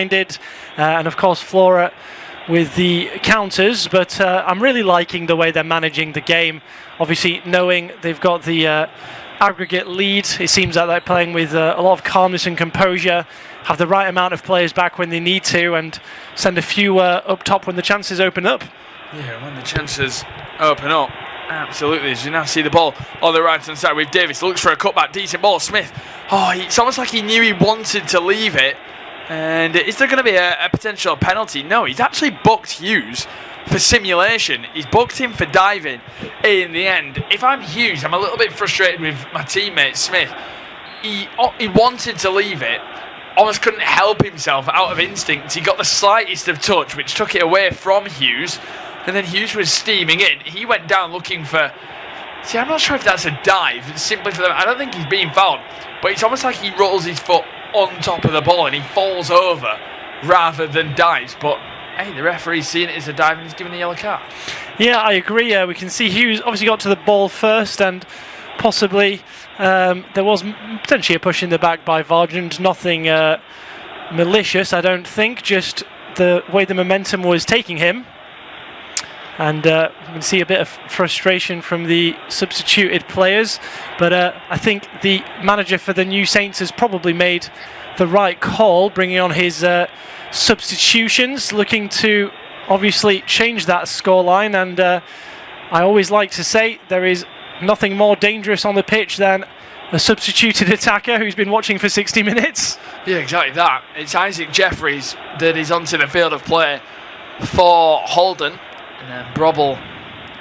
did, and of course Flora with the counters, but I'm really liking the way they're managing the game. Obviously, knowing they've got the aggregate lead, it seems like they're playing with a lot of calmness and composure, have the right amount of players back when they need to, and send a few up top when the chances open up. Yeah, when the chances open up, absolutely. As you now see the ball on the right hand side with Davis, looks for a cutback, decent ball. Smith, it's almost like he knew he wanted to leave it. And is there going to be a potential penalty? No, he's actually booked Hughes for simulation. He's booked him for diving in the end. If I'm Hughes, I'm a little bit frustrated with my teammate Smith. He wanted to leave it, almost couldn't help himself out of instinct. He got the slightest of touch, which took it away from Hughes. And then Hughes was steaming in. He went down looking for... See, I'm not sure if that's a dive. It's simply for them. I don't think he's being fouled. But it's almost like he rolls his foot on top of the ball and he falls over rather than dives. But hey, the referee's seeing it as a dive and he's given the yellow card. Yeah, I agree. We can see Hughes obviously got to the ball first, and possibly there was potentially a push in the back by Vargend. Nothing malicious, I don't think, just the way the momentum was taking him. And you can see a bit of frustration from the substituted players. But I think the manager for the New Saints has probably made the right call, bringing on his substitutions, looking to obviously change that scoreline. And I always like to say there is nothing more dangerous on the pitch than a substituted attacker who's been watching for 60 minutes. Yeah, exactly that. It's Isaac Jeffries that is onto the field of play for Holden. And then Brobble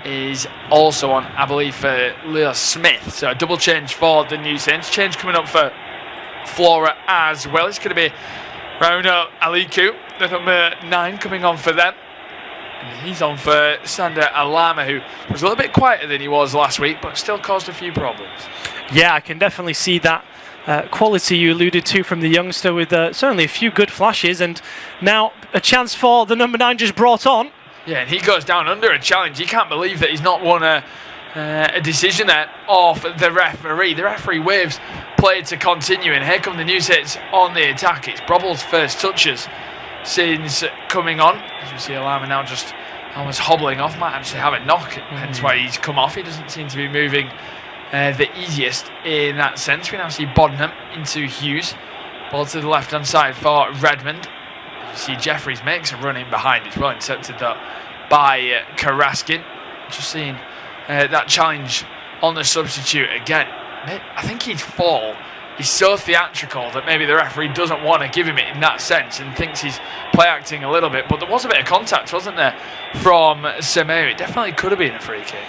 is also on, I believe, for Leo Smith. So a double change for the New Saints. Change coming up for Flora as well. It's going to be Rauno Aliku, the number 9, coming on for them. And he's on for Sander Alama, who was a little bit quieter than he was last week, but still caused a few problems. Yeah, I can definitely see that quality you alluded to from the youngster, with certainly a few good flashes. And now a chance for the number 9 just brought on. Yeah, and he goes down under a challenge. You can't believe that he's not won a decision there off the referee. The referee waves play to continue, and here come the New Saints on the attack. It's Brobble's first touches since coming on. As we see Alama now just almost hobbling off, might actually have a knock, hence why he's come off. He doesn't seem to be moving the easiest in that sense. We now see Boddenham into Hughes. Ball to the left-hand side for Redmond. See Jeffries makes a run in behind. It's well intercepted though by Karaskin. Just seeing that challenge on the substitute again. I think his fall is so theatrical that maybe the referee doesn't want to give him it in that sense and thinks he's play acting a little bit. But there was a bit of contact, wasn't there, from Semeu? It definitely could have been a free kick.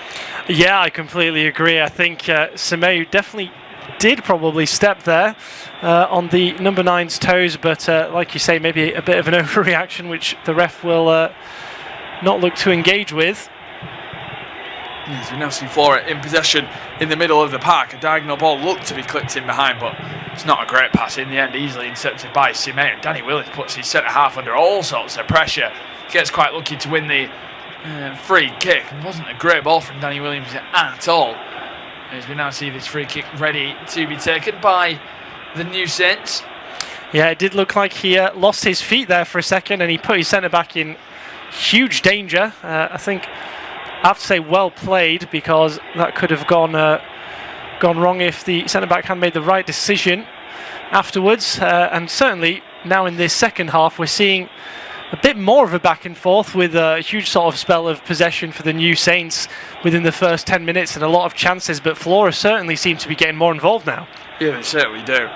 Yeah, I completely agree. I think Semeu definitely did probably step there on the number 9's toes, but like you say, maybe a bit of an overreaction, which the ref will not look to engage with. Yes, we now see Flora in possession in the middle of the park. A diagonal ball looked to be clipped in behind, but it's not a great pass in the end, easily intercepted by Simei. Danny Willis puts his centre half under all sorts of pressure, gets quite lucky to win the free kick. It wasn't a great ball from Danny Williams at all. As we now see this free kick ready to be taken by the New Saints. Yeah, it did look like he lost his feet there for a second, and he put his centre back in huge danger. I think I have to say well played, because that could have gone wrong if the centre back had made the right decision afterwards. And certainly now in this second half, we're seeing a bit more of a back and forth, with a huge sort of spell of possession for the New Saints within the first 10 minutes and a lot of chances, but Flora certainly seem to be getting more involved now. Yeah, they certainly do.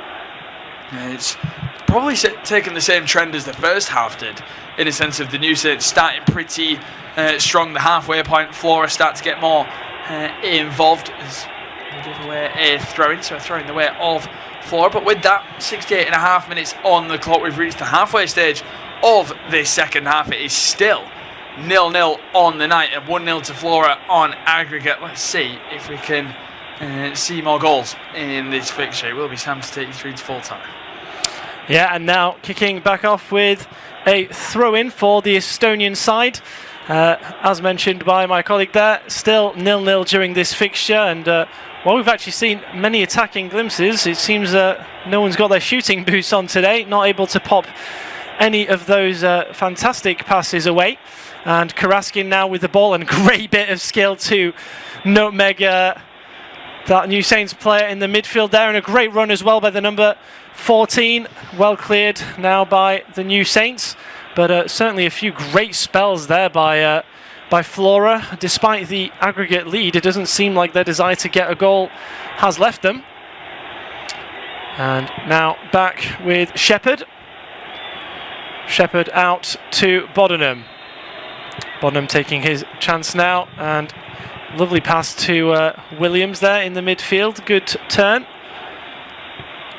It's probably taken the same trend as the first half did, in a sense of the New Saints starting pretty strong. The halfway point, Flora start to get more involved as they give away a throw-in, so a throw in the way of Flora. But with that, 68.5 minutes on the clock, we've reached the halfway stage of this second half. It is still 0-0 on the night, and 1-0 to Flora on aggregate. Let's see if we can see more goals in this fixture. It will be Sam's 33 to full time. Yeah, and now kicking back off with a throw-in for the Estonian side. As mentioned by my colleague there, still 0-0 during this fixture, and while we've actually seen many attacking glimpses, it seems no one's got their shooting boots on today, not able to pop any of those fantastic passes away. And Karaskin now with the ball, and great bit of skill to nutmeg that New Saints player in the midfield there, and a great run as well by the number 14. Well cleared now by the New Saints, but certainly a few great spells there by Flora. Despite the aggregate lead, it doesn't seem like their desire to get a goal has left them. And now back with Shepherd. Shepherd out to Bodenham. Bodenham taking his chance now, and lovely pass to Williams there in the midfield. Good turn.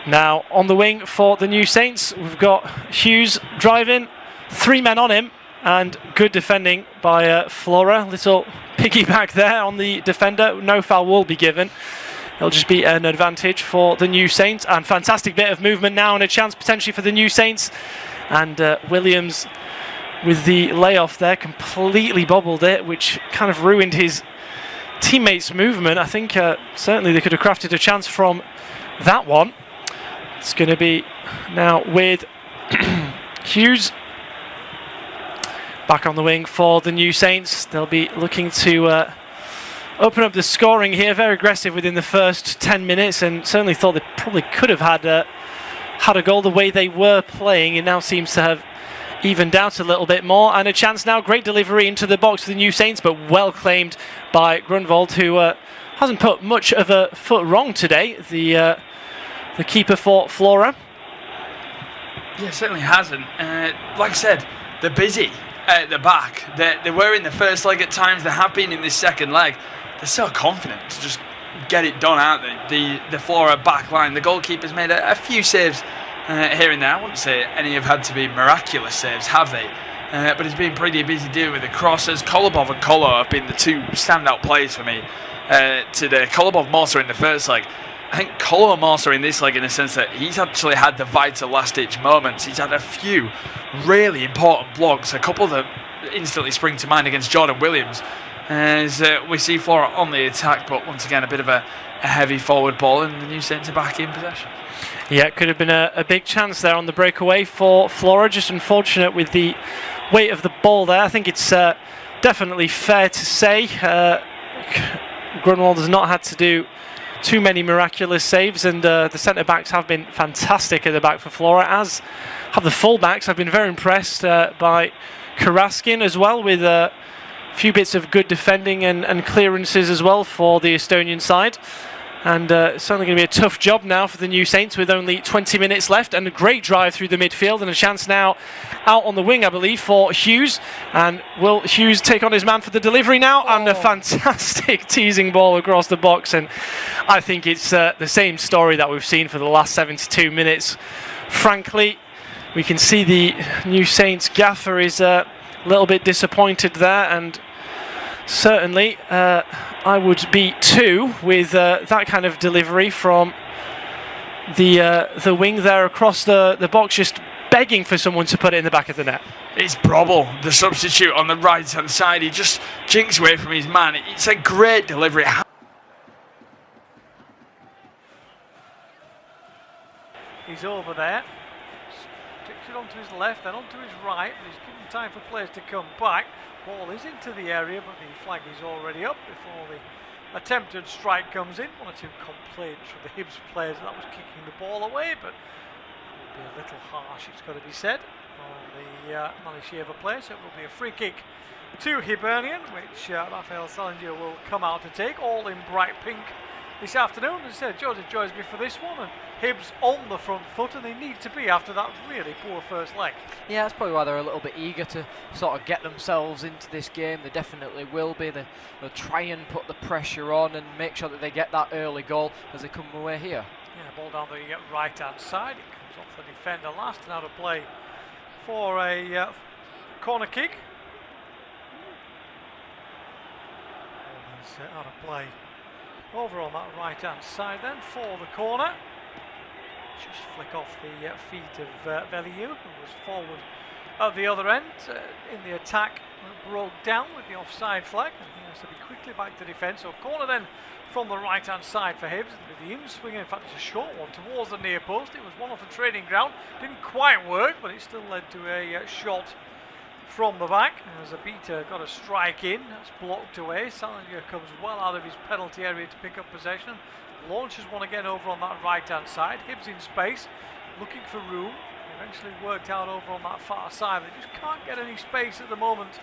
Now on the wing for the New Saints, we've got Hughes driving, 3 men on him, and good defending by Flora. Little piggyback there on the defender. No foul will be given. It'll just be an advantage for the New Saints, and fantastic bit of movement now, and a chance potentially for the New Saints. And Williams with the layoff there completely bobbled it, which kind of ruined his teammates' movement. I think certainly they could have crafted a chance from that one. It's going to be now with Hughes back on the wing for the New Saints. They'll be looking to open up the scoring here. Very aggressive within the first 10 minutes, and certainly thought they probably could have had a goal the way they were playing. It now seems to have evened out a little bit more, and a chance now. Great delivery into the box for the New Saints, but well claimed by Grunwald, who hasn't put much of a foot wrong today, the keeper for Flora. Yeah, certainly hasn't. Like I said, they're busy at the back. They were in the first leg at times. They have been in this second leg. They're so confident to just get it done, aren't they? The Flora back line. The goalkeeper's made a few saves here and there. I wouldn't say any have had to be miraculous saves, have they? But it's been pretty busy dealing with the crosses. Kolobov and Kolo have been the two standout players for me today. Kolobov more so in the first leg. I think Kolo more so in this leg, in the sense that he's actually had the vital last-ditch moments. He's had a few really important blocks, a couple that instantly spring to mind against Jordan Williams, as we see Flora on the attack, but once again a bit of a heavy forward ball, and the New Saints are back in possession. Yeah, it could have been a big chance there on the breakaway for Flora. Just unfortunate with the weight of the ball there. I think it's definitely fair to say Grunwald has not had to do too many miraculous saves, and the centre-backs have been fantastic at the back for Flora, as have the full-backs. I've been very impressed by Karaskin as well, with a few bits of good defending and clearances as well for the Estonian side. And certainly going to be a tough job now for the New Saints with only 20 minutes left, and a great drive through the midfield, and a chance now out on the wing, I believe, for Hughes. And will Hughes take on his man for the delivery now? And a fantastic teasing ball across the box. And I think it's the same story that we've seen for the last 72 minutes. Frankly, we can see the New Saints gaffer is a little bit disappointed there, and certainly I would be too, with that kind of delivery from the wing there across the box, just begging for someone to put it in the back of the net. It's Brobble, the substitute on the right hand side. He just jinks away from his man. It's a great delivery. He's over there, sticks it onto his left, then onto his right, but he's given time for players to come back. Ball is into the area, but the flag is already up before the attempted strike comes in. One or two complaints from the Hibs players that was kicking the ball away, but that would be a little harsh, it's got to be said, on the Malisheva player. So it will be a free kick to Hibernian, which Raphael Salinger will come out to take, all in bright pink this afternoon. As I said, Joseph joins me for this one, and Hibs on the front foot, and they need to be after that really poor first leg. Yeah, that's probably why they're a little bit eager to sort of get themselves into this game. They definitely will be. They'll try and put the pressure on and make sure that they get that early goal as they come away here. Yeah, ball down the right hand side. It comes off the defender last, and out of play for a corner kick. It's out of play over on that right hand side then for the corner. Just flick off the feet of Veliu, who was forward at the other end in the attack broke down with the offside flag, and he has to be quickly back to defence. So corner then from the right hand side for Hibs with the in-swing. In fact, it's a short one towards the near post. It was one off the training ground, didn't quite work, but it still led to a shot from the back as Abita got a strike in. That's blocked away. Salinger comes well out of his penalty area to pick up possession, launches one again over on that right hand side. Hibs in space, looking for room. Eventually worked out over on that far side. They just can't get any space at the moment,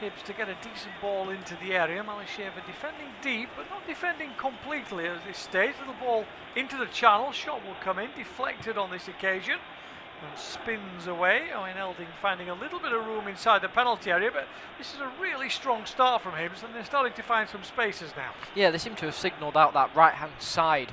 Hibs, to get a decent ball into the area. Malisheva defending deep, but not defending completely at this stage. Little ball into the channel. Shot will come in, deflected on this occasion, and spins away. Owen Elding finding a little bit of room inside the penalty area, but this is a really strong start from Hibs, and they're starting to find some spaces now. Yeah, they seem to have signalled out that right-hand side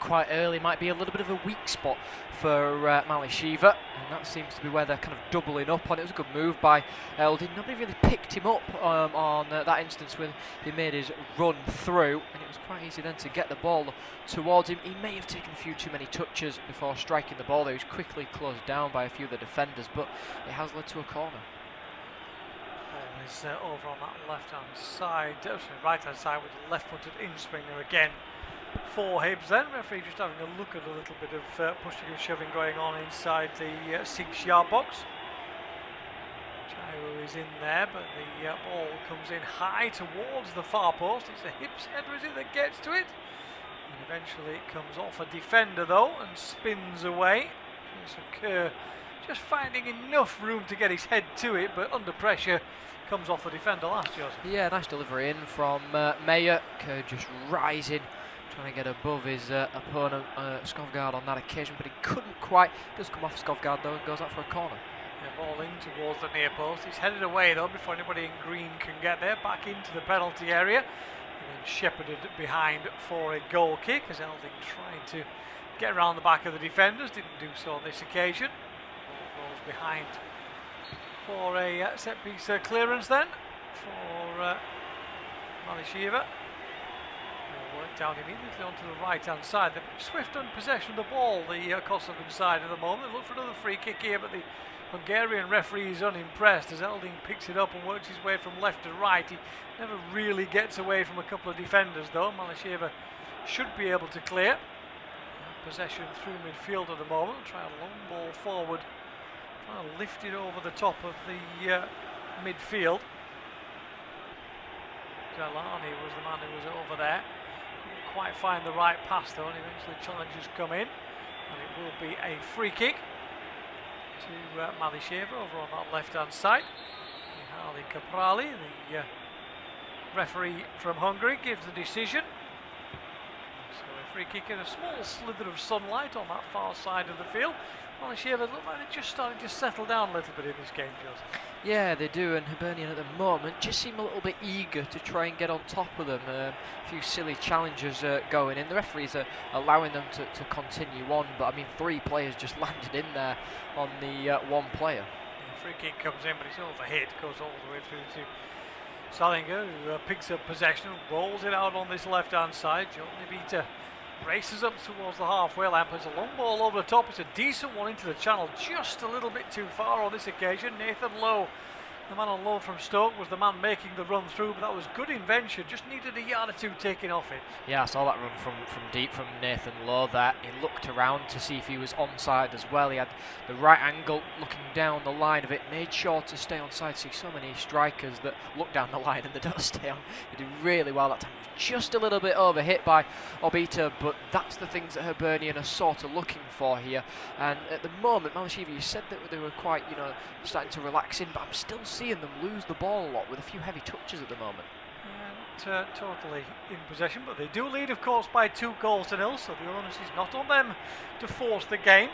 quite early. Might be a little bit of a weak spot for Malisheva, and that seems to be where they're kind of doubling up on. It was a good move by Elding. Nobody really picked him up on that instance when he made his run through, and it was quite easy then to get the ball towards him. He may have taken a few too many touches before striking the ball. He was quickly closed down by a few of the defenders, but it has led to a corner. Ball is over on that left-hand side, right-hand side with the left-footed in-swinger again for Hibs then. Referee just having a look at a little bit of pushing and shoving going on inside the 6-yard box. Chaiwo is in there, but the ball comes in high towards the far post. It's a Hibs header, is it, that gets to it? And eventually it comes off a defender though and spins away. Kerr just finding enough room to get his head to it, but under pressure comes off the defender last, Joseph. Yeah, nice delivery in from Meyer. Kerr just rising, trying to get above his opponent, Skovgaard, on that occasion, but he couldn't quite. Does come off Skovgaard though and goes out for a corner. Yeah, ball in towards the near post. He's headed away though before anybody in green can get there. Back into the penalty area, and then shepherded behind for a goal kick as Elding tried to get around the back of the defenders. Didn't do so on this occasion. Ball rolls behind for a set piece clearance then for Malisheva. Worked down immediately onto the right hand side. They're swift on possession of the ball, the Kosovan side at the moment. They look for another free kick here, but the Hungarian referee is unimpressed as Elding picks it up and works his way from left to right. He never really gets away from a couple of defenders though. Malisheva should be able to clear. Possession through midfield at the moment. Try a long ball forward. Try to lift it over the top of the midfield. Jalani was the man who was over there. Couldn't quite find the right pass though, and eventually challenges come in, and it will be a free kick to Malisheva over on that left-hand side. Mihaly Kaprali, the referee from Hungary, gives the decision. So a free kick in a small slither of sunlight on that far side of the field. Malisheva look like they're just starting to settle down a little bit in this game, Joseph. Yeah, they do, and Hibernian at the moment just seem a little bit eager to try and get on top of them. A few silly challenges going in. The referees are allowing them to continue on, but I mean 3 players just landed in there on the 1 player. The free kick comes in, but it's overhit, goes all the way through to Salinger, who picks up possession, rolls it out on this left-hand side. John Nibita races up towards the halfway line, plays a long ball over the top. It's a decent one into the channel, just a little bit too far on this occasion. Nathan Lowe, the man on loan from Stoke, was the man making the run through, but that was good invention, just needed a yard or two taking off it. Yeah, I saw that run from deep from Nathan Lowe there. He looked around to see if he was onside as well. He had the right angle looking down the line of it, made sure to stay onside. See so many strikers that look down the line and they don't stay on. They do really well that time. It was just a little bit overhit by Obita, but that's the things that Hibernian are sort of looking for here. And at the moment, Malisheva, you said that they were quite, starting to relax in, but I'm still seeing them lose the ball a lot with a few heavy touches at the moment. Not totally in possession, but they do lead, of course, by 2-0, so the onus is not on them to force the game.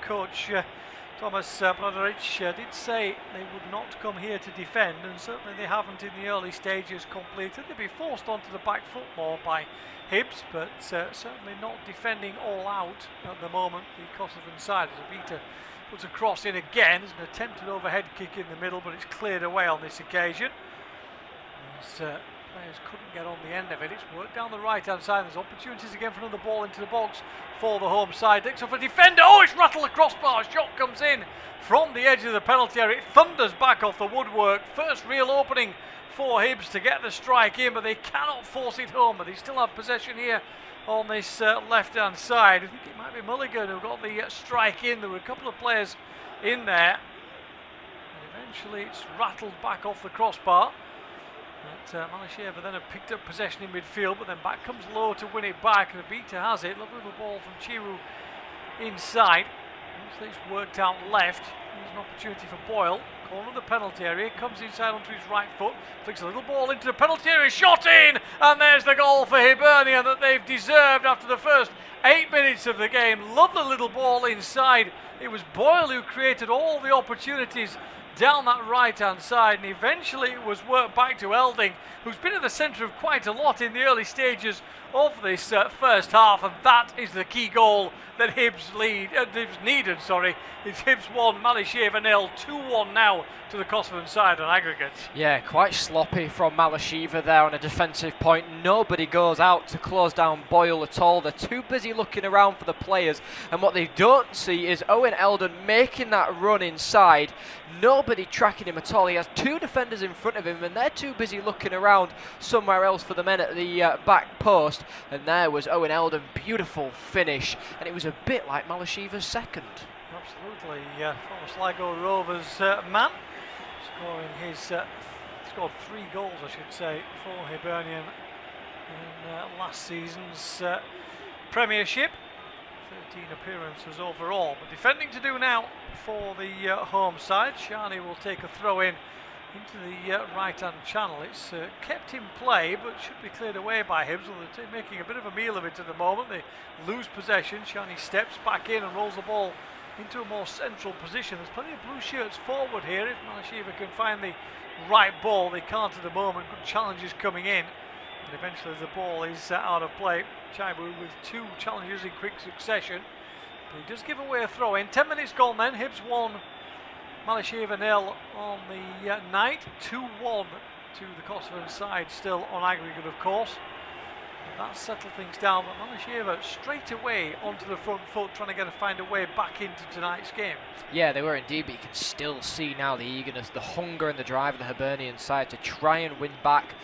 Coach Thomas Broderic did say they would not come here to defend, and certainly they haven't in the early stages completed. They'll be forced onto the back foot more by Hibs, but certainly not defending all out at the moment. The Kosovan side, as Abita puts a cross in again. There's an attempted overhead kick in the middle, but it's cleared away on this occasion. As Players couldn't get on the end of it. It's worked down the right-hand side. There's opportunities again for another ball into the box for the home side. Dicks off a defender. Oh, it's rattled the crossbar. Shot comes in from the edge of the penalty area. It thunders back off the woodwork. First real opening for Hibs to get the strike in, but they cannot force it home. But they still have possession here on this left-hand side. I think it might be Mulligan who got the strike in. There were a couple of players in there. And eventually it's rattled back off the crossbar. But Malisheva then have picked up possession in midfield, but then back comes Lowe to win it back, and Abita has it. Lovely little ball from Chiru inside. Once it's worked out left, there's an opportunity for Boyle. Corner of the penalty area, comes inside onto his right foot, flicks a little ball into the penalty area, shot in, and there's the goal for Hibernian that they've deserved after the first 8 minutes of the game. Lovely little ball inside. It was Boyle who created all the opportunities down that right-hand side, and eventually it was worked back to Elding, who's been at the centre of quite a lot in the early stages of this first half, and that is the key goal that Hibs needed. It's Hibs 1, Malisheva 0, 2-1 now to the Kosovan side on aggregate. Yeah, quite sloppy from Malisheva there on a defensive point. Nobody goes out to close down Boyle at all. They're too busy looking around for the players, and what they don't see is Owen Eldon making that run inside. Nobody tracking him at all. He has two defenders in front of him, and they're too busy looking around somewhere else for the men at the back post. And there was Owen Eldon, beautiful finish, and it was a bit like Malisheva's second. Absolutely, former Sligo Rovers man, scored 3 goals, I should say, for Hibernian in last season's Premiership. 13 appearances overall, but defending to do now for the home side. Shani will take a throw in into the right-hand channel. It's kept in play, but should be cleared away by Hibs. They're making a bit of a meal of it at the moment. They lose possession. Shani steps back in and rolls the ball into a more central position. There's plenty of blue shirts forward here. If Malisheva can find the right ball, they can't at the moment. Good challenges coming in, and eventually the ball is out of play. Chaibu with 2 challenges in quick succession, but he does give away a throw in. 10 minutes gone then. Hibs 1, Malisheva 0 on the night. 2-1 to the Kosovan side, still on aggregate, of course. And that settled things down, but Malisheva straight away onto the front foot, trying to find a way back into tonight's game. Yeah, they were indeed, but you can still see now the eagerness, the hunger and the drive of the Hibernian side to try and win back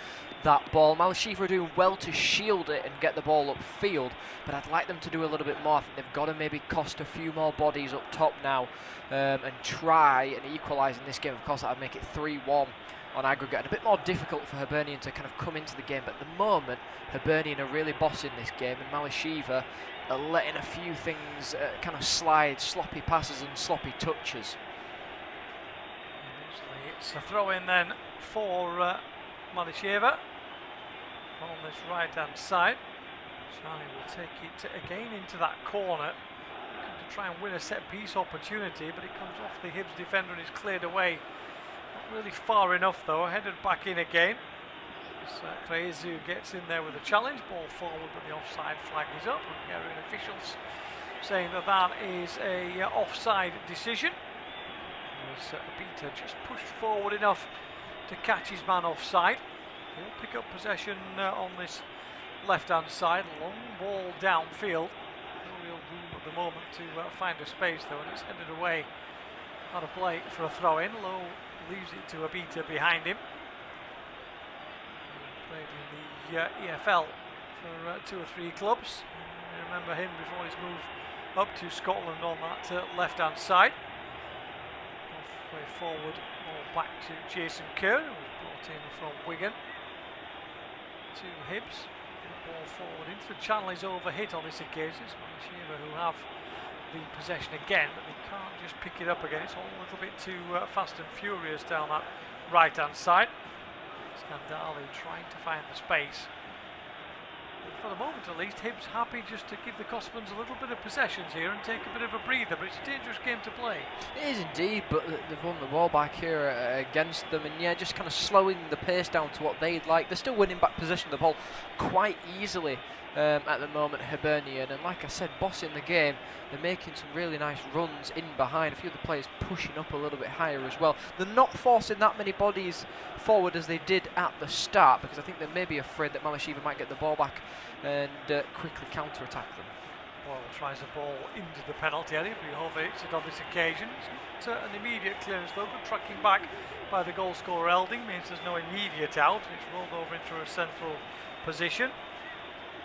that ball. Malisheva are doing well to shield it and get the ball upfield, but I'd like them to do a little bit more. I think they've got to maybe cost a few more bodies up top now and try and equalise in this game. Of course, that would make it 3-1 on aggregate, and a bit more difficult for Hibernian to kind of come into the game. But at the moment, Hibernian are really bossing this game, and Malisheva are letting a few things kind of slide, sloppy passes and sloppy touches. It's a throw in then for Malisheva on this right-hand side. Shani will take it again into that corner, looking to try and win a set-piece opportunity, but it comes off the Hibs defender and is cleared away. Not really far enough though, headed back in again. Krezu gets in there with a challenge, ball forward, but the offside flag is up. Hungarian officials saying that that is a offside decision. Abita just pushed forward enough to catch his man offside. He'll pick up possession on this left-hand side. Long ball downfield. No real room at the moment to find a space though, and it's headed away out of play for a throw-in. Lowe leaves it to Abita behind him. He played in the EFL for 2 or 3 clubs. You remember him before his move up to Scotland on that left-hand side. Halfway forward, ball back to Jason Kerr, who was brought in from Wigan. To Hibs, ball forward into the channel is overhit on this occasion. It's Malisheva who have the possession again, but they can't just pick it up again. It's all a little bit too fast and furious down that right-hand side. Scandali trying to find the space. for the moment at least, Hibs happy just to give the Kossovans a little bit of possessions here and take a bit of a breather, but it's a dangerous game to play. It is indeed, but they've won the ball back here against them, and yeah, just kind of slowing the pace down to what they'd like. They're still winning back possession of the ball quite easily at the moment, Hibernian, and like I said, bossing the game. They're making some really nice runs in behind, a few of the players pushing up a little bit higher as well. They're not forcing that many bodies forward as they did at the start, because I think they may be afraid that Malisheva might get the ball back and quickly counter-attack them. Boyle tries the ball into the penalty area, but he overhits it on this occasion. It's not an immediate clearance though, but tracking back by the goal scorer Elding means there's no immediate out. It's rolled over into a central position.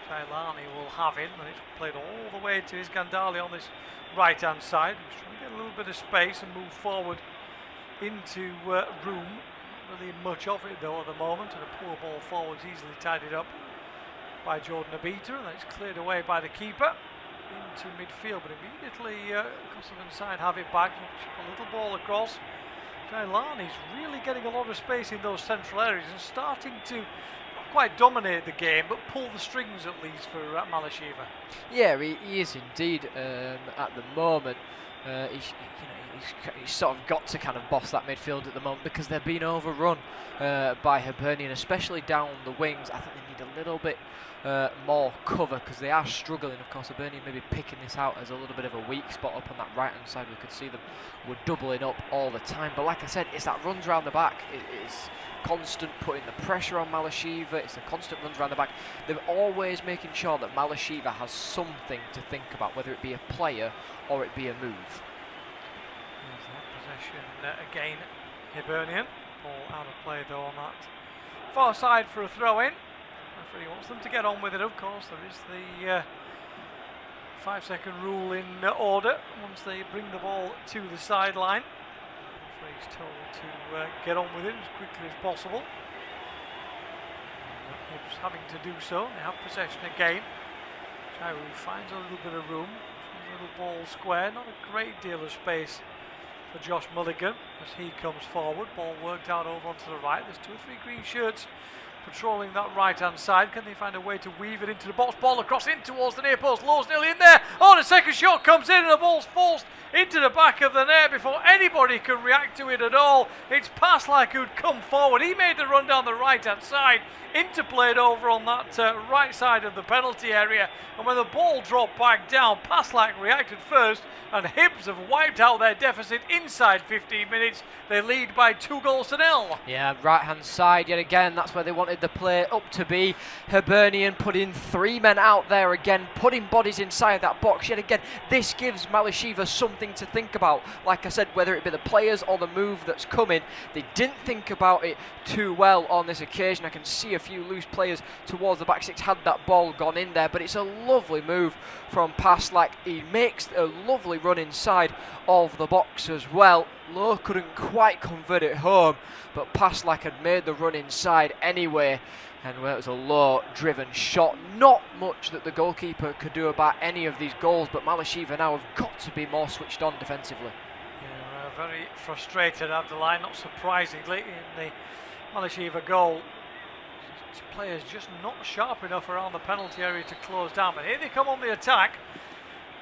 Jailani will have it, and it's played all the way to his Gandali on this right hand side. He's trying to get a little bit of space and move forward into room. Not really much of it though at the moment, and a poor ball forwards easily tidied up by Jordan Abita, and it's cleared away by the keeper into midfield, but immediately Kosovan side have it back. Chip a little ball across. Jailani's really getting a lot of space in those central areas and starting to not quite dominate the game, but pull the strings at least for Malisheva. Yeah, he is indeed at the moment. He's sort of got to kind of boss that midfield at the moment because they're being overrun by Hibernian, especially down the wings. I think they need a little bit more cover because they are struggling. Of course, Hibernian maybe picking this out as a little bit of a weak spot up on that right hand side. We could see them were doubling up all the time, but like I said, it's that runs around the back. It's constant putting the pressure on Malisheva. It's the constant runs around the back. They're always making sure that Malisheva has something to think about, whether it be a player or it be a move. There's that possession again, Hibernian. Ball out of play though on that far side for a throw in. Referee wants them to get on with it, of course. There is the 5-second rule in order once they bring the ball to the sideline. Referee's told to get on with it as quickly as possible. Hibs having to do so. They have possession again. Chairu finds a little bit of room. A little ball square, not a great deal of space for Josh Mulligan as he comes forward. Ball worked out over onto the right. There's 2 or 3 green shirts patrolling that right hand side. Can they find a way to weave it into the box? Ball across in towards the near post. Lowe's nearly in there. Oh, the second shot comes in and the ball's forced into the back of the net before anybody can react to it at all. It's Paslak who'd come forward. He made the run down the right hand side, interplayed over on that right side of the penalty area, and when the ball dropped back down, Paslak reacted first, and Hibs have wiped out their deficit inside 15 minutes. They lead by 2-0. Yeah, right hand side yet again. That's where they wanted the play up to be. Hibernian putting 3 men out there again, putting bodies inside that box yet again. This gives Malisheva something to think about. Like I said, whether it be the players or the move that's coming, they didn't think about it too well on this occasion. I can see a few loose players towards the back six had that ball gone in there, but it's a lovely move from Paslak. He makes a lovely run inside of the box as well. Lowe couldn't quite convert it home, but Paslak had made the run inside anyway, and well, it was a low driven shot. Not much that the goalkeeper could do about any of these goals, but Malisheva now have got to be more switched on defensively. Yeah, very frustrated at the line, not surprisingly, in the Malisheva goal. Players just not sharp enough around the penalty area to close down, but here they come on the attack.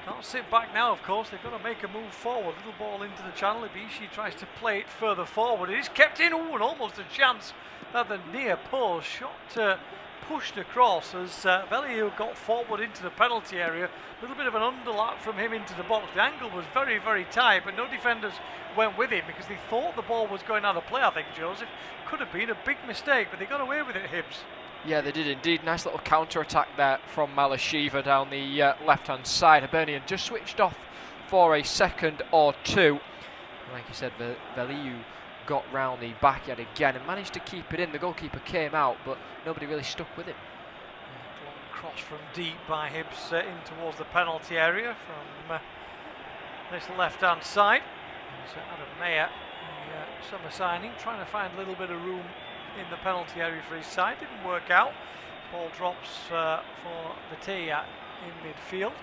Can't sit back now, of course. They've got to make a move forward. Little ball into the channel. Ibishi tries to play it further forward. It is kept in. Ooh, and almost a chance at the near post. Shot pushed across as Veliu got forward into the penalty area. A little bit of an underlap from him into the box. The angle was very, very tight, but no defenders went with him because they thought the ball was going out of play, I think, Joseph. Could have been a big mistake, but they got away with it, Hibs. Yeah, they did indeed. Nice little counter-attack there from Malisheva down the left-hand side. Hibernian just switched off for a second or two. Like you said, Veliu got round the back yet again and managed to keep it in. The goalkeeper came out, but nobody really stuck with him. Long cross from deep by Hibs in towards the penalty area from this left-hand side. So Adam Mayer, the summer signing, trying to find a little bit of room in the penalty area for his side. Didn't work out. Ball drops for Vatea in midfield.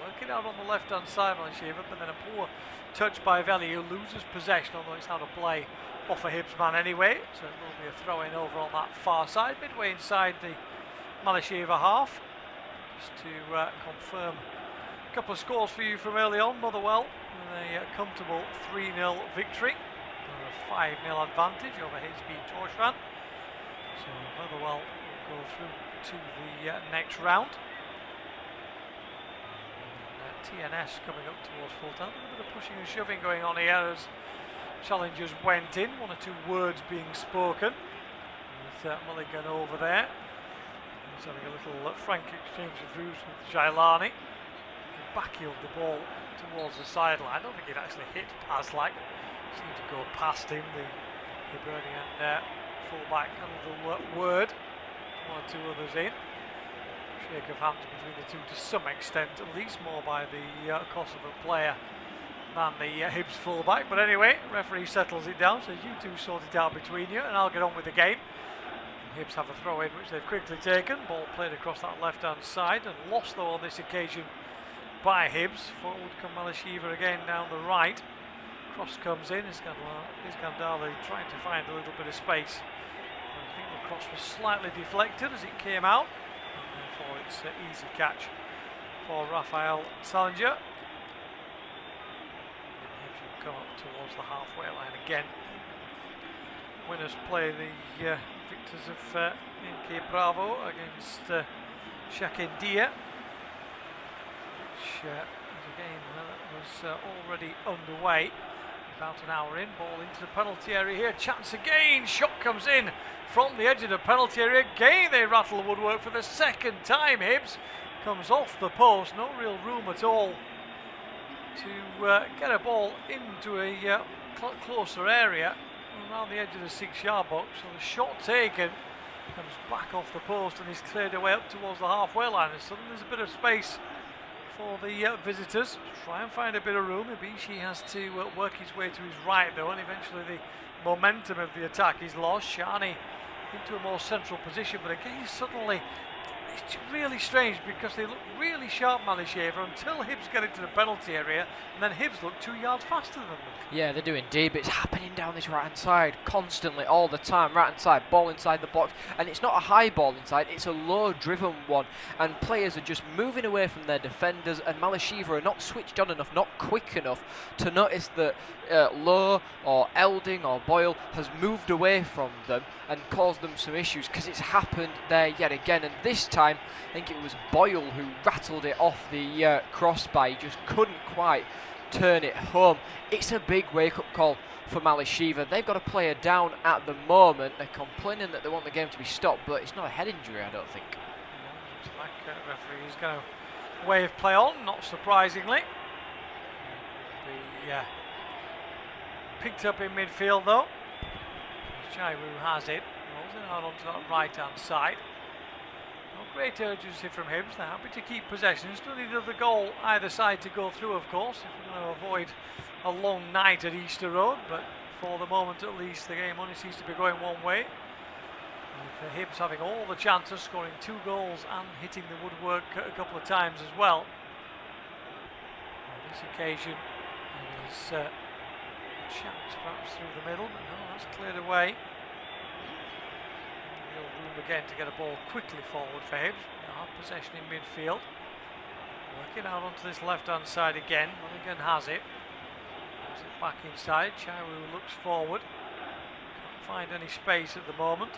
Working out on the left-hand side, Malisheva, but then a poor touch by Veli, who loses possession, although it's out of play off a Hibs man anyway. So it will be a throw-in over on that far side, midway inside the Malisheva half. Just to confirm a couple of scores for you from early on. Motherwell with a comfortable 3-0 victory. A 5-0 advantage over HB Torshavn. So Motherwell will go through to the next round. And, TNS coming up towards full time. A bit of pushing and shoving going on here as challengers went in. 1 or 2 words being spoken. With Mulligan over there. He's having a little frank exchange of views with Jailani. He backheeled the ball towards the sideline. I don't think he'd actually hit Paslak. Seemed to go past him. The Hibernian fullback had a little word. 1 or 2 others in. Shake of hands between the two to some extent, at least more by the Kosovo player than the Hibs fullback. But anyway, referee settles it down, says you two sort it out between you and I'll get on with the game. And Hibs have a throw in which they've quickly taken. Ball played across that left hand side and lost though on this occasion by Hibs. Forward come Malisheva again down the right. Cross comes in, Iskandali trying to find a little bit of space. I think the cross was slightly deflected as it came out. And therefore it's an easy catch for Raphael Salinger. Come up towards the halfway line again. Winners play the victors of NK Bravo against Shakendia, which is a game that was already underway. About an hour in, ball into the penalty area here. Chance again. Shot comes in from the edge of the penalty area. Again, they rattle the woodwork for the second time. Hibs comes off the post. No real room at all to get a ball into a closer area around the edge of the 6-yard box. So the shot taken comes back off the post and is cleared away up towards the halfway line. And suddenly there's a bit of space for the visitors. Try and find a bit of room. Ibishi has to work his way to his right though, and eventually the momentum of the attack is lost. Shani into a more central position, but again suddenly it's really strange because they look really sharp, Malisheva, until Hibs get into the penalty area, and then Hibs look 2 yards faster than them. Yeah, they do indeed, but it's happening down this right-hand side constantly, all the time. Right-hand side, ball inside the box, and it's not a high ball inside, it's a low-driven one, and players are just moving away from their defenders, and Malisheva are not switched on enough, not quick enough to notice that Lowe or Elding or Boyle has moved away from them and caused them some issues, because it's happened there yet again. And this time I think it was Boyle who rattled it off the crossbar. He just couldn't quite turn it home. It's a big wake-up call for Malisheva. They've got a player down at the moment. They're complaining that they want the game to be stopped, but it's not a head injury, I don't think. Looks like the referee is going to wave play on, not surprisingly. Picked up in midfield though. Chaiwu has it, rolls it out onto that right hand side. No great urgency from Hibs. They're happy to keep possession. Still need another goal either side to go through, of course, if we're going to avoid a long night at Easter Road. But for the moment at least, the game only seems to be going one way. With Hibs having all the chances, scoring 2 goals and hitting the woodwork a couple of times as well. On this occasion, it is a chance perhaps through the middle, but no, that's cleared away. Real room again to get a ball quickly forward for Hibs. Now have possession in midfield. Working out onto this left-hand side again. Mulligan has it. Moves it back inside. Chaiwu looks forward. Can't find any space at the moment.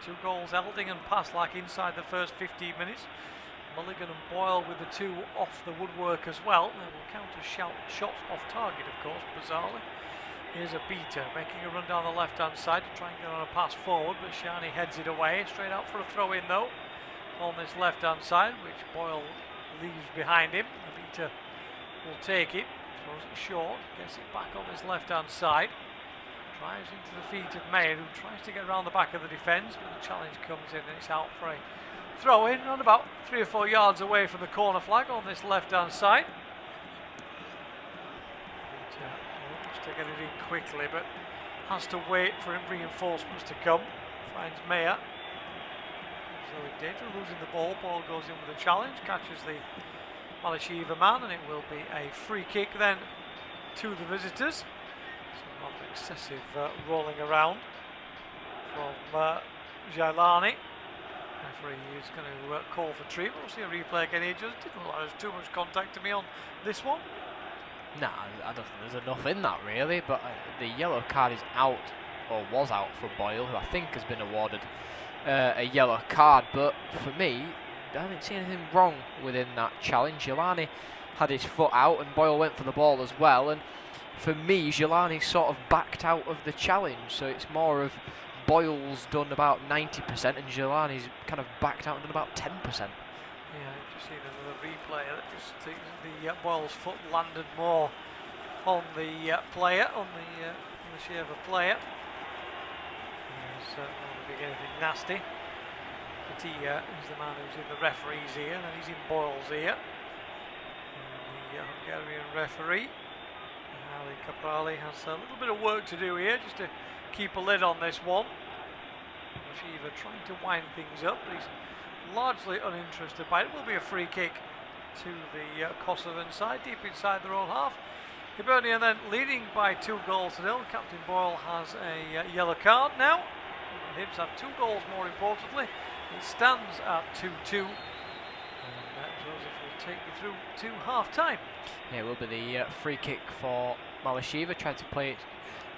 2 goals, Elding and Paslak inside the first 15 minutes. Mulligan and Boyle with the 2 off the woodwork as well. They will count as shots off target, of course, bizarrely. Here's a beater, making a run down the left-hand side to try and get on a pass forward, but Shani heads it away. Straight out for a throw-in, though, on this left-hand side, which Boyle leaves behind him. The beater will take it, throws it short, gets it back on this left-hand side. Drives into the feet of Mayer, who tries to get around the back of the defence, but the challenge comes in and it's out for a throw in, around about 3 or 4 yards away from the corner flag on this left-hand side. Wants to get it in quickly, but has to wait for reinforcements to come. Finds Mayer. So in danger, losing the ball. Ball goes in with a challenge, catches the Malisheva man, and it will be a free kick then to the visitors. So not excessive rolling around from Jailani. Referee is going to call for treatment. We'll see a replay again here. Just didn't look like there's too much contact to me on this one. Nah, I don't think there's enough in that really, but the yellow card is out, or was out for Boyle, who I think has been awarded a yellow card. But for me, I didn't see anything wrong within that challenge. Jelani had his foot out and Boyle went for the ball as well, and for me, Jelani sort of backed out of the challenge, so it's more of Boyle's done about 90% and Jelani's kind of backed out and done about 10%. Yeah, I've just seen another replay that just the Boyle's foot landed more on the player, on the Malisheva player. Certainly not going to be anything nasty. But he is the man who's in the referee's ear, and he's in Boyle's ear. And the Hungarian referee, Ali Caprali, has a little bit of work to do here, just to keep a lid on this one. Malisheva trying to wind things up, but he's largely uninterested by it. It will be a free kick to the Kosovan side, deep inside their own half. Hibernian then leading by 2 goals to 0. Captain Boyle has a yellow card now. Hibs have 2 goals more importantly. It stands at 2-2. And Joseph will take you through to half-time. Yeah, it will be the free kick for Malisheva. Tried to play it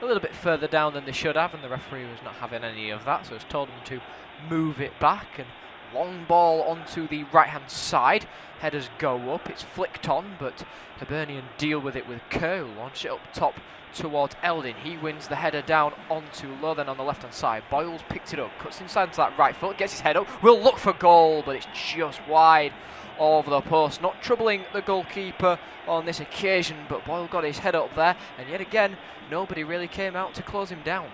a little bit further down than they should have, and the referee was not having any of that, so it's told them to move it back. And long ball onto the right-hand side. Headers go up. It's flicked on, but Hibernian deal with it with Kerr, who launched it up top towards Eldin. He wins the header down onto Low, then on the left-hand side. Boyles picked it up, cuts inside to that right foot, gets his head up, will look for goal, but it's just wide over the post. Not troubling the goalkeeper on this occasion, but Boyle got his head up there, and yet again, nobody really came out to close him down.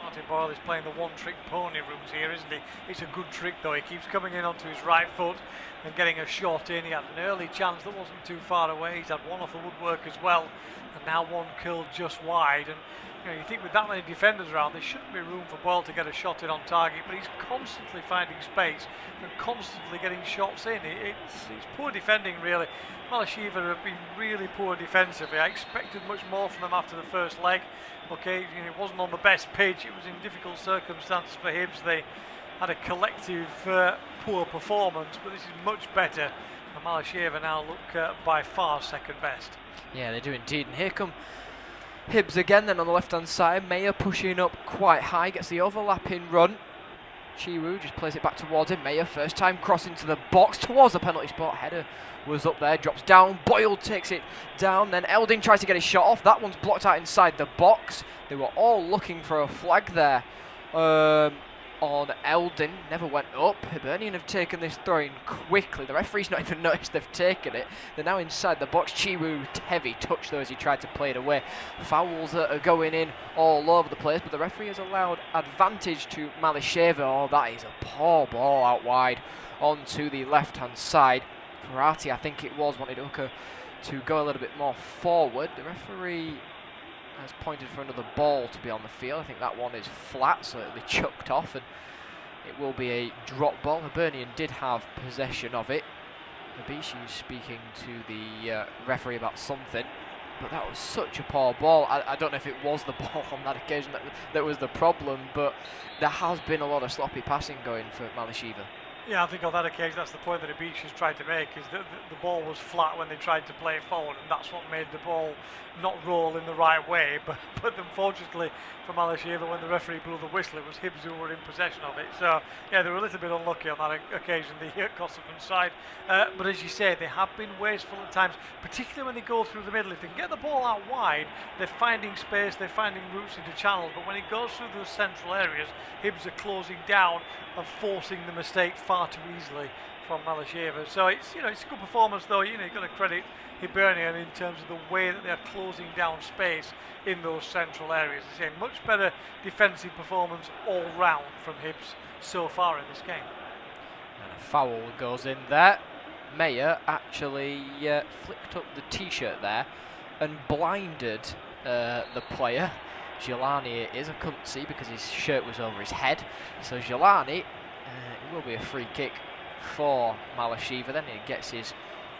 Martin Boyle is playing the one-trick pony rooms here, isn't he? It's a good trick though. He keeps coming in onto his right foot and getting a shot in. He had an early chance that wasn't too far away. He's had one off the woodwork as well, and now one curled just wide. And you think with that many defenders around, there shouldn't be room for Boyle to get a shot in on target, but he's constantly finding space and constantly getting shots in. It's poor defending really. Malisheva have been really poor defensively. I expected much more from them after the first leg. Okay, it wasn't on the best pitch, it was in difficult circumstances for Hibs. They had a collective poor performance, but this is much better. And Malisheva now look by far second best. Yeah, they do indeed. And here come Hibs again, then on the left-hand side. Mayer pushing up quite high, gets the overlapping run. Chiwu just plays it back towards him. Mayer first time crossing to the box towards the penalty spot. Header was up there, drops down. Boyle takes it down. Then Eldin tries to get his shot off. That one's blocked out inside the box. They were all looking for a flag there on Eldin. Never went up. Hibernian have taken this throw-in quickly. The referee's not even noticed they've taken it. They're now inside the box. Chiwu, heavy touch though as he tried to play it away. Fouls that are going in all over the place, but the referee has allowed advantage to Malisheva. Oh, that is a poor ball out wide onto the left-hand side. Karate, I think it was, wanted Uka to go a little bit more forward. The referee has pointed for another ball to be on the field. I think that one is flat, so it'll be chucked off, and it will be a drop ball. Hibernian did have possession of it. Habishi is speaking to the referee about something, but that was such a poor ball. I don't know if it was the ball on that occasion that was the problem, but there has been a lot of sloppy passing going for Malisheva. Yeah, I think on that occasion that's the point that Habishi is trying to make, is that the ball was flat when they tried to play it forward, and that's what made the ball not roll in the right way. But unfortunately for Malisheva, when the referee blew the whistle, it was Hibs who were in possession of it. So yeah, they were a little bit unlucky on that occasion, the Kosovan side. But as you say, they have been wasteful at times, particularly when they go through the middle. If they can get the ball out wide, they're finding space, they're finding routes into channels. But when it goes through those central areas, Hibs are closing down and forcing the mistake far too easily from Malisheva. So it's it's a good performance though. You've got to credit Hibernian in terms of the way that they're closing down space in those central areas. It's a much better defensive performance all round from Hibs so far in this game. And a foul goes in there. Mayer actually flicked up the t-shirt there and blinded the player. Jelani it is, I couldn't see because his shirt was over his head. So Jelani, it will be a free kick for Malisheva. Then he gets his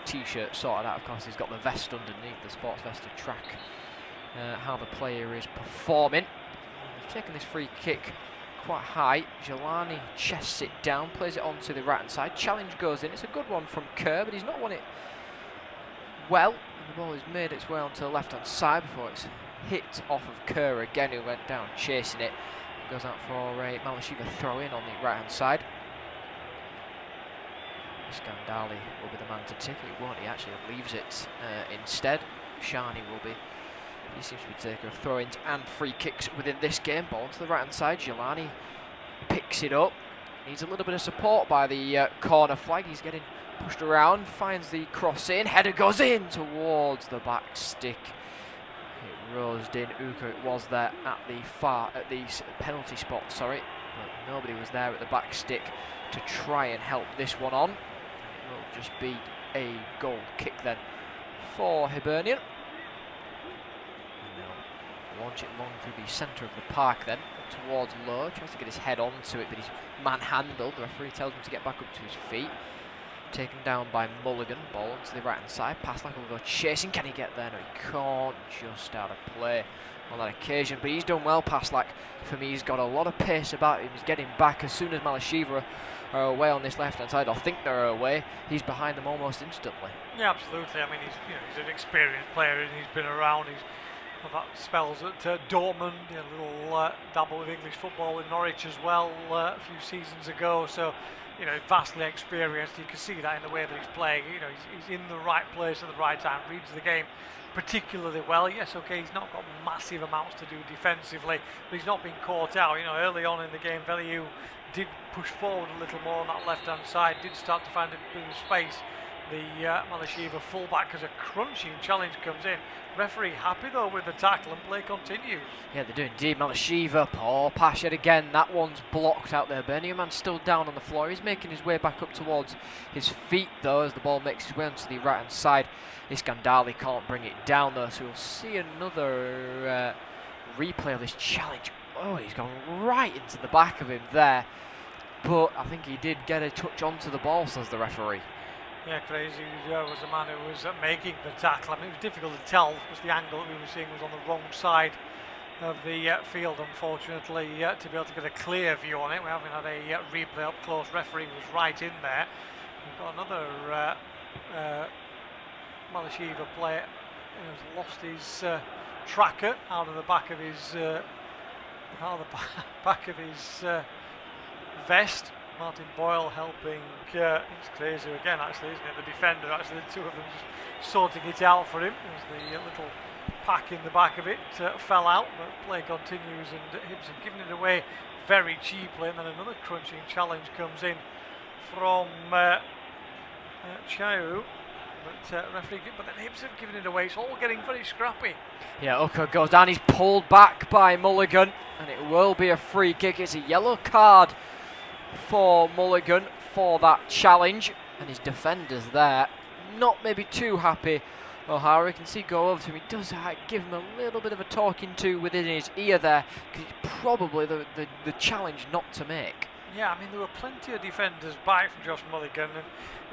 t-shirt sorted out. Of course, he's got the vest underneath, the sports vest to track how the player is performing. They've taken this free kick quite high. Jelani chests it down, plays it onto the right hand side. Challenge goes in. It's a good one from Kerr, but he's not won it well. And the ball has made its way onto the left hand side before it's hit off of Kerr again, who went down chasing it. Goes out for a Malisheva throw in on the right hand side. Scandali will be the man to take it. He won't, he actually leaves it instead. Shani will be. He seems to be taking of throw-ins and free kicks within this game. Ball to the right hand side. Jelani picks it up. Needs a little bit of support by the corner flag. He's getting pushed around. Finds the cross in. Header goes in towards the back stick. It rosed in. Uka it was there at the penalty spot. Sorry, but nobody was there at the back stick to try and help this one on. It will just be a goal kick then for Hibernian. Launch it long through the centre of the park then, up towards Lowe, tries to get his head onto it, but he's manhandled. The referee tells him to get back up to his feet. Taken down by Mulligan, ball onto the right hand side. Passlack will go chasing, can he get there? No, he can't, just out of play on that occasion, but he's done well, Passlack. For me, he's got a lot of pace about him. He's getting back as soon as Malisheva are away on this left hand side, or think they're away. He's behind them almost instantly. Yeah, absolutely. I mean, he's an experienced player and he's been around. He's had spells at Dortmund, a little dabble with English football in Norwich as well a few seasons ago. So, vastly experienced. You can see that in the way that he's playing. He's in the right place at the right time, reads the game particularly well. Yes, okay, he's not got massive amounts to do defensively, but he's not been caught out. Early on in the game, Veliu did push forward a little more on that left-hand side, did start to find a bit of space. The Malisheva fullback, as a crunching challenge comes in. Referee happy though with the tackle and play continues. Yeah, they do indeed. Malisheva, poor pass yet again. That one's blocked out there. Hibernian man still down on the floor. He's making his way back up towards his feet though as the ball makes its way onto the right hand side. Iskandali can't bring it down though, so we'll see another replay of this challenge. Oh, he's gone right into the back of him there. But I think he did get a touch onto the ball, says the referee. Yeah, Crazy was the man who was making the tackle. I mean, it was difficult to tell because the angle that we were seeing was on the wrong side of the field, unfortunately, to be able to get a clear view on it. We haven't had a replay up close. Referee was right in there. We've got another Malisheva player who's lost his tracker out of the back of his vest. Martin Boyle helping, it's Crazy again actually, isn't it? The defender, actually the two of them just sorting it out for him as the little pack in the back of it fell out, but play continues and Hibson giving it away very cheaply, and then another crunching challenge comes in from Chau, but referee, but then Hibson giving it away. It's all getting very scrappy. Yeah, Uka goes down, he's pulled back by Mulligan, and it will be a free kick. It's a yellow card for Mulligan for that challenge, and his defenders there not maybe too happy. O'Hara, you can see go over to him, he does give him a little bit of a talking to within his ear there, because it's probably the challenge not to make. Yeah, I mean, there were plenty of defenders back from Josh Mulligan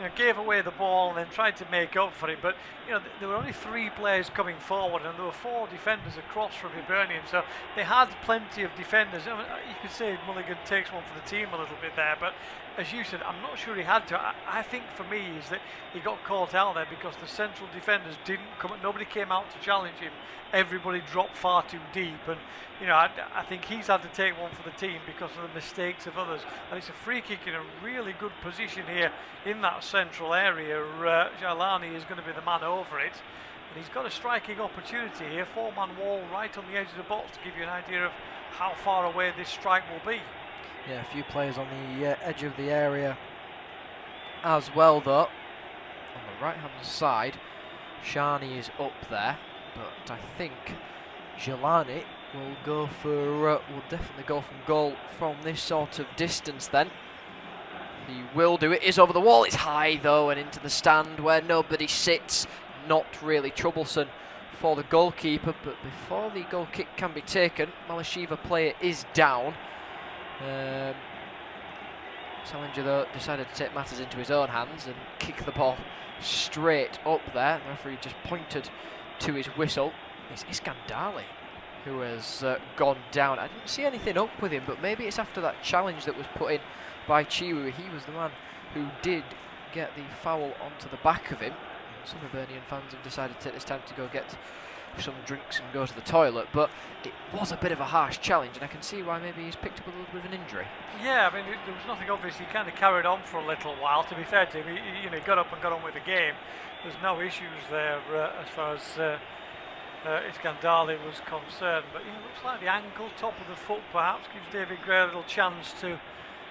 and gave away the ball and then tried to make up for it. But, there were only 3 players coming forward and there were 4 defenders across from Hibernian. So they had plenty of defenders. I mean, you could say Mulligan takes one for the team a little bit there. But as you said, I'm not sure he had to. I think for me is that he got caught out there because the central defenders didn't come. Nobody came out to challenge him. Everybody dropped far too deep. And, I think he's had to take one for the team because of the mistakes of others. And it's a free kick in a really good position here in that central area. Jalani is going to be the man over it. And he's got a striking opportunity here. 4-man wall right on the edge of the box to give you an idea of how far away this strike will be. Yeah, a few players on the edge of the area as well, though. On the right-hand side, Shani is up there, but I think Jelani will definitely go from goal from this sort of distance then. He will do it. Is over the wall. It's high though and into the stand where nobody sits. Not really troublesome for the goalkeeper, but before the goal kick can be taken, Malisheva player is down. Challenger though decided to take matters into his own hands and kick the ball straight up there. The referee just pointed to his whistle. It's Iskandali who has gone down. I didn't see anything up with him, but maybe it's after that challenge that was put in by Chiwu. He was the man who did get the foul onto the back of him. Some Hibernian fans have decided to take this time to go get some drinks and go to the toilet, but it was a bit of a harsh challenge, and I can see why maybe he's picked up a little bit of an injury. Yeah, I mean, there was nothing obvious. He kind of carried on for a little while. To be fair to him, he got up and got on with the game. There's no issues there as far as Iskandari was concerned. But it looks like the ankle, top of the foot, perhaps gives David Gray a little chance to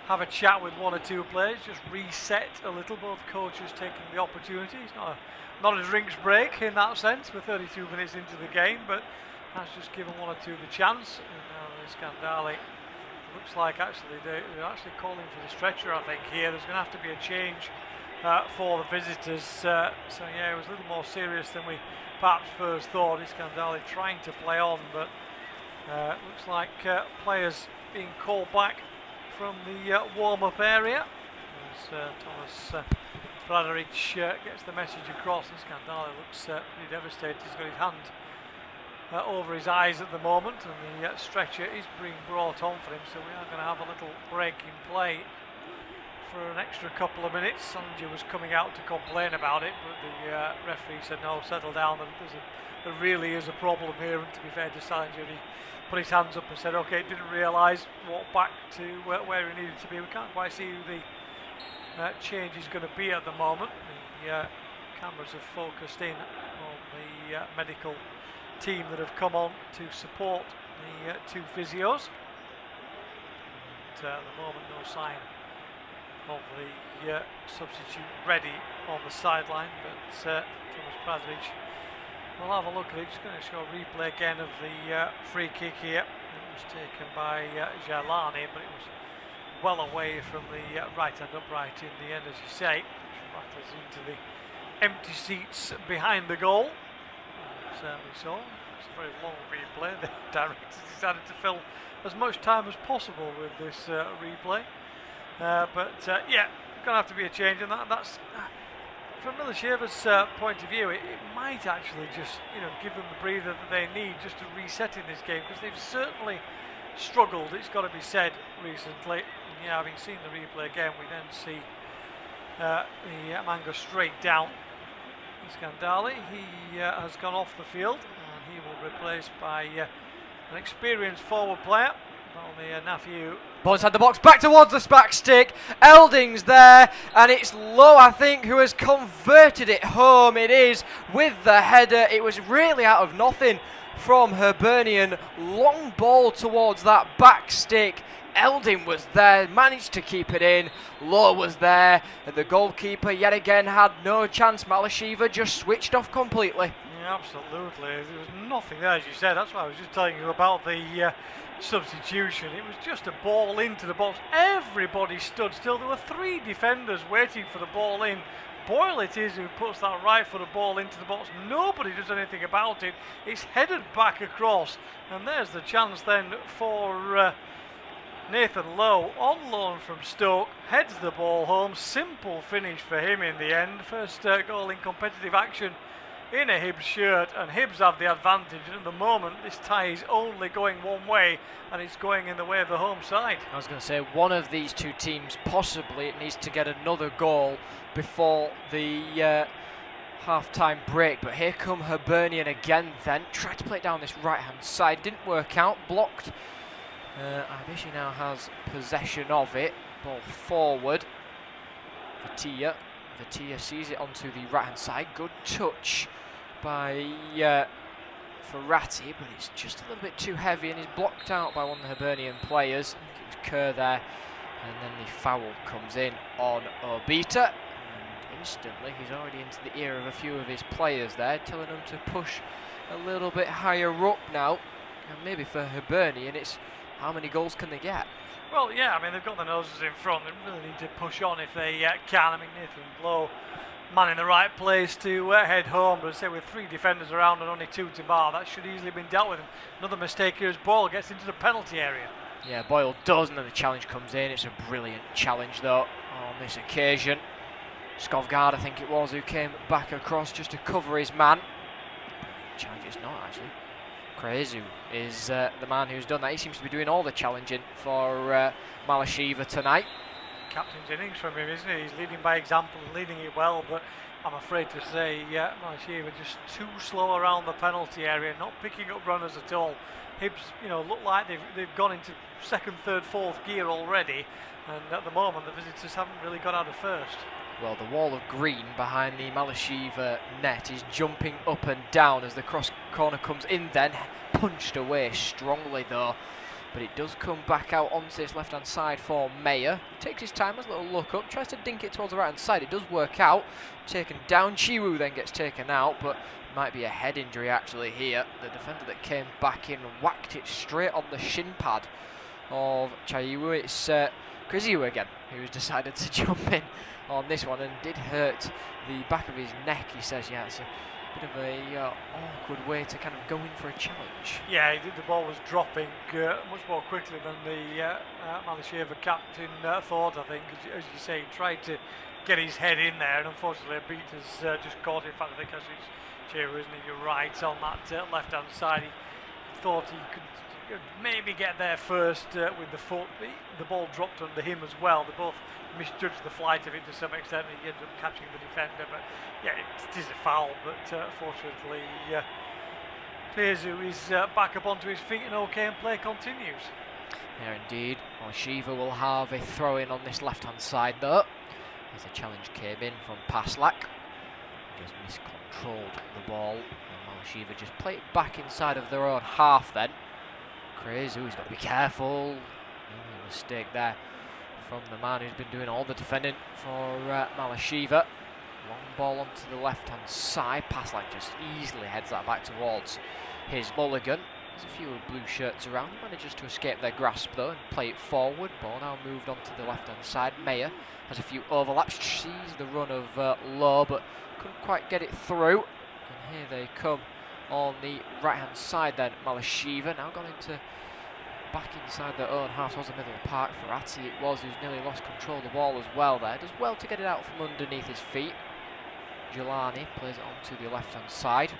have a chat with one or two players, just reset a little. Both coaches taking the opportunity. It's not a drinks break in that sense. We're 32 minutes into the game, but that's just given one or two the chance. And now Iskandari looks like actually they're actually calling for the stretcher. I think here there's going to have to be a change for the visitors. So yeah, it was a little more serious than we perhaps first thought. Iskandari trying to play on, but looks like players being called back from the warm-up area as Thomas Bradaric gets the message across. Iskandari looks pretty devastated. He's got his hand over his eyes at the moment, and the stretcher is being brought on for him, so we are going to have a little break in play for an extra couple of minutes. Salinger was coming out to complain about it, but the referee said no, settle down, there really is a problem here. And to be fair to Salinger, he put his hands up and said okay, didn't realise, walked back to where he needed to be. We can't quite see who the change is going to be at the moment. The cameras have focused in on the medical team that have come on to support the two physios. And, at the moment, no sign of the substitute ready on the sideline, but Thomas Bradaric will have a look at it. Just going to show a replay again of the free kick here. It was taken by Jalani, but it was well away from the right-hand upright in the end, as you say, which rattles into the empty seats behind the goal. Certainly so. It's a very long replay. The directors decided to fill as much time as possible with this replay. But yeah, going to have to be a change, and that's from Milisheva's point of view. It might actually just give them the breather that they need just to reset in this game, because they've certainly struggled, it's got to be said, recently. And yeah, having seen the replay again, we then see the man go straight down. Iskandari, he has gone off the field, and he will be replaced by an experienced forward player, only Nafiu. Ball inside the box, back towards the back stick. Elding's there, and it's Lowe, I think, who has converted it home. It is with the header. It was really out of nothing from Hibernian. Long ball towards that back stick. Elding was there, managed to keep it in. Lowe was there, and the goalkeeper yet again had no chance. Malisheva just switched off completely. Yeah, absolutely. There was nothing there, as you said. That's why I was just telling you about the substitution. It was just a ball into the box. Everybody stood still. There were three defenders waiting for the ball in. Boyle it is who puts that right-footed ball into the box. Nobody does anything about it. It's headed back across, and there's the chance then for Nathan Lowe, on loan from Stoke, heads the ball home. Simple finish for him in the end. First goal in competitive action in a Hibs shirt, and Hibs have the advantage. And at the moment, this tie is only going one way, and it's going in the way of the home side. I was going to say, one of these two teams possibly needs to get another goal before the half-time break. But here come Hibernian again then. Tried to play it down this right-hand side, didn't work out, blocked. Ibishi now has possession of it. Ball forward. Vatia sees it onto the right-hand side. Good touch by Ferrati, but it's just a little bit too heavy, and he's blocked out by one of the Hibernian players. I think it was Kerr there. And then the foul comes in on Obita. And instantly, he's already into the ear of a few of his players there, telling them to push a little bit higher up now. And maybe for Hibernian, it's how many goals can they get? Well, yeah, I mean, they've got the noses in front. They really need to push on if they can. I mean, Nathan Lowe, man in the right place to head home. But say with three defenders around and only two to bar, that should easily have been dealt with. Another mistake here as Boyle gets into the penalty area. Yeah, Boyle does, and then the challenge comes in. It's a brilliant challenge, though, on this occasion. Skovgaard, I think it was, who came back across just to cover his man. Challenge is not, actually. Krezu is the man who's done that. He seems to be doing all the challenging for Malisheva tonight. Captain's innings from him, isn't he? He's leading by example and leading it well, but I'm afraid to say Malisheva just too slow around the penalty area, not picking up runners at all. Hibs, look like they've gone into second, third, fourth gear already, and at the moment the visitors haven't really got out of first. Well, the wall of green behind the Malisheva net is jumping up and down as the cross corner comes in, then punched away strongly though. But it does come back out onto this left-hand side for Mayer. He takes his time, has a little look up, tries to dink it towards the right-hand side. It does work out. Taken down. Chiwu then gets taken out, but might be a head injury actually here. The defender that came back in whacked it straight on the shin pad of Chayiwu. It's Kriziu again, who's decided to jump in on this one and did hurt the back of his neck. He says, yeah, it's a bit of a awkward way to kind of go in for a challenge. Yeah, the ball was dropping much more quickly than the Malisheva captain thought, I think. As you say, he tried to get his head in there, and unfortunately a beat has just caught him. In fact, I think as it's Chiru, isn't he? You're right, on that left-hand side. He thought he could maybe get there first with the foot. The ball dropped under him as well. They both misjudged the flight of it to some extent. He ended up catching the defender, but yeah, it is a foul. But fortunately, Krezu is back up onto his feet and okay, and play continues. Yeah, indeed. Malisheva will have a throw-in on this left-hand side though, as the challenge came in from Paslak. Just miscontrolled the ball, and Malisheva just play it back inside of their own half then. Krezu, he's got to be careful. No mistake there from the man who's been doing all the defending for Malisheva. Long ball onto the left-hand side. Paslak just easily heads that back towards his mulligan. There's a few blue shirts around. Manages to escape their grasp though and play it forward. Ball now moved onto the left-hand side. Mayer has a few overlaps. Sees the run of Low, but couldn't quite get it through. And here they come on the right-hand side then. Malisheva now gone into back inside their own half towards the middle of the park. For Ati it was, who's nearly lost control of the ball as well there. Does well to get it out from underneath his feet. Jelani plays it onto the left-hand side.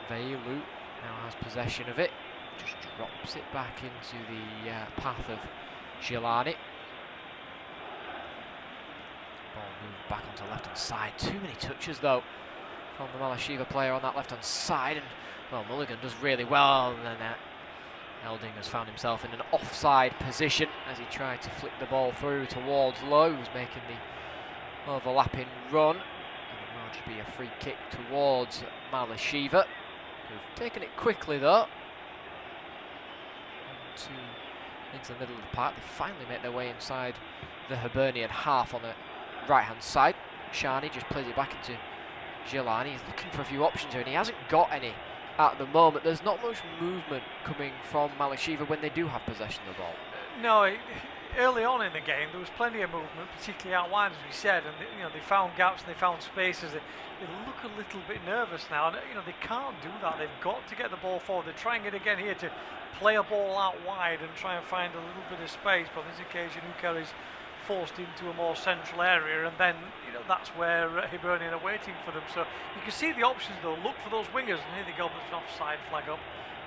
Veilu now has possession of it. Just drops it back into the path of Jelani. Ball moved back onto the left-hand side. Too many touches though from the Malisheva player on that left-hand side. And well, Mulligan does really well. And then Elding has found himself in an offside position as he tried to flick the ball through towards Lowe, who's making the overlapping run. And it will just be a free kick towards Malisheva, who've taken it quickly though. Into the middle of the park. They finally make their way inside the Hibernian half on the right-hand side. Shani just plays it back into Jelani. He's looking for a few options here, and he hasn't got any at the moment. There's not much movement coming from Malisheva when they do have possession of the ball. No, early on in the game there was plenty of movement, particularly out wide, as we said, and they found gaps and they found spaces. They look a little bit nervous now, and they can't do that. They've got to get the ball forward. They're trying it again here to play a ball out wide and try and find a little bit of space. But on this occasion, Uker is forced into a more central area, and then that's where Hibernian are waiting for them. So you can see the options though. Look for those wingers, and here they go. There's an offside flag up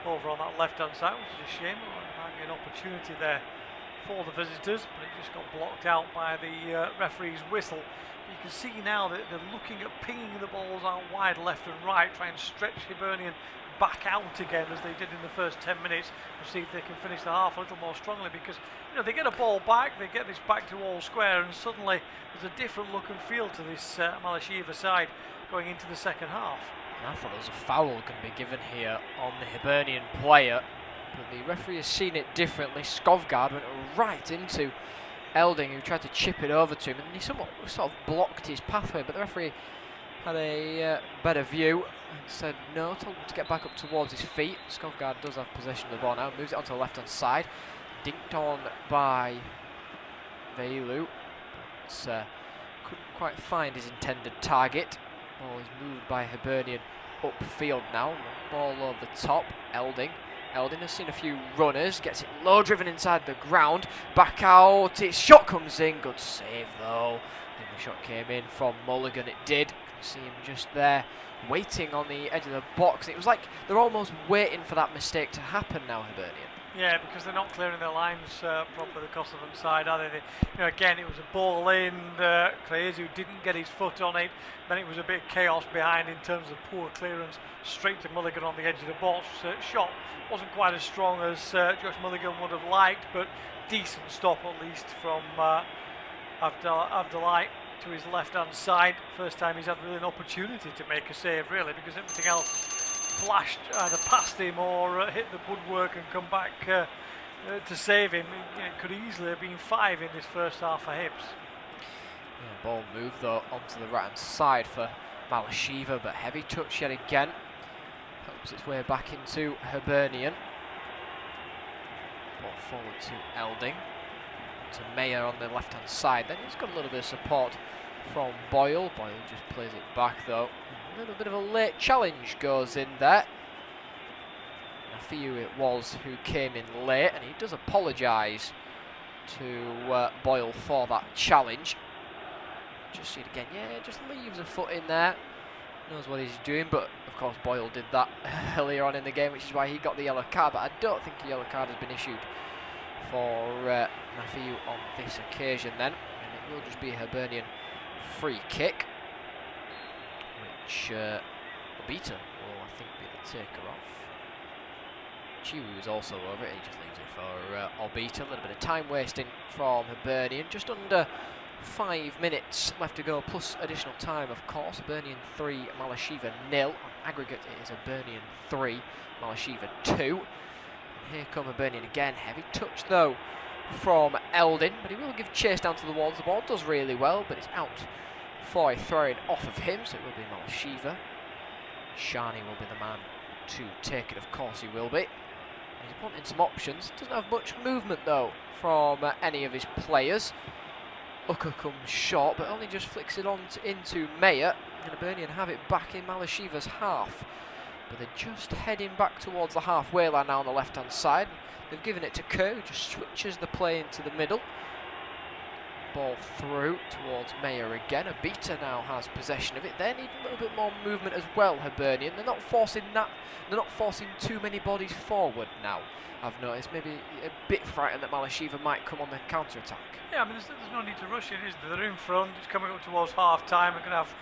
over on that left-hand side, which is a shame. Well, there might be an opportunity there for the visitors, but it just got blocked out by the referee's whistle. You can see now that they're looking at pinging the balls out wide, left and right, trying to stretch Hibernian back out again as they did in the first 10 minutes, and see if they can finish the half a little more strongly, because they get a ball back, they get this back to all square, and suddenly there's a different look and feel to this Malisheva side going into the second half. I thought there was a foul going to be given here on the Hibernian player, but the referee has seen it differently. Skovgaard went right into Elding, who tried to chip it over to him, and he somewhat sort of blocked his pathway, but the referee had a better view and said no, told him to get back up towards his feet. Skovgaard does have possession of the ball now, moves it onto the left-hand side, dinked on by Veilu, but couldn't quite find his intended target. Ball is moved by Hibernian upfield now, ball over the top. Elding has seen a few runners, gets it low driven inside the ground, back out, its shot comes in, good save though. I think the shot came in from Mulligan, it did. See him just there, waiting on the edge of the box. It was like they're almost waiting for that mistake to happen now, Hibernian. Yeah, because they're not clearing their lines properly, the Kosovan side, are they? Again, it was a ball in. Krezu didn't get his foot on it. Then it was a bit of chaos behind in terms of poor clearance straight to Mulligan on the edge of the box. Shot wasn't quite as strong as Josh Mulligan would have liked, but decent stop at least from Abdullahi to his left-hand side. First time he's had really an opportunity to make a save, really, because everything else flashed either past him or hit the woodwork and come back to save him. It could easily have been 5 in this first half for Hibs. Yeah, ball moved though onto the right hand side for Malisheva, but heavy touch yet again. Helps its way back into Hibernian. Ball forward to Elding. To Mayer on the left hand side. Then he's got a little bit of support from Boyle. Boyle just plays it back though. A little bit of a late challenge goes in there. Nafiu it was who came in late, and he does apologise to Boyle for that challenge. Just see it again. Yeah, just leaves a foot in there. Knows what he's doing, but of course Boyle did that earlier on in the game, which is why he got the yellow card. But I don't think a yellow card has been issued for Nafiu on this occasion then. And it will just be a Hibernian free kick, which Obita will, I think, be the taker of. Chiwi was also over it, he just leaves it for Obita. A little bit of time wasting from Hibernian, just under 5 minutes left to go, plus additional time, of course. Hibernian 3, Malisheva 0. On aggregate, it is Hibernian 3, Malisheva 2. And here come Hibernian again. Heavy touch, though, from Eldin, but he will give chase down to the walls. The ball does really well, but it's out for a throw-in off of him, so it will be Malisheva. Shani will be the man to take it, of course he will be. He's wanting some options. Doesn't have much movement, though, from any of his players. Uka comes short, but only just flicks it on into Mayer, and Hibernian have it back in Malisheva's half. But they're just heading back towards the halfway line now on the left-hand side. They've given it to Kerr, who just switches the play into the middle. Ball through towards Mayer again. Obita now has possession of it. They need a little bit more movement as well, Hibernian. They're not forcing that. They're not forcing too many bodies forward now. I've noticed maybe a bit frightened that Malisheva might come on the counter-attack. Yeah, I mean, there's no need to rush it, is there? They're in front. It's coming up towards half-time. We're going to have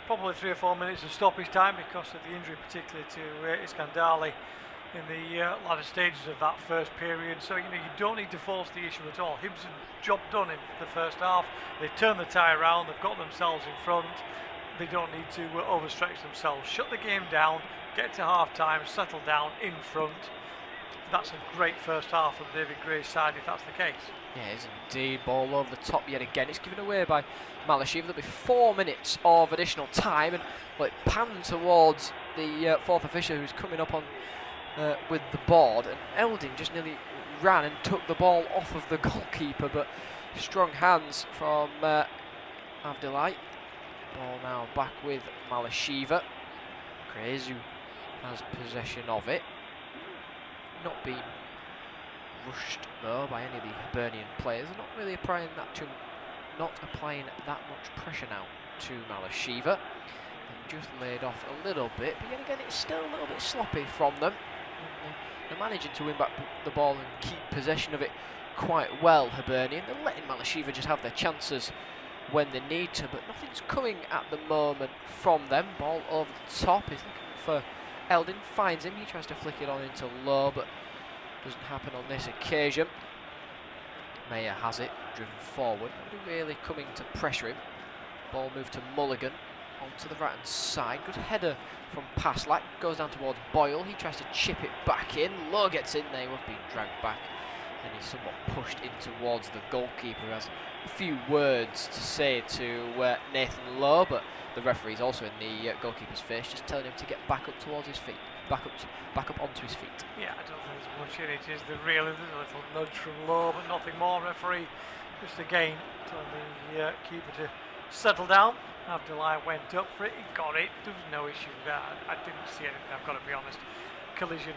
probably 3 or 4 minutes of stoppage time because of the injury, particularly to Iskandali in the latter stages of that first period. So, you don't need to force the issue at all. Hibs' job done in the first half. They've turned the tie around. They've got themselves in front. They don't need to overstretch themselves. Shut the game down, get to half-time, settle down in front. That's a great first half from David Gray's side, if that's the case. Yeah, it is indeed. Ball over the top yet again. It's given away by Malisheva. There'll be 4 minutes of additional time, and it panned towards the fourth official who's coming up on with the board, and Eldin just nearly ran and took the ball off of the goalkeeper, but strong hands from Avdelai. Ball now back with Malisheva. Krezu has possession of it. Not being rushed though by any of the Hibernian players. They're not really applying that much pressure now to Malisheva. They've just laid off a little bit, but yet again it's still a little bit sloppy from them. They're managing to win back the ball and keep possession of it quite well, Hibernian. They're letting Malisheva just have their chances when they need to, but nothing's coming at the moment from them. Ball over the top is looking for Eldin, finds him. He tries to flick it on into low, but doesn't happen on this occasion. Mayer has it, driven forward. Nobody really coming to pressure him. Ball moved to Mulligan onto the right hand side. Good header from Paslak. Goes down towards Boyle. He tries to chip it back in. Lowe gets in there. He was being dragged back, and he's somewhat pushed in towards the goalkeeper, who has a few words to say to Nathan Lowe, but the referee's also in the goalkeeper's face, just telling him to get back up towards his feet, back up onto his feet. Yeah, I don't think there's much in it, is there really? There's a little nudge from Lowe, but nothing more. Referee just again telling the keeper to settle down. Abdullahi went up for it, he got it. There was no issue with that. I didn't see anything, I've got to be honest. Collision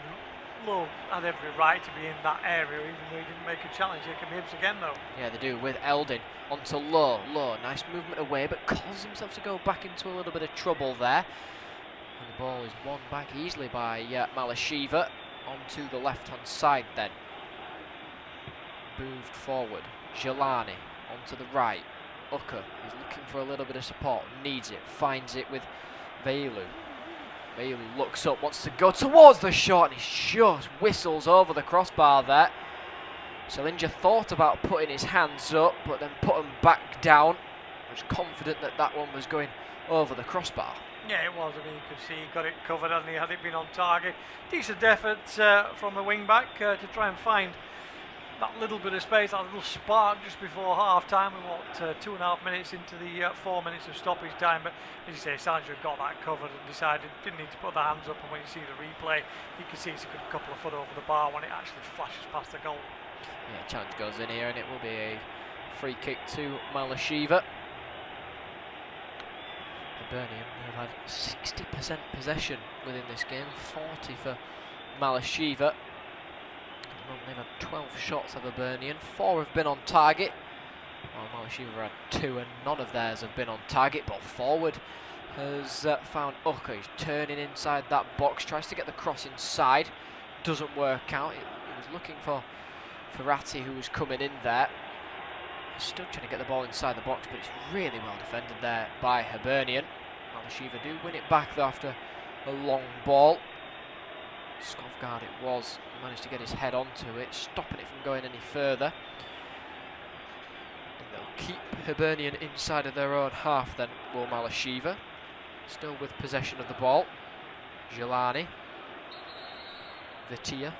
Lowe had every right to be in that area, even though he didn't make a challenge. Here come Hibs again, though. Yeah, they do, with Elding onto Lowe. Lowe, nice movement away, but causes himself to go back into a little bit of trouble there. And the ball is won back easily by Malisheva onto the left-hand side then. Moved forward. Jelani onto the right. Ucker is looking for a little bit of support, needs it, finds it with Velu. Velu looks up, wants to go towards the shot, and he just whistles over the crossbar there. Selinja thought about putting his hands up, but then put them back down. I was confident that that one was going over the crossbar. Yeah, it was. I mean, you could see he got it covered, and he had it been on target. Decent effort from the wing-back to try and find that little bit of space, that little spark just before half-time. We want 2.5 minutes into the 4 minutes of stoppage time, but as you say, Sandra got that covered and decided didn't need to put the hands up, and when you see the replay, you can see it's a good couple of foot over the bar when it actually flashes past the goal. Yeah, challenge goes in here, and it will be a free kick to Malisheva. Hibernian have had 60% possession within this game, 40 for Malisheva. They've had 12 shots of Hibernian, 4 have been on target, while Malisheva had 2 and none of theirs have been on target. Ball forward has found Ucker. He's turning inside that box, tries to get the cross inside, doesn't work out. He was looking for Ferrati, who was coming in there. He's still trying to get the ball inside the box, but it's really well defended there by Hibernian. Malisheva do win it back though after a long ball. Skovgaard it was, he managed to get his head onto it, stopping it from going any further. And they'll keep Hibernian inside of their own half then, will Malisheva. Still with possession of the ball. Jelani. Vitia.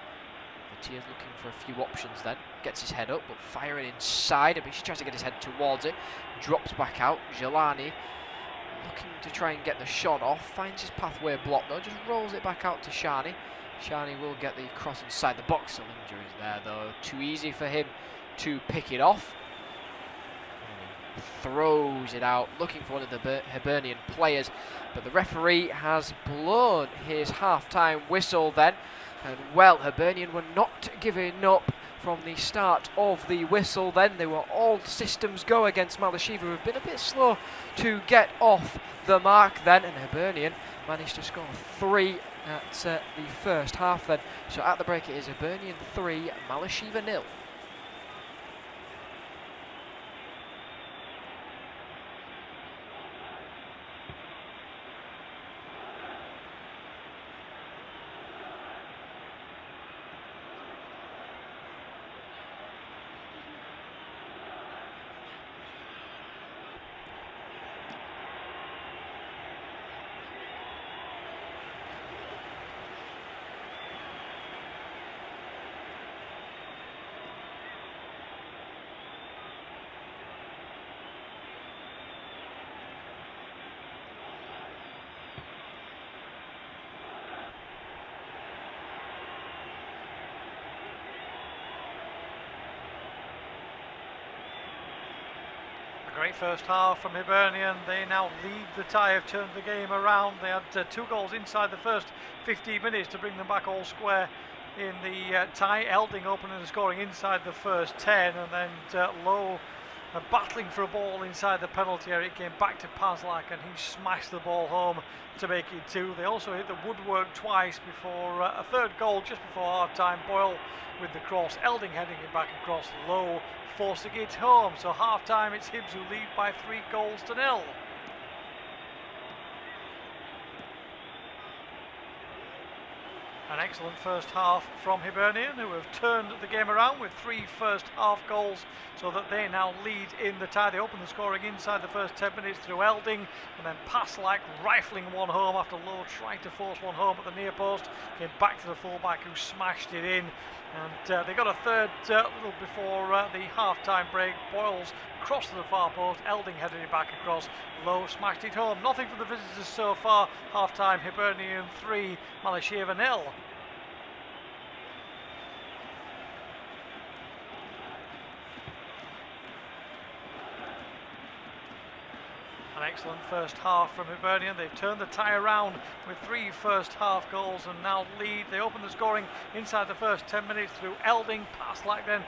Vitia's looking for a few options then. Gets his head up, but firing inside. But he tries to get his head towards it. Drops back out. Jelani looking to try and get the shot off. Finds his pathway blocked though. Just rolls it back out to Shani. Shani will get the cross inside the box. Selinja is there though. Too easy for him to pick it off. Throws it out, looking for one of the Hibernian players. But the referee has blown his half-time whistle then. And well, Hibernian were not giving up from the start of the whistle then. They were all systems go against Malisheva, who have been a bit slow to get off the mark then. And Hibernian managed to score 3 at the first half then. So at the break it is Hibernian 3, Malisheva 0. Great first half from Hibernian. They now lead the tie, have turned the game around. They had 2 goals inside the first 15 minutes to bring them back all square in the tie. Elding opening and scoring inside the first 10, and then Lowe battling for a ball inside the penalty area. It came back to Paslak and he smashed the ball home to make it 2. They also hit the woodwork twice before a third goal just before half time. Boyle with the cross, Elding heading it back across, Lowe forcing it home. So half time it's Hibs who lead by 3 goals to 0. An excellent first half from Hibernian, who have turned the game around with 3 first half goals, so that they now lead in the tie. They opened the scoring inside the first 10 minutes through Elding, and then Paslak rifling one home after Lowe trying to force one home at the near post. Came back to the fullback who smashed it in, and they got a third little before the half-time break. Boyles crossed to the far post, Elding headed it back across, Lowe smashed it home. Nothing for the visitors so far. Half-time, Hibernian 3, Malisheva 0. An excellent first half from Hibernian. They've turned the tie around with 3 first half goals and now lead. They opened the scoring inside the first 10 minutes through Elding. Pass then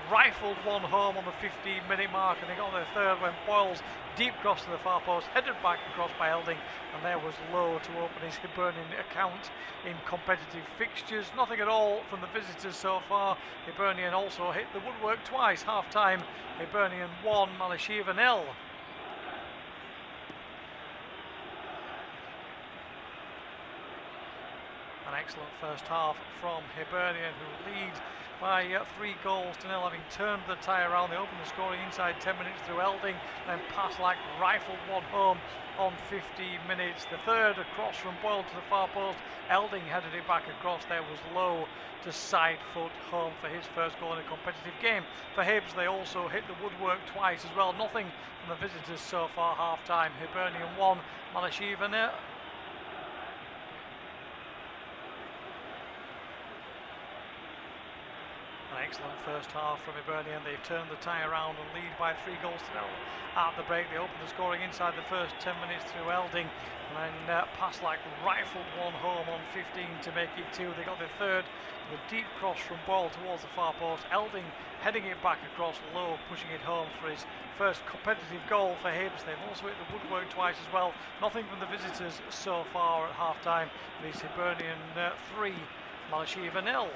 rifled one home on the 15-minute mark, and they got their third when Boyle's deep cross to the far post, headed back across by Elding, and there was Lowe to open his Hibernian account in competitive fixtures. Nothing at all from the visitors so far. Hibernian also hit the woodwork twice. Half time, Hibernian 1, Malisheva 0. An excellent first half from Hibernian, who lead by 3 goals to 0, having turned the tie around. They opened the scoring inside 10 minutes through Elding, then Paslak rifled one home on 15 minutes. The third across from Boyle to the far post. Elding headed it back across. There was Lowe to side foot home for his first goal in a competitive game. For Hibs, they also hit the woodwork twice as well. Nothing from the visitors so far. Half time, Hibernian 1, Malisheva 0. An excellent first half from Hibernian. They've turned the tie around and lead by 3 goals to 0 at the break. They opened the scoring inside the first 10 minutes through Elding, and then Paslak rifled one home on 15 to make it 2. They got their third with a deep cross from Boyle towards the far post. Elding heading it back across, Lowe pushing it home for his first competitive goal for Hibs. They've also hit the woodwork twice as well. Nothing from the visitors so far at half time. These Hibernian 3, Malisheva 0.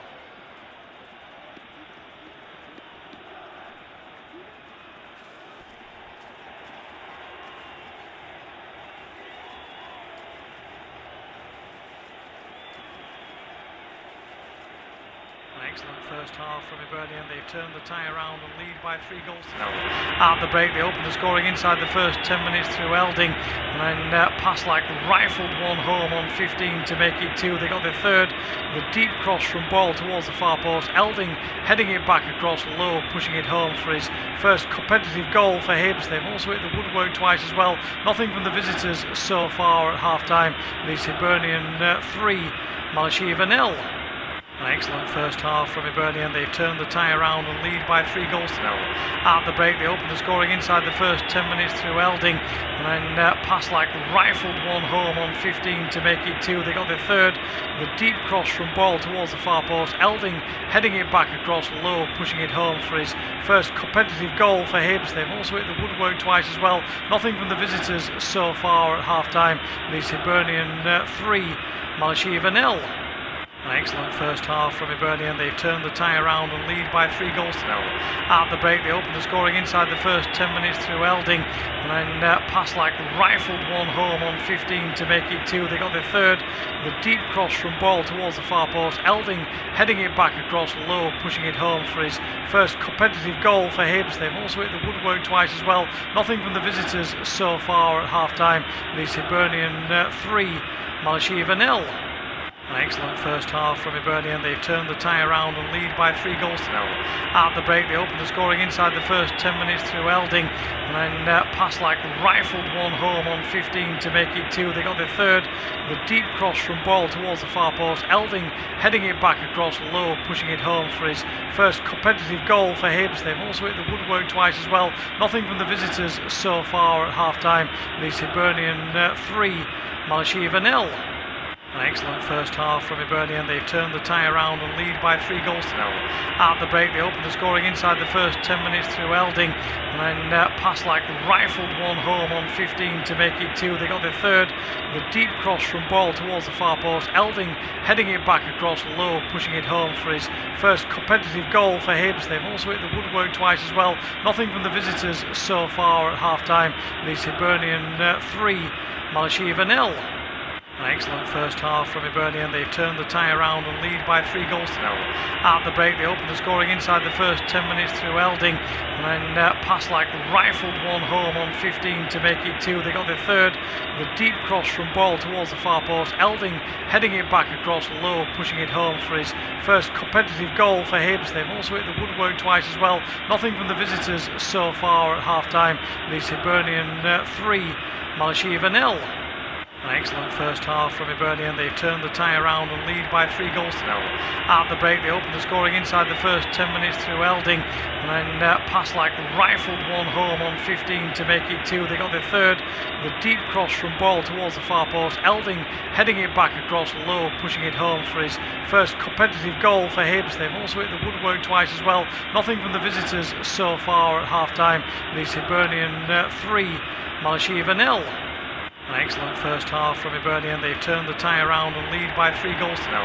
Excellent first half from Hibernian. They've turned the tie around and lead by 3 goals to 0 at the break. They opened the scoring inside the first 10 minutes through Elding, and then Paslak rifled one home on 15 to make it 2. They got their third with a deep cross from Boyle towards the far post. Elding heading it back across, Lowe pushing it home for his first competitive goal for Hibs. They've also hit the woodwork twice as well. Nothing from the visitors so far at half time. These Hibernian 3, Malisheva 0. An excellent first half from Hibernian. They've turned the tie around and lead by 3 goals to 0 at the break. They opened the scoring inside the first 10 minutes through Elding, and then Paslak rifled one home on 15 to make it 2. They got their third with a deep cross from Boyle towards the far post. Elding heading it back across, Lowe pushing it home for his first competitive goal for Hibs. They've also hit the woodwork twice as well. Nothing from the visitors so far at half time. These Hibernian 3, Malisheva 0. An excellent first half from Hibernian. They've turned the tie around and lead by 3 goals to 0 at the break. They opened the scoring inside the first 10 minutes through Elding, and then Paslak rifled one home on 15 to make it 2. They got their third with a deep cross from Boyle towards the far post. Elding heading it back across, Lowe pushing it home for his first competitive goal for Hibs. They've also hit the woodwork twice as well. Nothing from the visitors so far at half time. These Hibernian 3, Malisheva 0. An excellent first half from Hibernian. They've turned the tie around and lead by 3 goals to 0 at the break. They opened the scoring inside the first 10 minutes through Elding, and then Paslak rifled one home on 15 to make it 2. They got their third with a deep cross from Boyle towards the far post. Elding heading it back across, Lowe pushing it home for his first competitive goal for Hibs. They've also hit the woodwork twice as well. Nothing from the visitors so far at half time. These Hibernian 3, Malisheva 0. An excellent first half from Hibernian. They've turned the tie around and lead by 3 goals to 0 at the break. They opened the scoring inside the first 10 minutes through Elding, and then Paslak rifled one home on 15 to make it 2. They got their third with a deep cross from Boyle towards the far post. Elding heading it back across, Lowe pushing it home for his first competitive goal for Hibs. They've also hit the woodwork twice as well. Nothing from the visitors so far at half time. These Hibernian 3, Malisheva 0. An excellent first half from Hibernian. They've turned the tie around and lead by 3 goals to 0 at the break. They opened the scoring inside the first 10 minutes through Elding, and then Paslak rifled one home on 15 to make it 2. They got their third with a deep cross from Boyle towards the far post. Elding heading it back across, Lowe pushing it home for his first competitive goal for Hibs. They've also hit the woodwork twice as well. Nothing from the visitors so far at half time. These Hibernian 3, Malisheva 0. An excellent first half from Hibernian. They've turned the tie around and lead by 3 goals to 0. At the break, they opened the scoring inside the first 10 minutes through Elding, and then past like rifled one home on 15 to make it 2. They got the third, the deep cross from Ball towards the far post. Elding heading it back across low, pushing it home for his first competitive goal for Hibs. They've also hit the woodwork twice as well. Nothing from the visitors so far at half time. It's Hibernian 3, Malisheva 0. An excellent first half from Hibernian. They've turned the tie around and lead by 3 goals to 0.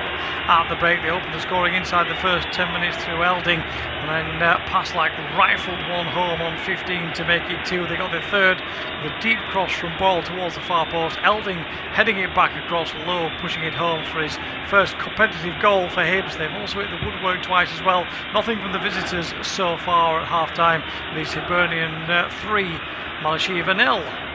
At the break, they opened the scoring inside the first 10 minutes through Elding, and then past like rifled one home on 15 to make it 2. They got the third, the deep cross from Ball towards the far post. Elding heading it back across low, pushing it home for his first competitive goal for Hibs. They've also hit the woodwork twice as well. Nothing from the visitors so far at half time. It's Hibernian 3, Malisheva 0.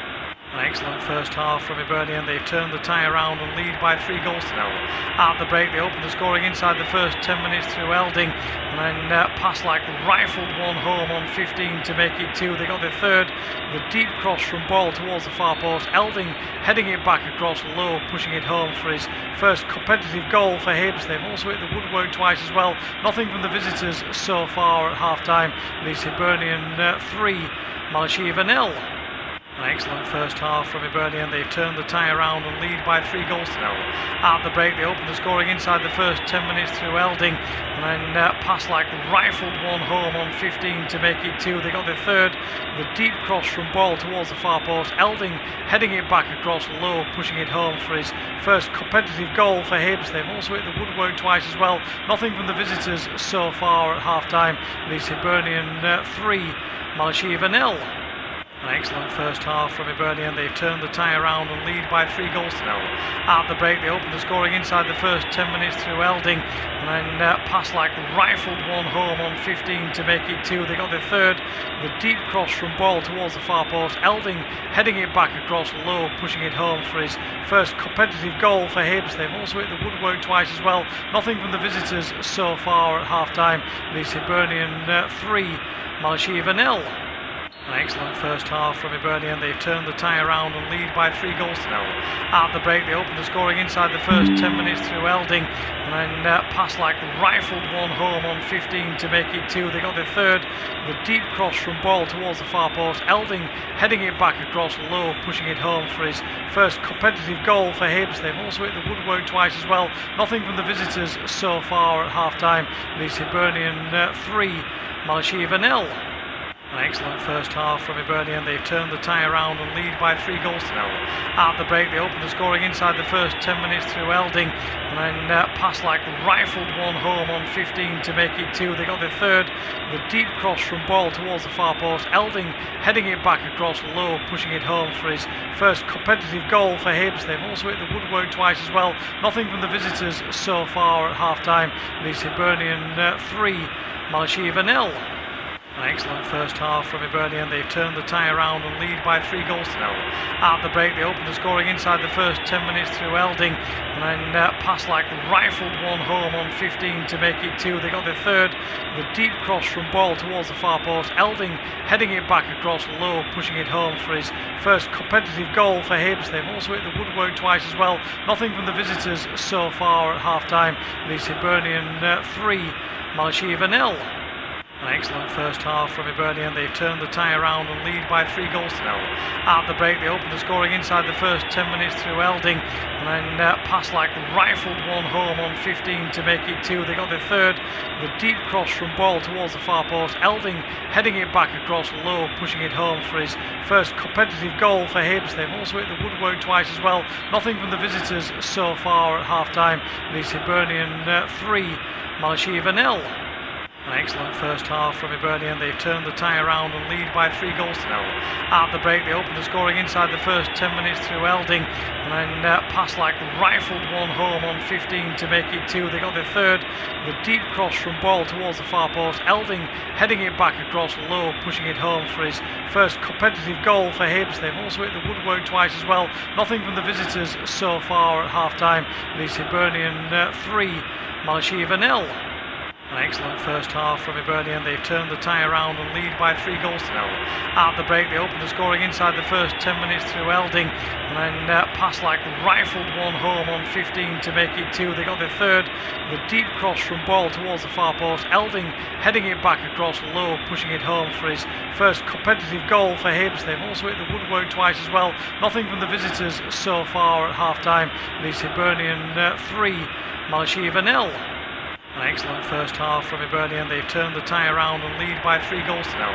An excellent first half from Hibernian. They've turned the tie around and lead by 3 goals to 0. At the break, they opened the scoring inside the first 10 minutes through Elding, and then past like rifled one home on 15 to make it 2. They got the third, the deep cross from Ball towards the far post. Elding heading it back across low, pushing it home for his first competitive goal for Hibs. They've also hit the woodwork twice as well. Nothing from the visitors so far at half time. It's Hibernian 3, Malisheva 0. An excellent first half from Hibernian. They've turned the tie around and lead by 3 goals to 0. At the break, they opened the scoring inside the first 10 minutes through Elding, and then past like rifled one home on 15 to make it 2. They got the third, the deep cross from Ball towards the far post. Elding heading it back across low, pushing it home for his first competitive goal for Hibs. They've also hit the woodwork twice as well. Nothing from the visitors so far at half time. It's Hibernian 3, Malisheva 0. An excellent first half from Hibernian. They've turned the tie around and lead by 3 goals to 0. At the break, they opened the scoring inside the first 10 minutes through Elding, and then past like rifled one home on 15 to make it 2. They got the third, the deep cross from Ball towards the far post. Elding heading it back across low, pushing it home for his first competitive goal for Hibs. They've also hit the woodwork twice as well. Nothing from the visitors so far at half time. It's Hibernian 3, Malisheva 0. An excellent first half from Hibernian. They've turned the tie around and lead by 3 goals to 0. At the break, they opened the scoring inside the first 10 minutes through Elding, and then past like rifled one home on 15 to make it 2. They got the third, the deep cross from Ball towards the far post. Elding heading it back across low, pushing it home for his first competitive goal for Hibs. They've also hit the woodwork twice as well. Nothing from the visitors so far at half time. It's Hibernian 3, Malisheva 0. An excellent first half from Hibernian. They've turned the tie around and lead by 3 goals to 0. At the break, they opened the scoring inside the first 10 minutes through Elding, and then past like rifled one home on 15 to make it 2. They got the third, the deep cross from Ball towards the far post. Elding heading it back across low, pushing it home for his first competitive goal for Hibs. They've also hit the woodwork twice as well. Nothing from the visitors so far at half time. It's Hibernian 3, Malisheva 0. An excellent first half from Hibernian. They've turned the tie around and lead by 3 goals to 0. At the break, they opened the scoring inside the first 10 minutes through Elding, and then past like rifled one home on 15 to make it 2. They got the third, the deep cross from Ball towards the far post. Elding heading it back across low, pushing it home for his first competitive goal for Hibs. They've also hit the woodwork twice as well. Nothing from the visitors so far at half time. It's Hibernian 3, Malisheva 0. An excellent first half from Hibernian. They've turned the tie around and lead by 3 goals to 0. At the break, they opened the scoring inside the first 10 minutes through Elding, and then past like rifled one home on 15 to make it 2. They got the third, the deep cross from Ball towards the far post. Elding heading it back across low, pushing it home for his first competitive goal for Hibs. They've also hit the woodwork twice as well. Nothing from the visitors so far at half time. It's Hibernian 3, Malisheva 0. An excellent first half from Hibernian. They've turned the tie around and lead by 3 goals to 0. At the break, they opened the scoring inside the first 10 minutes through Elding, and then past like rifled one home on 15 to make it 2. They got the third, the deep cross from Ball towards the far post. Elding heading it back across low, pushing it home for his first competitive goal for Hibs. They've also hit the woodwork twice as well. Nothing from the visitors so far at half time. It's Hibernian 3, Malisheva 0. An excellent first half from Hibernian. They've turned the tie around and lead by 3 goals to 0. At the break, they opened the scoring inside the first 10 minutes through Elding, and then passed like rifled one home on 15 to make it 2. They got the third, the deep cross from Ball towards the far post. Elding heading it back across low, pushing it home for his first competitive goal for Hibs. They've also hit the woodwork twice as well. Nothing from the visitors so far at half-time. It's Hibernian 3, Malisheva 0. An excellent first half from Hibernian. They've turned the tie around and lead by 3 goals to 0.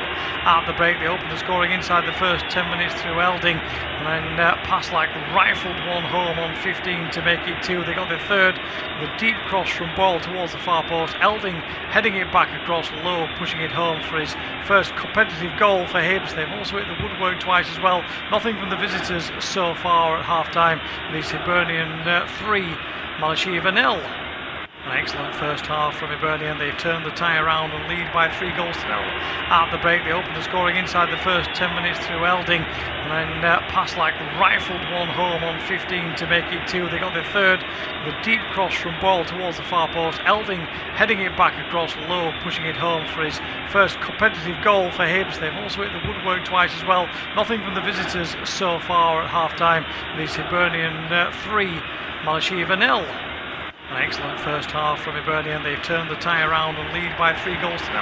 At the break, they opened the scoring inside the first 10 minutes through Elding, and then passed like rifled one home on 15 to make it 2. They got the third, the deep cross from Ball towards the far post. Elding heading it back across low, pushing it home for his first competitive goal for Hibs. They've also hit the woodwork twice as well. Nothing from the visitors so far at half-time. It's Hibernian 3, Malisheva 0. An excellent first half from Hibernian. They've turned the tie around and lead by 3 goals to 0. At the break, they opened the scoring inside the first 10 minutes through Elding, and then passed like rifled one home on 15 to make it 2. They got the third, the deep cross from Ball towards the far post. Elding heading it back across low, pushing it home for his first competitive goal for Hibs. They've also hit the woodwork twice as well. Nothing from the visitors so far at half-time. It's Hibernian 3, Malisheva 0. An excellent first half from Hibernian. They've turned the tie around and lead by 3 goals to 0.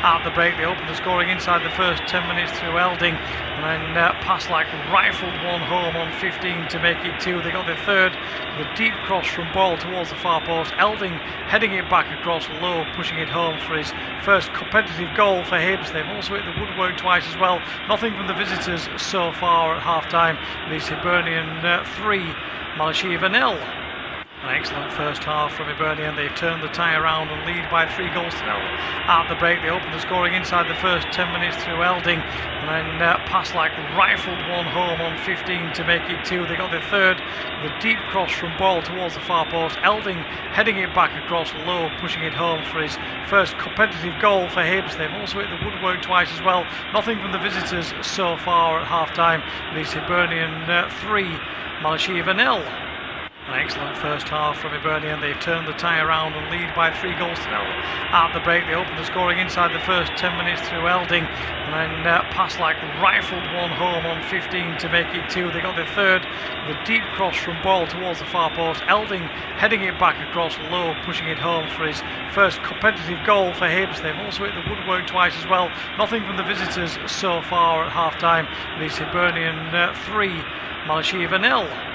At the break, they opened the scoring inside the first 10 minutes through Elding, and then passed like rifled one home on 15 to make it 2. They got the third, the deep cross from Ball towards the far post. Elding heading it back across low, pushing it home for his first competitive goal for Hibs. They've also hit the woodwork twice as well. Nothing from the visitors so far at half-time. It's Hibernian 3, Malisheva 0. An excellent first half from Hibernian. They've turned the tie around and lead by 3 goals to 0. At the break, they opened the scoring inside the first 10 minutes through Elding, and then passed like rifled one home on 15 to make it 2. They got the third, the deep cross from Ball towards the far post. Elding heading it back across low, pushing it home for his first competitive goal for Hibs. They've also hit the woodwork twice as well. Nothing from the visitors so far at half-time. It's Hibernian 3, Malisheva 0. An excellent first half from Hibernian. They've turned the tie around and lead by 3 goals to 0. At the break, they opened the scoring inside the first 10 minutes through Elding, and then passed like rifled one home on 15 to make it 2. They got the third, the deep cross from Ball towards the far post. Elding heading it back across low, pushing it home for his first competitive goal for Hibs. They've also hit the woodwork twice as well. Nothing from the visitors so far at half-time. It's Hibernian 3, Malisheva 0.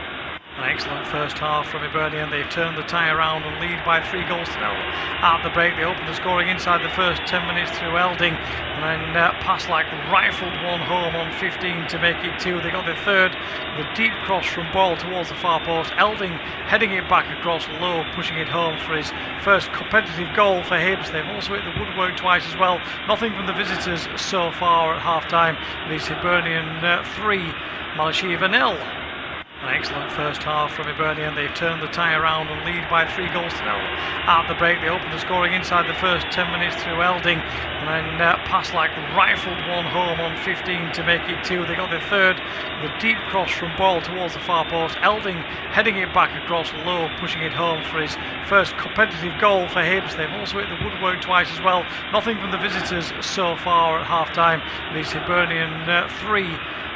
An excellent first half from Hibernian. They've turned the tie around and lead by 3 goals to 0. At the break, they opened the scoring inside the first 10 minutes through Elding, and then passed like rifled one home on 15 to make it 2. They got the third, the deep cross from Ball towards the far post. Elding heading it back across low, pushing it home for his first competitive goal for Hibs. They've also hit the woodwork twice as well. Nothing from the visitors so far at half-time. It's Hibernian 3, Malisheva 0. An excellent first half from Hibernian. They've turned the tie around and lead by 3 goals to 0. At the break, they opened the scoring inside the first 10 minutes through Elding, and then passed like rifled one home on 15 to make it 2. They got the third, the deep cross from Ball towards the far post. Elding heading it back across low, pushing it home for his first competitive goal for Hibs. They've also hit the woodwork twice as well. Nothing from the visitors so far at half-time. It's Hibernian 3,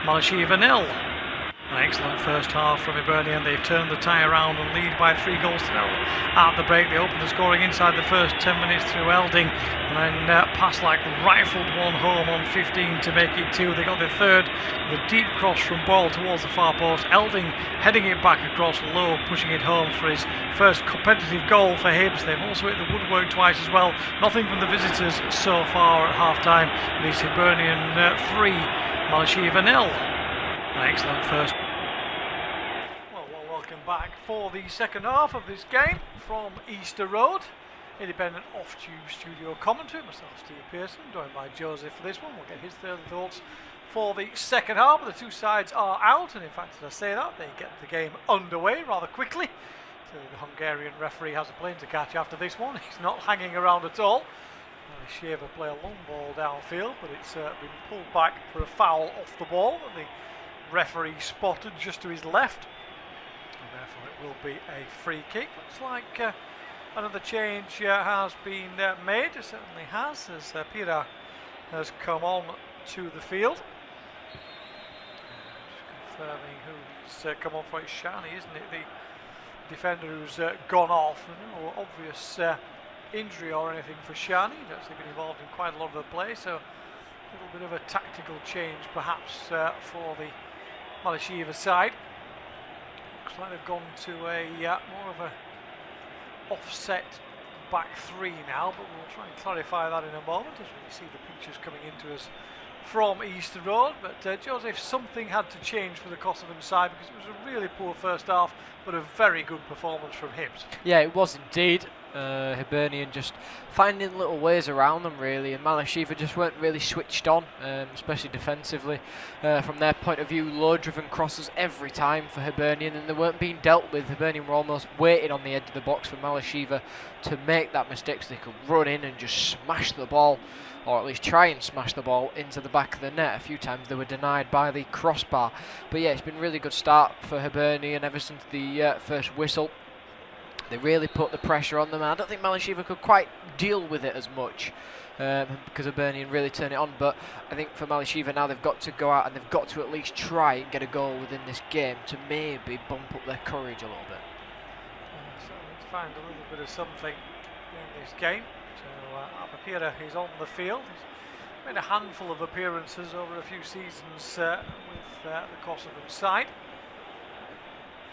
Malisheva 0. An excellent first half from Hibernian. They've turned the tie around and lead by 3 goals to 0. At the break, they opened the scoring inside the first 10 minutes through Elding, and then passed like rifled one home on 15 to make it 2. They got the third, the deep cross from Ball towards the far post. Elding heading it back across low, pushing it home for his first competitive goal for Hibs. They've also hit the woodwork twice as well. Nothing from the visitors so far at half-time. It's Hibernian 3, Malisheva 0. An excellent first. Well, welcome back for the second half of this game from Easter Road. Independent off-tube studio commentary. Myself, Steve Pearson, joined by Joseph for this one. We'll get his further thoughts for the second half. The two sides are out, and in fact, as I say that, they get the game underway rather quickly. So the Hungarian referee has a plane to catch after this one. He's not hanging around at all. Malisheva play a long ball downfield, but it's been pulled back for a foul off the ball that the referee spotted just to his left, and therefore it will be a free kick. Looks like another change has been made. It certainly has, as Pira has come on to the field. Just confirming who's come on for it. Shani, isn't it? The defender who's gone off. No obvious injury or anything for Shani. He's actually been involved in quite a lot of the play, so a little bit of a tactical change perhaps for the Malisheva side. Looks like they've gone to a more of a offset back three now, but we'll try and clarify that in a moment as we see the pictures coming into us from Easter Road. But Joseph, something had to change for the Kosovan side because it was a really poor first half, but a very good performance from Hibs. Yeah, it was indeed. Hibernian just finding little ways around them really, and Malisheva just weren't really switched on, especially defensively. From their point of view, low-driven crosses every time for Hibernian, and they weren't being dealt with. Hibernian were almost waiting on the edge of the box for Malisheva to make that mistake so they could run in and just smash the ball, or at least try and smash the ball into the back of the net. A few times they were denied by the crossbar. But yeah, it's been a really good start for Hibernian ever since the first whistle. They really put the pressure on them. I don't think Malisheva could quite deal with it as much because Hibernian really turned it on. But I think for Malisheva now, they've got to go out and they've got to at least try and get a goal within this game to maybe bump up their courage a little bit. So let's find a little bit of something in this game. So Apapira is on the field. He's made a handful of appearances over a few seasons with the Kosovan side.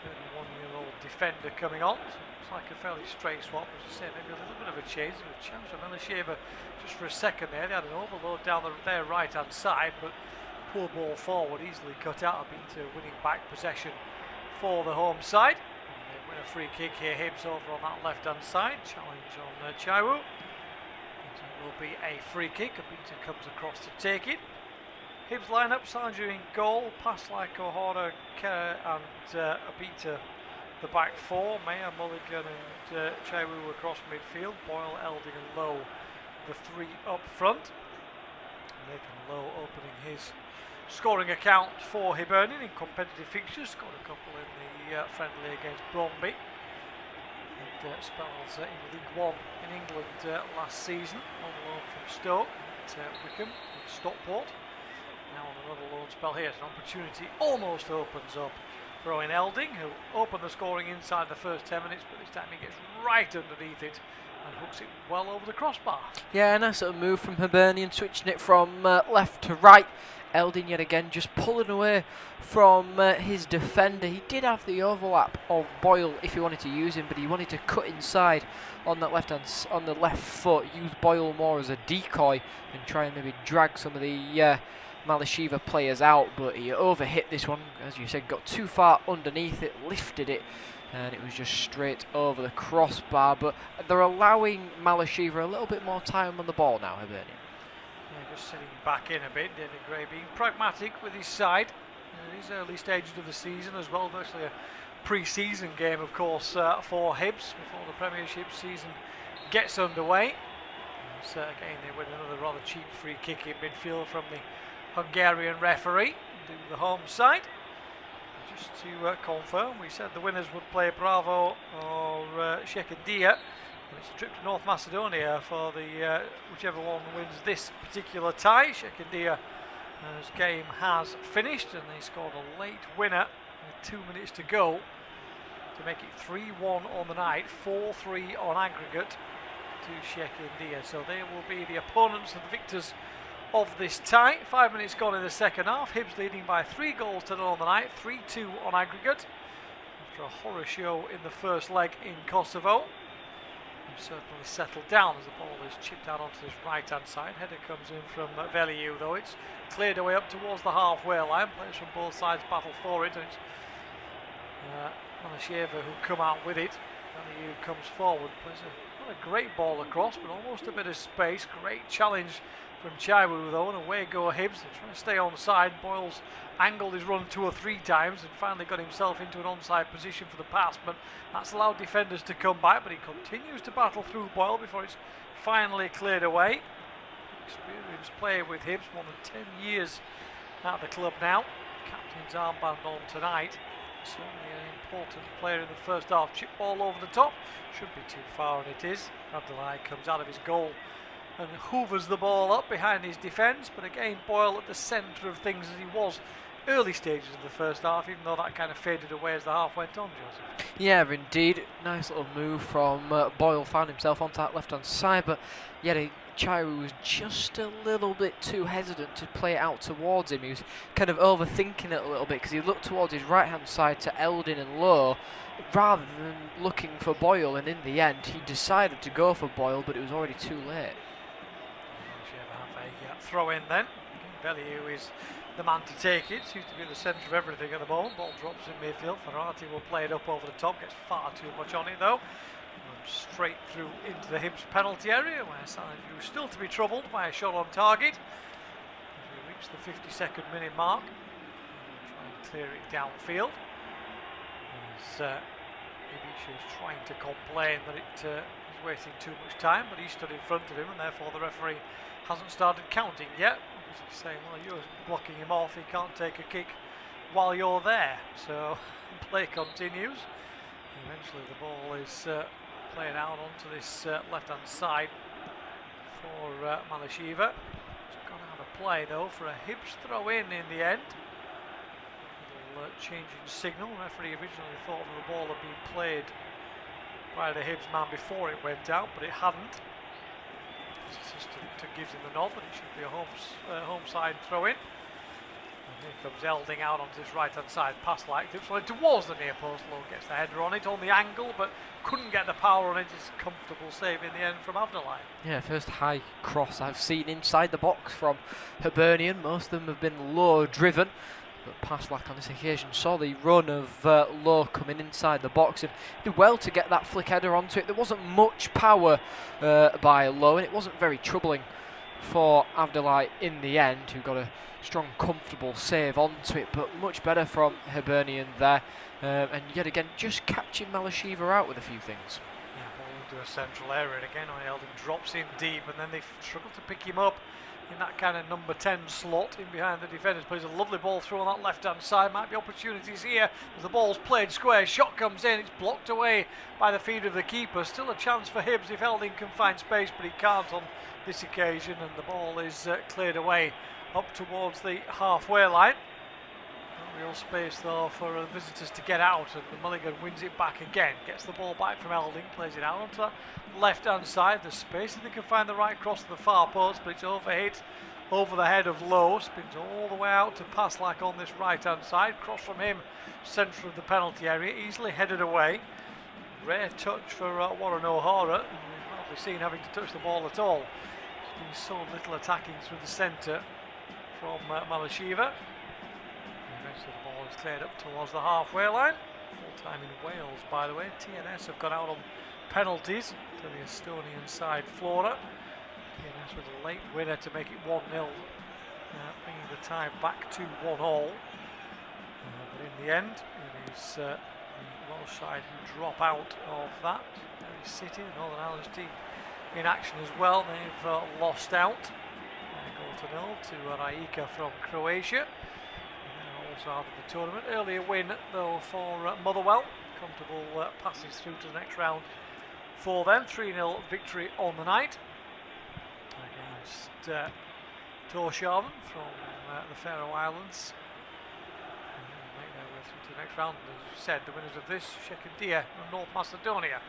31-year-old defender coming on. So it's like a fairly straight swap, as I say, maybe a little bit of a change. There was a chance for Malisheva just for a second there. They had an overload down their right-hand side, but poor ball forward, easily cut out. Abita winning back possession for the home side. And they win a free kick here. Hibs over on that left-hand side. Challenge on Chaiwu. It will be a free kick. Abita comes across to take it. Hibs line-up, Sanju in goal, pass like O'Hara, and Abita the back four, Mayer, Mulligan and Chaiwu across midfield, Boyle, Elding and Lowe the three up front. Nathan Lowe opening his scoring account for Hibernian in competitive fixtures, scored a couple in the friendly against Bromby. And spells in League One in England last season, on loan from Stoke at Wickham and Stockport. Now on another loan spell here, an opportunity almost opens up for Owen Elding, who opened the scoring inside the first 10 minutes, but this time he gets right underneath it and hooks it well over the crossbar. Yeah, a nice little move from Hibernian, switching it from left to right. Elding yet again just pulling away from his defender. He did have the overlap of Boyle if he wanted to use him, but he wanted to cut inside on that on the left foot, use Boyle more as a decoy and try and maybe drag some of the Malisheva players out, but he overhit this one, as you said, got too far underneath it, lifted it, and it was just straight over the crossbar. But they're allowing Malisheva a little bit more time on the ball now, Hibernian. Yeah, just sitting back in a bit. David Gray being pragmatic with his side in these early stages of the season as well. Virtually a pre-season game, of course, for Hibs before the Premiership season gets underway. So again, they win another rather cheap free kick in midfield from the Hungarian referee to the home side. Just to confirm, we said the winners would play Bravo or Shekindia, and it's a trip to North Macedonia for the whichever one wins this particular tie. Shekindia's game has finished, and they scored a late winner with 2 minutes to go to make it 3-1 on the night, 4-3 on aggregate to Shekindia. So they will be the opponents and the victors of this tie. 5 minutes gone in the second half. Hibs leading by 3 goals to 0 on the night, 3-2 on aggregate. After a horror show in the first leg in Kosovo. Hibs certainly settled down as the ball is chipped out onto his right-hand side. Header comes in from Veliu, though it's cleared away up towards the halfway line. Players from both sides battle for it, and it's Malisheva who come out with it. Veliu comes forward, plays not a great ball across, but almost a bit of space. Great challenge from Chaiwu though, and away go Hibs. They're trying to stay onside. Boyle's angled his run 2 or 3 times and finally got himself into an onside position for the pass, but that's allowed defenders to come back, but he continues to battle through Boyle before it's finally cleared away. Experienced player with Hibs, more than 10 years at the club now. Captain's armband on tonight. certainly an important player in the first half. Chip ball over the top, should be too far, and it is. Abdullahi comes out of his goal and hoovers the ball up behind his defence, but again Boyle at the centre of things as he was early stages of the first half, even though that kind of faded away as the half went on, Joseph. Yeah, indeed. Nice little move from Boyle, found himself onto that left-hand side, but yet Chairu was just a little bit too hesitant to play it out towards him. He was kind of overthinking it a little bit because he looked towards his right-hand side to Eldin and Lowe rather than looking for Boyle, and in the end he decided to go for Boyle, but it was already too late. Have a throw in then. Bellew is the man to take it. Seems to be the centre of everything at the moment. Ball drops in midfield. Ferrati will play it up over the top. Gets far too much on it though. And straight through into the Hibs penalty area, where Sandview is still to be troubled by a shot on target. As we reach the 52nd minute mark, we'll try and clear it downfield. As Ibiza is trying to complain that it is wasting too much time, but he stood in front of him, and therefore the referee hasn't started counting yet. He's saying, well, you're blocking him off, he can't take a kick while you're there. So play continues. Eventually the ball is played out onto this left-hand side for Malisheva. It's gone out of play though for a Hibs throw in the end. A little change in signal. The referee originally thought that the ball had been played by the Hibs man before it went out, but it hadn't. His assistant gives him the nod that it should be a home side throw in. And here comes Elding out onto his right hand side, pass like this one towards the near post. Lowe gets the header on it on the angle, but couldn't get the power on it. It's a comfortable save in the end from Abdullahi. Yeah, first high cross I've seen inside the box from Hibernian. Most of them have been Lowe driven, but Paslak on this occasion saw the run of Lowe coming inside the box and did well to get that flick header onto it. There wasn't much power by Lowe, and it wasn't very troubling for Abdullahi in the end, who got a strong, comfortable save onto it, but much better from Hibernian there. And yet again, just catching Malisheva out with a few things. Yeah, ball into a central area, and again, Elding drops in deep, and then they struggle to pick him up in that kind of number 10 slot in behind the defenders. Plays a lovely ball through on that left hand side. Might be opportunities here as the ball's played square. Shot comes in, it's blocked away by the feet of the keeper. Still a chance for Hibs if Elding can find space, but he can't on this occasion, and the ball is cleared away up towards the halfway line. No real space though for the visitors to get out, and the Mulligan wins it back again. Gets the ball back from Elding, plays it out onto that left hand side. The space if they can find the right cross to the far post, but it's overhit over the head of Lowe. Spins all the way out to Paslak on this right hand side. Cross from him, centre of the penalty area, easily headed away. Rare touch for Warren O'Hara, and we've hardly seen having to touch the ball at all. There's been so little attacking through the centre from Malisheva. Eventually the ball is cleared up towards the halfway line. Full time in Wales, by the way. TNS have gone out on penalties to the Estonian side, Flora. TNS with a late winner to make it 1-0, bringing the tie back to 1-all. But in the end, it is the Welsh side who drop out of that. Derry City, the Northern Ireland team, in action as well. They've lost out. Goal to nil to Rijeka from Croatia. Also out of the tournament. Earlier win though for Motherwell. Comfortable passes through to the next round for them. 3-0 victory on the night against Tórshavn from the Faroe Islands. Make their way through to the next round. As you said, the winners of this, Shekindia and North Macedonia.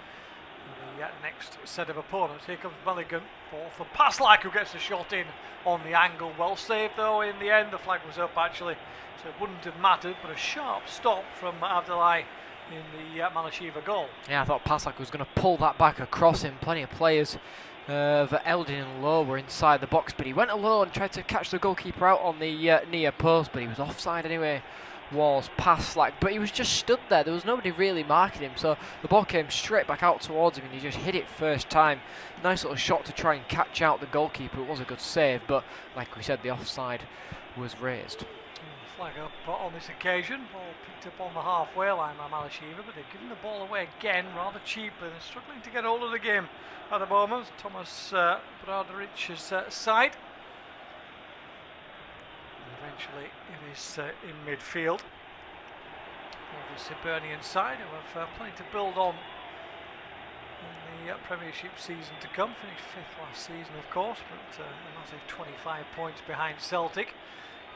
The next set of opponents. Here comes Mulligan. Ball for Paslak, who gets a shot in on the angle. Well saved though in the end. The flag was up actually, so it wouldn't have mattered, but a sharp stop from Abdullahi in the Malisheva goal. Yeah, I thought Paslak was going to pull that back across him. Plenty of players of Eldin and Lowe were inside the box, but he went alone and tried to catch the goalkeeper out on the near post, but he was offside anyway. Was Paslak, but he was just stood there. There was nobody really marking him, so the ball came straight back out towards him and he just hit it first time. Nice little shot to try and catch out the goalkeeper. It was a good save, but like we said, the offside was raised. Flag up on this occasion. Ball picked up on the halfway line by Malisheva, but they've given the ball away again rather cheaply. They're struggling to get hold of the game at the moment. Thomas Bradaric's side. Eventually it is in midfield. of this Hibernian side, who have plenty to build on in the Premiership season to come. Finished 5th last season, of course, but a massive 25 points behind Celtic.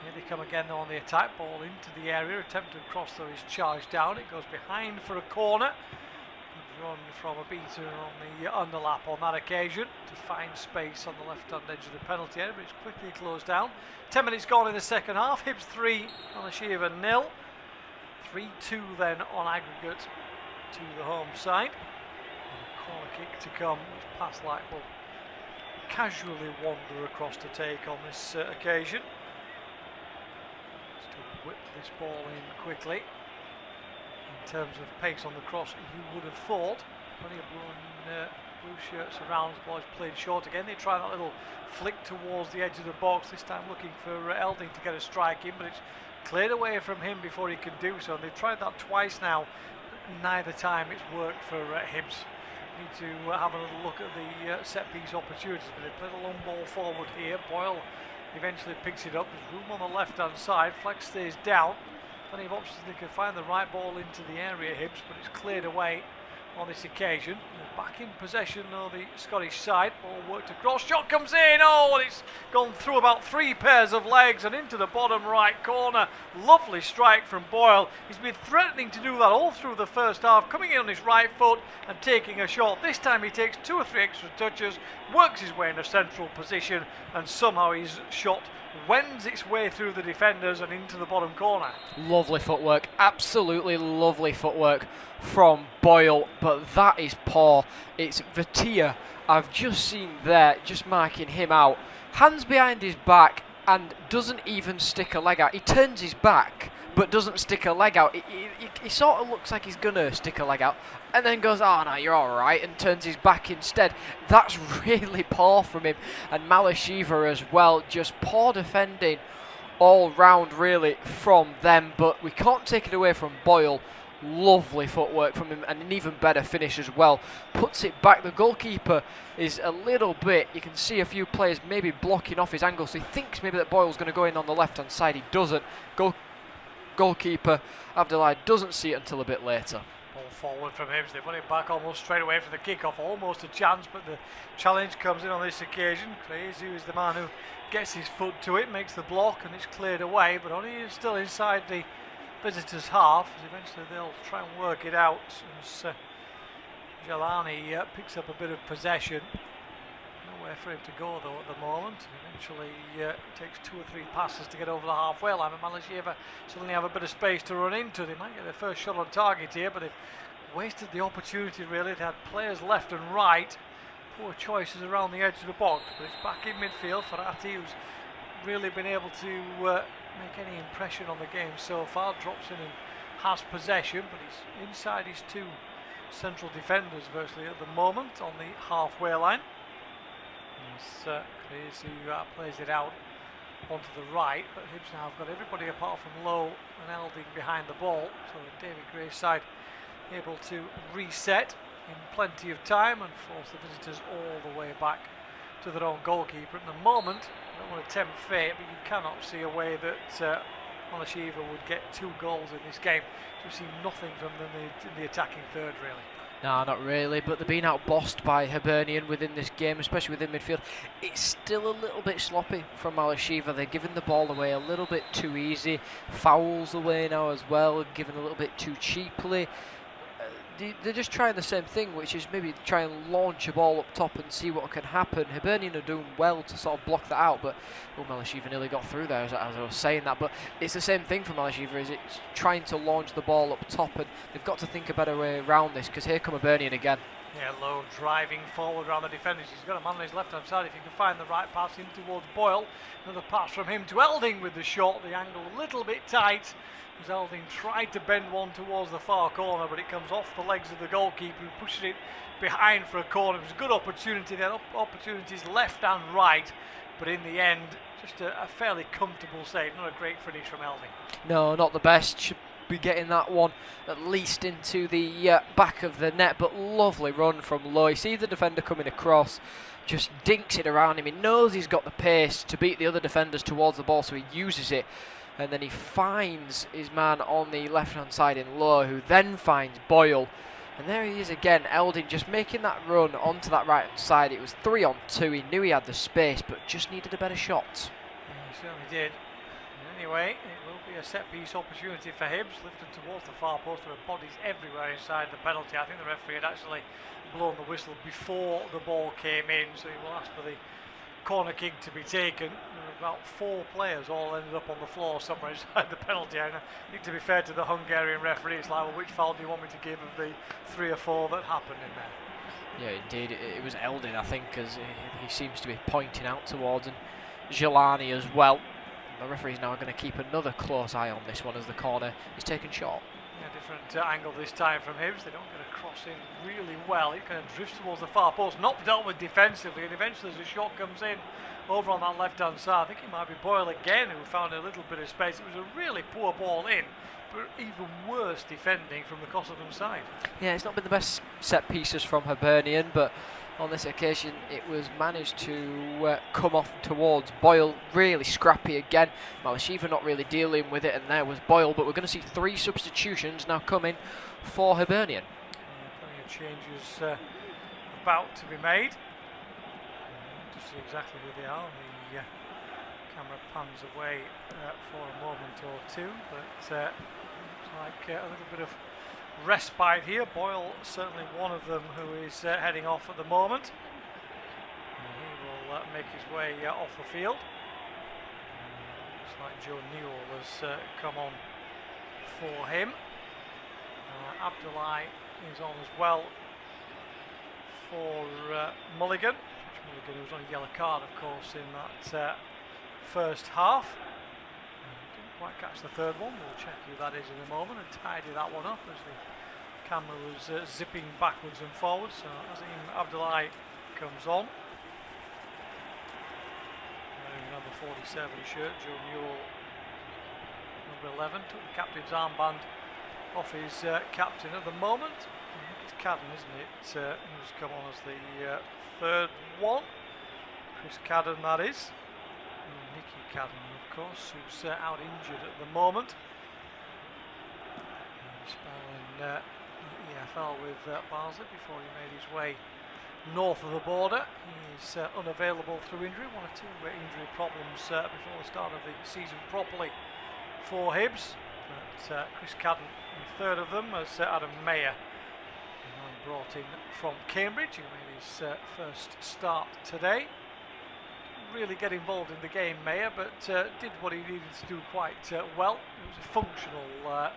Here they come again though on the attack, ball into the area, attempt to cross though is charged down, it goes behind for a corner. Good run from a beater on the underlap on that occasion to find space on the left hand edge of the penalty area, but it's quickly closed down. 10 minutes gone in the second half, Hibs 3, Malisheva 0. 3-2 then on aggregate to the home side. And a corner kick to come, which Paslak will casually wander across to take on this occasion. Whip this ball in quickly. In terms of pace on the cross, you would have thought. Plenty of blue shirts around. The ball is played short again. They try that little flick towards the edge of the box, this time looking for Elding to get a strike in, but it's cleared away from him before he can do so. And they've tried that twice now. Neither time it's worked for Hibs. Need to have a little look at the set piece opportunities, but they played a long ball forward here. Boyle eventually picks it up. There's room on the left hand side. Fleck stays down. Plenty of options. They can find the right ball into the area, Hibs, but it's cleared away on this occasion. They're back in possession though, the Scottish side. Ball worked across. Shot comes in. Oh, and it's gone through about 3 pairs of legs and into the bottom right corner. Lovely strike from Boyle. He's been threatening to do that all through the first half, coming in on his right foot and taking a shot. This time he takes 2 or 3 extra touches, works his way in a central position, and somehow his shot wends its way through the defenders and into the bottom corner. Lovely footwork, absolutely lovely footwork from Boyle, but that is poor. It's Vatia I've just seen there, just marking him out. Hands behind his back and doesn't even stick a leg out. He turns his back but doesn't stick a leg out. He sort of looks like he's gonna stick a leg out and then goes, oh no, you're alright, and turns his back instead. That's really poor from him. And Malisheva as well, just poor defending all round really from them, but we can't take it away from Boyle. Lovely footwork from him and an even better finish as well. Puts it back. The goalkeeper is a little bit, you can see a few players maybe blocking off his angle, so he thinks maybe that Boyle's going to go in on the left hand side. He doesn't. Goalkeeper Abdullahi doesn't see it until a bit later. Ball forward from Hibs. They put it back almost straight away for the kick-off. Almost a chance, but the challenge comes in on this occasion. Crazy is the man who gets his foot to it, makes the block, and it's cleared away, but only still inside the visitors' half, as eventually they'll try and work it out as Jelani picks up a bit of possession. Nowhere for him to go though at the moment. Eventually it takes 2 or 3 passes to get over the halfway line, and Malisheva suddenly have a bit of space to run into. They might get their first shot on target here, but they've wasted the opportunity really. They had players left and right, poor choices around the edge of the box, but it's back in midfield for Ati, who's really been able to make any impression on the game so far. Drops in and has possession, but he's inside his 2 central defenders virtually at the moment on the halfway line. As who plays it out onto the right, but Hibs now have got everybody apart from Lowe and Elding behind the ball, so David Gray's side able to reset in plenty of time and force the visitors all the way back to their own goalkeeper. At the moment, I don't want to tempt fate, but you cannot see a way that Malisheva would get 2 goals in this game. We've seen nothing from them in the attacking third, really. No, not really, but they're being outbossed by Hibernian within this game, especially within midfield. It's still a little bit sloppy from Malisheva. They're giving the ball away a little bit too easy. Fouls away now as well, given a little bit too cheaply. They're just trying the same thing, which is maybe try and launch a ball up top and see what can happen. Hibernian are doing well to sort of block that out, but Malisheva nearly got through there as I was saying that. But it's the same thing for Malisheva, is it's trying to launch the ball up top, and they've got to think a better way around this, because here come Hibernian again. Yeah, Lowe driving forward around the defenders. He's got a man on his left hand side. If he can find the right pass in towards Boyle, another pass from him to Elding with the shot. The angle a little bit tight, as Elding tried to bend one towards the far corner, but it comes off the legs of the goalkeeper, who pushes it behind for a corner. It was a good opportunity then, opportunities left and right, but in the end, just a fairly comfortable save. Not a great finish from Elding. No, not the best. Should be getting that one at least into the back of the net, but lovely run from Lowe. You see the defender coming across, just dinks it around him. He knows he's got the pace to beat the other defenders towards the ball, so he uses it. and then he finds his man on the left-hand side in Lowe, who then finds Boyle. And there he is again, Eldin just making that run onto that right-hand side. It was 3 on 2. He knew he had the space, but just needed a better shot. Yeah, he certainly did. Anyway, it will be a set-piece opportunity for Hibs, lifted towards the far post. There are bodies everywhere inside the penalty. I think the referee had actually blown the whistle before the ball came in, so he will ask for the corner kick to be taken. There were about 4 players all ended up on the floor somewhere inside the penalty area. I think, to be fair to the Hungarian referee, it's like, well, which foul do you want me to give of the 3 or 4 that happened in there? Yeah, indeed, it was Eldin, I think, as he seems to be pointing out towards, and Jelani as well. The referee's now going to keep another close eye on this one as the corner is taken short. Yeah, different angle this time from Hibs. They don't get a cross in really well. It kind of drifts towards the far post, not dealt with defensively, and eventually as a shot comes in over on that left-hand side, I think it might be Boyle again who found a little bit of space. It was a really poor ball in, but even worse defending from the Kosovan side. Yeah, it's not been the best set pieces from Hibernian, but on this occasion it was managed to come off towards Boyle. Really scrappy again. Malisheva not really dealing with it, and there was Boyle, but we're going to see 3 substitutions now coming for Hibernian. Plenty of changes about to be made. Just see exactly who they are. The camera pans away for a moment or two, but looks like a little bit of respite here. Boyle certainly one of them who is heading off at the moment. And he will make his way off the field. Looks like Joe Newell has come on for him. Abdullahi is on as well for Mulligan. Mulligan, who was on a yellow card, of course, in that first half. Didn't quite catch the third one. We'll check who that is in a moment and tidy that one up as the camera was zipping backwards and forwards. So Azim Abdullahi comes on. Wearing number 47 shirt. Joe Newell, number 11, took the captain's armband off his captain at the moment. It's Cadden, isn't it, who's come on as the third one. Chris Cadden, that is. And Nicky Cadden, of course, who's out injured at the moment. Spelling EFL with Barnsley before he made his way north of the border. He's unavailable through injury. 1 or 2 injury problems before the start of the season properly for Hibs. But Chris Cadden, the third of them, as Adam Mayer, brought in from Cambridge, who made his first start today. Didn't really get involved in the game, Mayer, but did what he needed to do quite well. It was a functional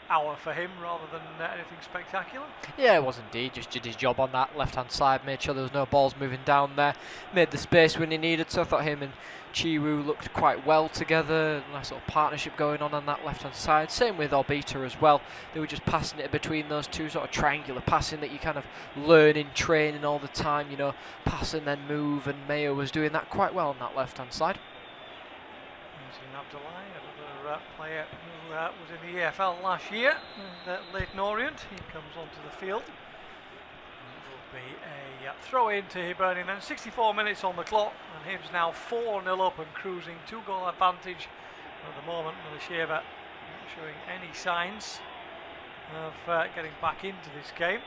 hour for him rather than anything spectacular. Yeah, it was indeed. Just did his job on that left-hand side, made sure there was no balls moving down there, made the space when he needed. So I thought him and Chiwu looked quite well together. Nice little partnership going on that left-hand side. Same with Orbita as well. They were just passing it between those two, sort of triangular passing that you kind of learn in training all the time. You know, pass and then move, and Mayo was doing that quite well on that left-hand side. Abdullahi, another player who was in the EFL last year in Leyton Orient. He comes onto the field. It will be a throw in to Hibernian, and 64 minutes on the clock, and Hibs now 4-0 up and cruising, 2-goal advantage at the moment. Malisheva not showing any signs of getting back into this game.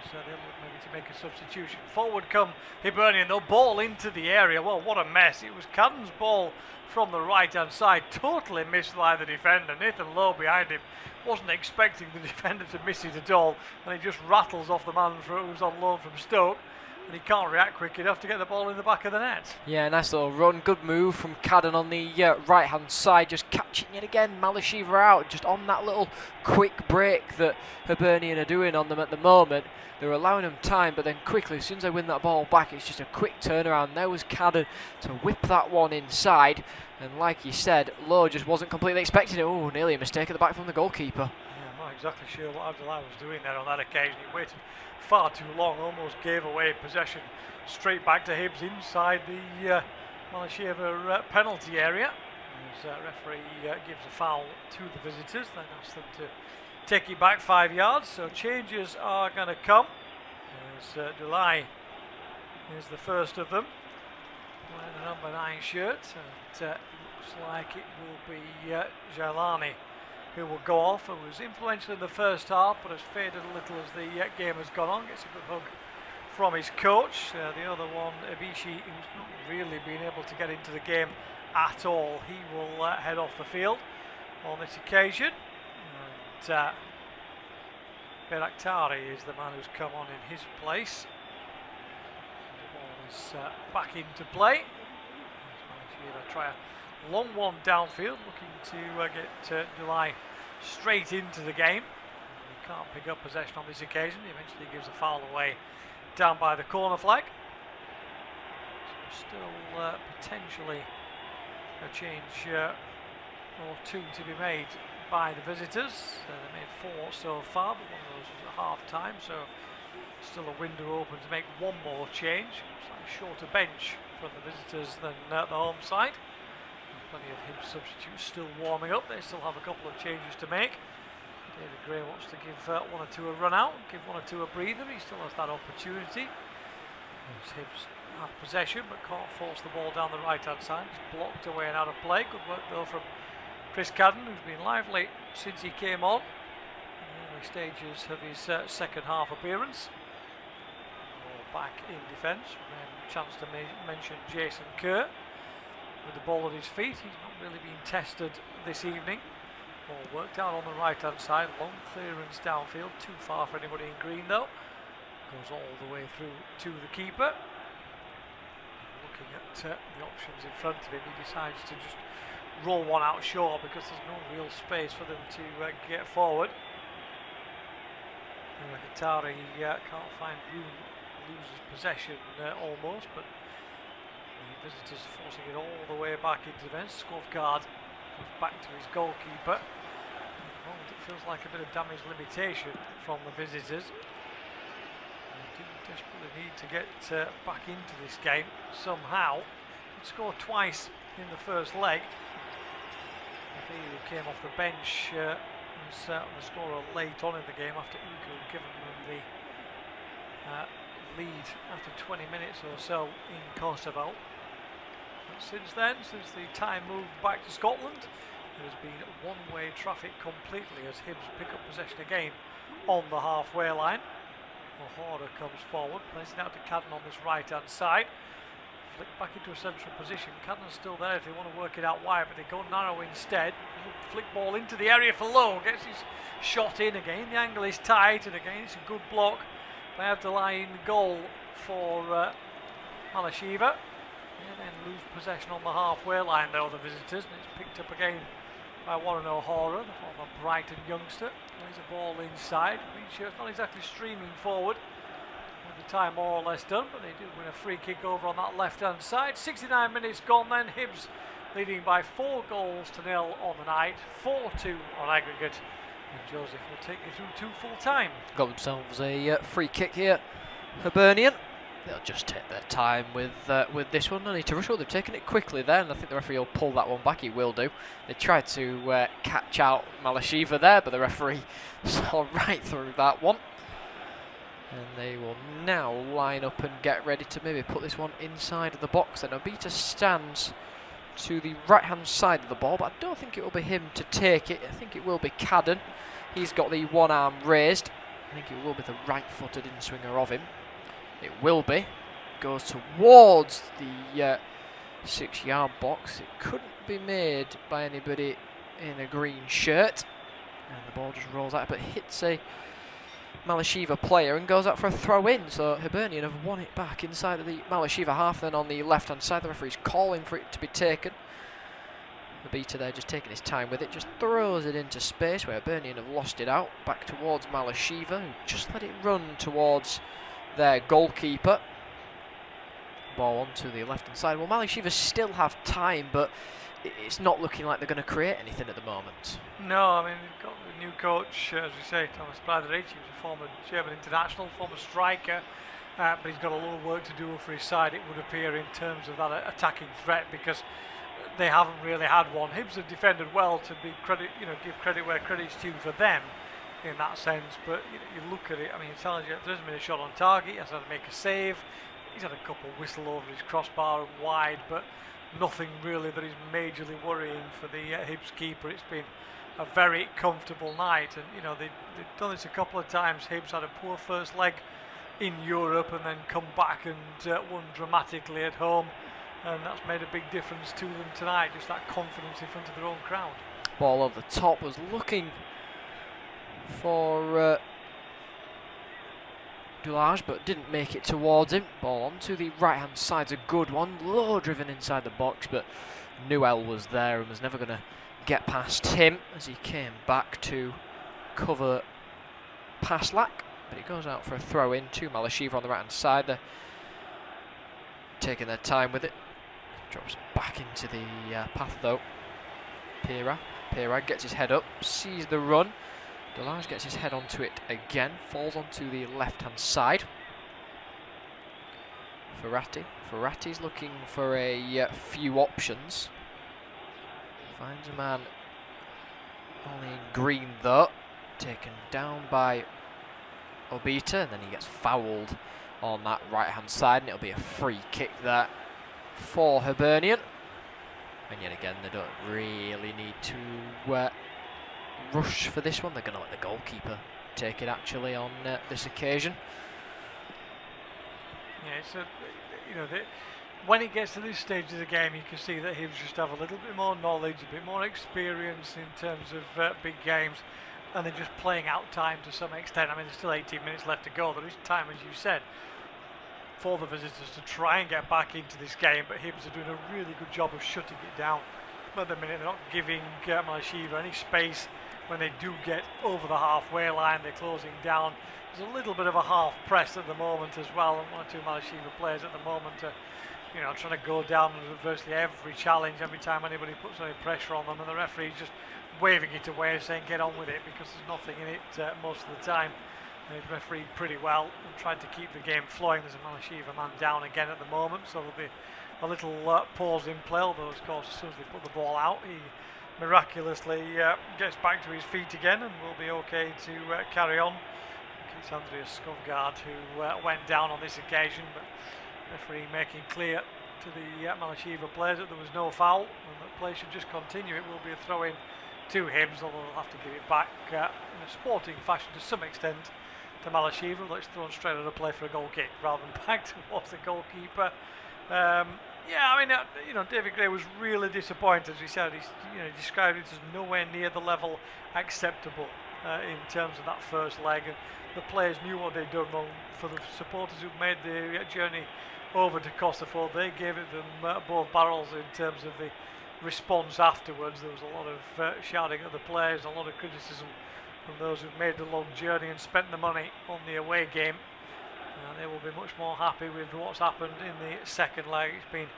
So they'll look maybe to make a substitution. Forward come Hibernian, they'll ball into the area. Well, what a mess. It was Cadden's ball from the right-hand side, totally missed by the defender. Nathan Lowe behind him wasn't expecting the defender to miss it at all, and he just rattles off the man who's on loan from Stoke, and he can't react quick enough to get the ball in the back of the net. Yeah, nice little run, good move from Cadden on the right-hand side, just catching it again. Malisheva out, just on that little quick break that Hibernian are doing on them at the moment. They're allowing them time, but then quickly, as soon as they win that ball back, it's just a quick turnaround. There was Cadden to whip that one inside, and like you said, Lowe just wasn't completely expecting it. Oh, nearly a mistake at the back from the goalkeeper. Yeah, I'm not exactly sure what Abdullahi was doing there on that occasion. He waited far too long, almost gave away possession straight back to Hibs inside the Malisheva penalty area. As referee gives a foul to the visitors, then asks them to take it back 5 yards. So changes are going to come. As Dulai is the first of them, wearing the number 9 shirt. And Looks like it will be Jailani who will go off, who was influential in the first half but has faded a little as the game has gone on. Gets a good hug from his coach. The other one, Ibishi, who's not really been able to get into the game at all, he will head off the field on this occasion. And Bayraktari is the man who's come on in his place. The ball is back into play. Malisheva try a long one downfield, looking to get July straight into the game. He can't pick up possession on this occasion. He eventually gives a foul away down by the corner flag. So still potentially a change or two to be made by the visitors. They made 4 so far, but one of those was at half time, so still a window open to make one more change. It's like a shorter bench for the visitors than the home side. Plenty of Hibs substitutes still warming up. They still have a couple of changes to make. David Gray wants to give 1 or 2 a run out, give 1 or 2 a breather. He still has that opportunity. Hibs have possession but can't force the ball down the right hand side. It's blocked away and out of play. Good work though from Chris Cadden, who's been lively since he came on in the early stages of his second half appearance. Back in defence. Chance to mention Jason Kerr with the ball at his feet. He's not really been tested this evening. Ball worked out on the right hand side, long clearance downfield, too far for anybody in green though. Goes all the way through to the keeper. Looking at the options in front of him, he decides to just roll one out short because there's no real space for them to get forward. Katari can't find room, loses possession almost, but the visitors forcing it all the way back into defence. Skovgaard goes back to his goalkeeper. At the moment it feels like a bit of damage limitation from the visitors. They do desperately need to get back into this game somehow. They scored twice in the first leg. He came off the bench was the scorer late on in the game after Ugo had given them the lead after 20 minutes or so in Kosovo. But since then, since the time moved back to Scotland, there has been one-way traffic completely as Hibs pick up possession again on the halfway line. O'Hara comes forward, plays it out to Cadden on this right-hand side. Flick back into a central position. Cadden's still there if they want to work it out wide, but they go narrow instead. Flick ball into the area for Lowe, gets his shot in again. The angle is tight, and again it's a good block by Abdullahi in goal for Malisheva. They then lose possession on the halfway line though, the visitors, and it's picked up again by Warren O'Hara, the former Brighton youngster. Plays a ball inside. Green shirt's not exactly streaming forward. The time more or less done, but they do win a free kick over on that left hand side. 69 minutes gone then, Hibs leading by 4 goals to 0 on the night, 4-2 on aggregate, and Joseph will take you through 2 full time. Got themselves a free kick here, Hibernian. They'll just take their time with this one. No need to rush. They've taken it quickly there, and I think the referee will pull that one back. He will do. They tried to catch out Malisheva there, but the referee saw right through that one. And they will now line up and get ready to maybe put this one inside of the box. And Obita stands to the right hand side of the ball, but I don't think it will be him to take it. I think it will be Cadden. He's got the one arm raised. I think it will be the right footed in-swinger of him. It will be. Goes towards the 6-yard box. It couldn't be made by anybody in a green shirt. And the ball just rolls out, but hits a Malisheva player and goes out for a throw in. So Hibernian have won it back inside of the Malisheva half. Then on the left hand side, the referee's calling for it to be taken. The beater there just taking his time with it, just throws it into space where Hibernian have lost it out. Back towards Malisheva, who just let it run towards their goalkeeper. Ball onto the left hand side. Well, Malisheva still have time, but it's not looking like they're going to create anything at the moment. No, I mean, we've got the new coach, as we say, Thomas Blatherich. He was a former German international, former striker, but he's got a lot of work to do for his side, it would appear, in terms of that attacking threat, because they haven't really had one. Hibs have defended well, to be credit, give credit where credit's due for them in that sense. But you look at it, I mean, it tells you there hasn't been a shot on target. He has had to make a save. He's had a couple whistle over his crossbar and wide, but nothing really that is majorly worrying for the Hibs keeper. It's been a very comfortable night, and you know they've done this a couple of times. Hibs had a poor first leg in Europe and then come back and won dramatically at home, and that's made a big difference to them tonight, just that confidence in front of their own crowd. Ball over the top, was looking for Dulage, but didn't make it towards him. Ball onto the right hand side's a good one, low driven inside the box, but Newell was there and was never going to get past him as he came back to cover Paslak. But it goes out for a throw in to Malisheva on the right hand side. They're taking their time with it. Drops back into the path though. Pira gets his head up, sees the run. Delage gets his head onto it again, falls onto the left hand side. Ferrati's looking for a few options. Finds a man only in green though. Taken down by Obita, and then he gets fouled on that right hand side, and it'll be a free kick there for Hibernian. And yet again, they don't really need to rush for this one. They're going to let the goalkeeper take it actually on this occasion. Yeah, it's when it gets to this stage of the game, you can see that Hibs just have a little bit more knowledge, a bit more experience in terms of big games, and they're just playing out time to some extent. I mean, there's still 18 minutes left to go. There is time, as you said, for the visitors to try and get back into this game, but Hibs are doing a really good job of shutting it down. At the minute, they're not giving Malisheva any space. When they do get over the halfway line, they're closing down. There's a little bit of a half press at the moment as well, and one or two Malisheva players at the moment are, trying to go down virtually every challenge every time anybody puts any pressure on them, and the referee's just waving it away and saying get on with it because there's nothing in it most of the time. He's refereed pretty well and tried to keep the game flowing. There's a Malisheva man down again at the moment, so there'll be a little pause in play, although of course as soon as they put the ball out, he miraculously gets back to his feet again and will be okay to carry on. It's Andreas Skovgaard who went down on this occasion, but referee making clear to the Malisheva players that there was no foul and that play should just continue. It will be a throw in to Hibs, although they'll have to give it back in a sporting fashion to some extent to Malisheva. Let's throw him straight at a play for a goal kick rather than back towards the goalkeeper. David Gray was really disappointed, as he said. He described it as nowhere near the level acceptable in terms of that first leg. And the players knew what they'd done wrong. For the supporters who made the journey over to Kosovo, they gave it them both barrels in terms of the response afterwards. There was a lot of shouting at the players, a lot of criticism from those who've made the long journey and spent the money on the away game. They will be much more happy with what's happened in the second leg. It's been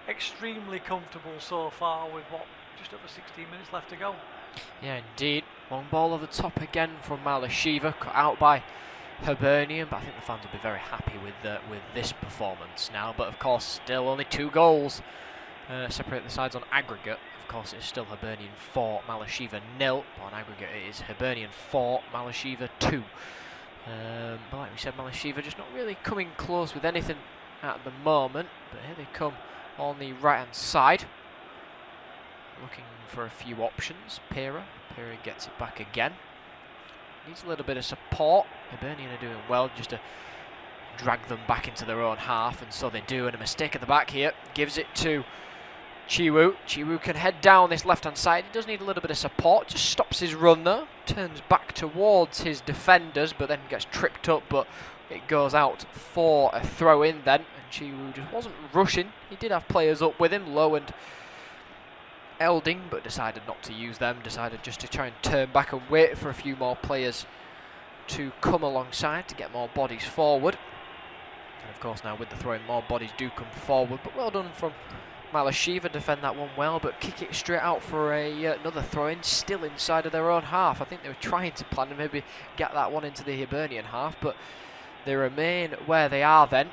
extremely comfortable so far with just over 16 minutes left to go. Yeah, indeed. Long ball over the top again from Malisheva, cut out by Hibernian, but I think the fans will be very happy with this performance now. But of course, still only 2 goals separate the sides on aggregate. Of course, it's still Hibernian 4, Malisheva 0. On aggregate, it is Hibernian 4, Malisheva 2. But like we said, Malisheva just not really coming close with anything at the moment. But here they come on the right hand side, looking for a few options. Pira gets it back again. Needs a little bit of support. Hibernian are doing well just to drag them back into their own half, and so they do. And a mistake at the back here gives it to Chiwu. Chiwu can head down this left hand side. He does need a little bit of support. Just stops his run there. Turns back towards his defenders, but then gets tripped up. But it goes out for a throw in then. And Chiwu just wasn't rushing. He did have players up with him, Lowe and Elding, but decided not to use them. Decided just to try and turn back and wait for a few more players to come alongside to get more bodies forward. And of course now with the throw in, more bodies do come forward. But well done from Malisheva, defend that one well, but kick it straight out for another throw-in, still inside of their own half. I think they were trying to plan to maybe get that one into the Hibernian half, but they remain where they are then.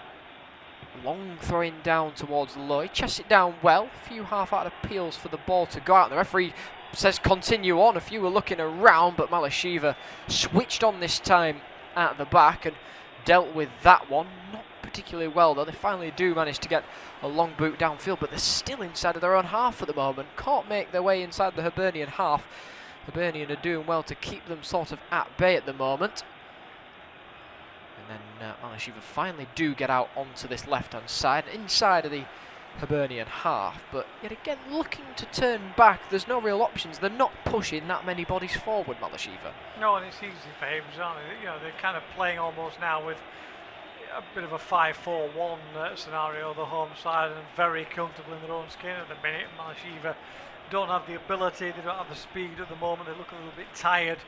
Long throw-in down towards Lowe. He chests it down well. A few half-out appeals for the ball to go out. The referee says continue on. A few were looking around, but Malisheva switched on this time at the back and dealt with that one. Not particularly well, though. They finally do manage to get a long boot downfield, but they're still inside of their own half at the moment. Can't make their way inside the Hibernian half. Hibernian are doing well to keep them sort of at bay at the moment. And then Malisheva finally do get out onto this left-hand side, inside of the Hibernian half, but yet again looking to turn back. There's no real options. They're not pushing that many bodies forward, Malisheva. No, and it's easy for him, aren't they? You know, they're kind of playing almost now with a bit of a 5-4-1 scenario, the home side, and very comfortable in their own skin at the minute. Malisheva don't have the ability, they don't have the speed at the moment, they look a little bit tired.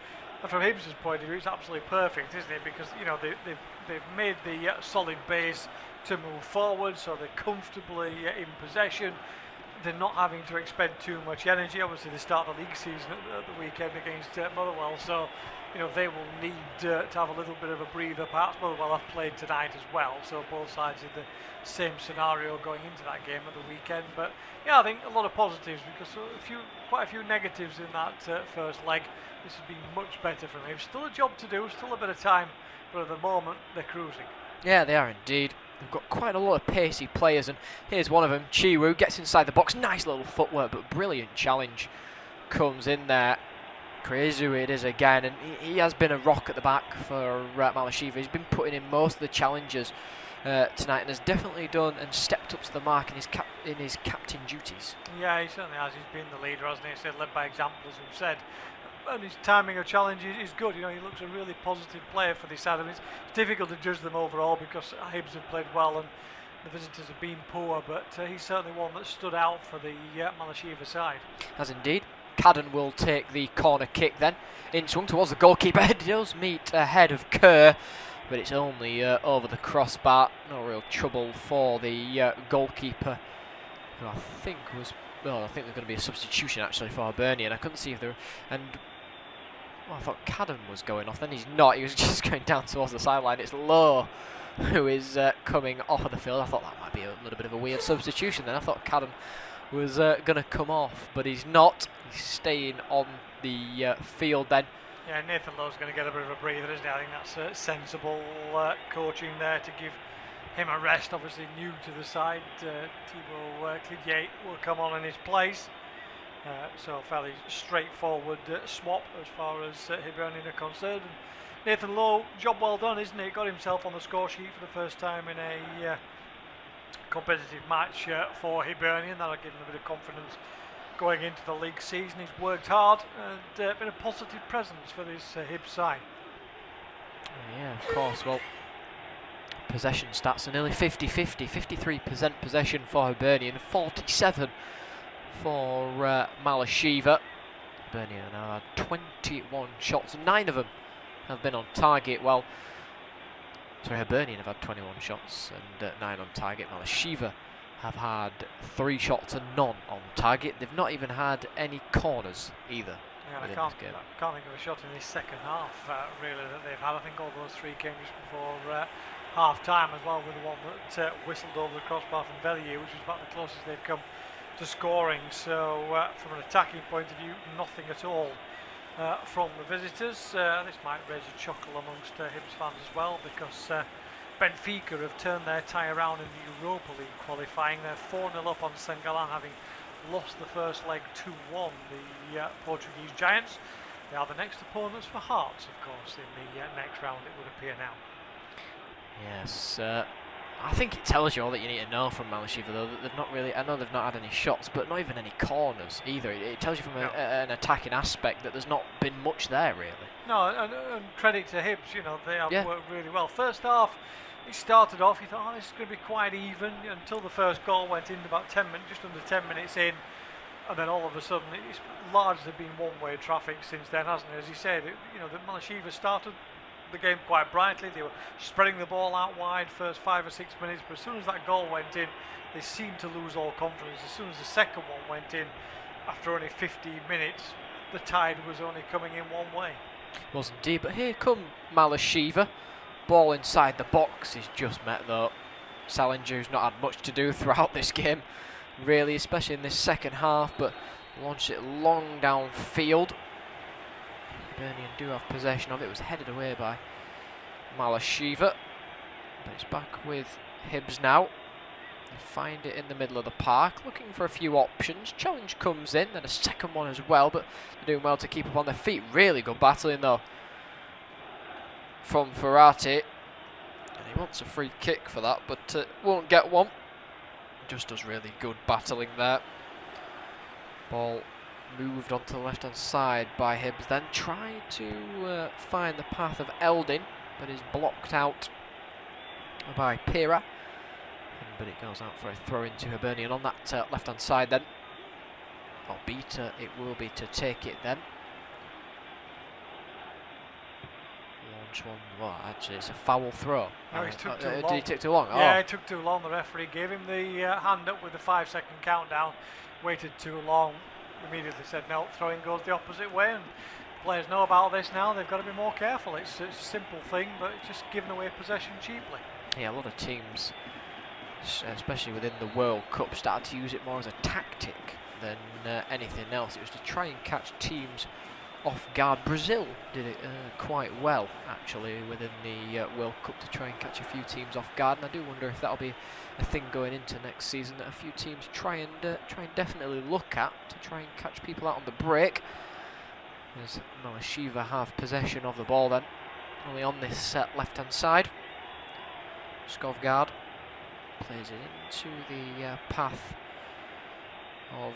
And from Hibs' point of view, it's absolutely perfect, isn't it? Because, you know, they've made the solid base to move forward, so they're comfortably in possession. They're not having to expend too much energy. Obviously, they start the league season at the weekend against Motherwell, so you know they will need to have a little bit of a breather. Perhaps Motherwell have played tonight as well, so both sides in the same scenario going into that game at the weekend. But yeah, I think a lot of positives, because quite a few negatives in that first leg. This has been much better for him. Still a job to do, still a bit of time, but at the moment they're cruising. Yeah, they are indeed. They've got quite a lot of pacey players, and here's one of them. Chiwu gets inside the box. Nice little footwork, but brilliant challenge comes in there. Krezu it is again, and he has been a rock at the back for Malisheva. He's been putting in most of the challenges tonight, and has definitely done and stepped up to the mark in his captain duties. Yeah, he certainly has. He's been the leader, hasn't he? He's led by example, as we've said. And his timing of challenge is good. You know, he looks a really positive player for this side. I mean, it's difficult to judge them overall because Hibs have played well and the visitors have been poor, but he's certainly one that stood out for the Malisheva side. As indeed. Cadden will take the corner kick then. In swung towards the goalkeeper. It does meet ahead of Kerr, but it's only over the crossbar. No real trouble for the goalkeeper, who I think was... Well, I think there's going to be a substitution actually for Hibernian. I couldn't see if there... And... Well, I thought Cadden was going off. Then he's not. He was just going down towards the sideline. It's Lowe who is coming off of the field. I thought that might be a little bit of a weird substitution then. I thought Cadden was going to come off, but he's not. He's staying on the field then. Yeah, Nathan Lowe's going to get a bit of a breather, isn't he? I think that's sensible coaching there to give him a rest. Obviously new to the side. Thibaut Clidier will come on in his place. So a fairly straightforward swap as far as Hibernian are concerned. And Nathan Lowe, job well done, isn't it? Got himself on the score sheet for the first time in a competitive match for Hibernian. That'll give him a bit of confidence going into the league season. He's worked hard and been a positive presence for this Hibs side. Yeah, of course. Well, possession stats are nearly 50-50, 53% possession for Hibernian, 47 for Malisheva. Hibernian now had 21 shots, 9 of them have been on target. Well, sorry, Hibernian have had 21 shots and 9 on target. Malisheva have had 3 shots and none on target. They've not even had any corners either. Yeah, I can't think of a shot in this second half really that they've had. I think all those 3 came just before half time as well, with the one that whistled over the crossbar from Vellier, which was about the closest they've come to scoring. So from an attacking point of view, nothing at all from the visitors. This might raise a chuckle amongst Hibs fans as well, because Benfica have turned their tie around in the Europa League qualifying. They're 4-0 up on St. Gallen, having lost the first leg 2-1, the Portuguese Giants. They are the next opponents for Hearts, of course, in the next round, it would appear now. Yes, I think it tells you all that you need to know from Malisheva, though. That they've not really, I know they've not had any shots, but not even any corners either. It tells you from an attacking aspect that there's not been much there, really. No, and credit to Hibs, you know, they have worked really well. First half, it started off, you thought, oh, this is going to be quite even, until the first goal went in about 10 minutes, just under 10 minutes in, and then all of a sudden, it's largely been one-way traffic since then, hasn't it? As you said, you know, the Malisheva started the game quite brightly. They were spreading the ball out wide first 5 or 6 minutes, but as soon as that goal went in, they seemed to lose all confidence. As soon as the second one went in, after only 15 minutes, the tide was only coming in one way. Was indeed, but here come Malisheva. Ball inside the box is just met though. Salinger, who's not had much to do throughout this game, really, especially in this second half, but launched it long downfield. Hibernian do have possession of it. It was headed away by Malisheva, but it's back with Hibs now. They find it in the middle of the park, looking for a few options. Challenge comes in, then a second one as well, but they're doing well to keep up on their feet. Really good battling though from Ferrati. And he wants a free kick for that, but won't get one. Just does really good battling there. Ball moved onto the left-hand side by Hibs, then tried to find the path of Eldin, but is blocked out by Pira. But it goes out for a throw into Hibernian on that left-hand side then. Albeit it will be to take it then. Launch one. Well, actually, it's a foul throw. No, it took too long. Did he take too long? Yeah, Oh. it took too long. The referee gave him the hand up with the 5-second countdown. Waited too long. Immediately said no. Throwing goes the opposite way, and players know about this now. They've got to be more careful. It's a simple thing, but it's just giving away possession cheaply. Yeah, a lot of teams, especially within the World Cup, started to use it more as a tactic than anything else. It was to try and catch teams off guard. Brazil did it quite well, actually, within the World Cup, to try and catch a few teams off guard. And I do wonder if that'll be a thing going into next season, that a few teams try and definitely look at, to try and catch people out on the break. As Malisheva have possession of the ball then, only on this left-hand side. Skovgaard plays it into the path of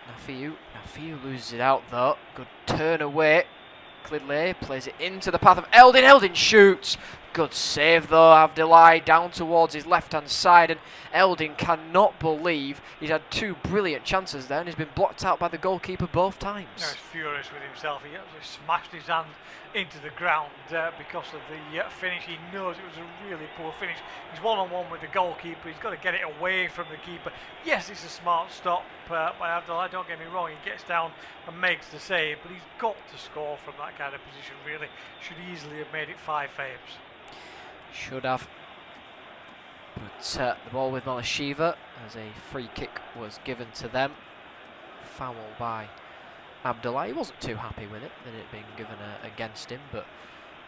Nafiu. Nafiu loses it out though. Good turn away. Clidley plays it into the path of Eldin. Eldin shoots. Good save though. Avdelai down towards his left-hand side, and Eldin cannot believe he's had two brilliant chances there and he's been blocked out by the goalkeeper both times. He's furious with himself. He actually smashed his hand into the ground because of the finish. He knows it was a really poor finish. He's one-on-one with the goalkeeper. He's got to get it away from the keeper. Yes, it's a smart stop by Avdelai, don't get me wrong. He gets down and makes the save, but he's got to score from that kind of position, really. Should easily have made it 5 faves. Should have. But the ball with Malisheva, as a free kick was given to them. Foul by Abdullah. He wasn't too happy with it, that it being given against him, but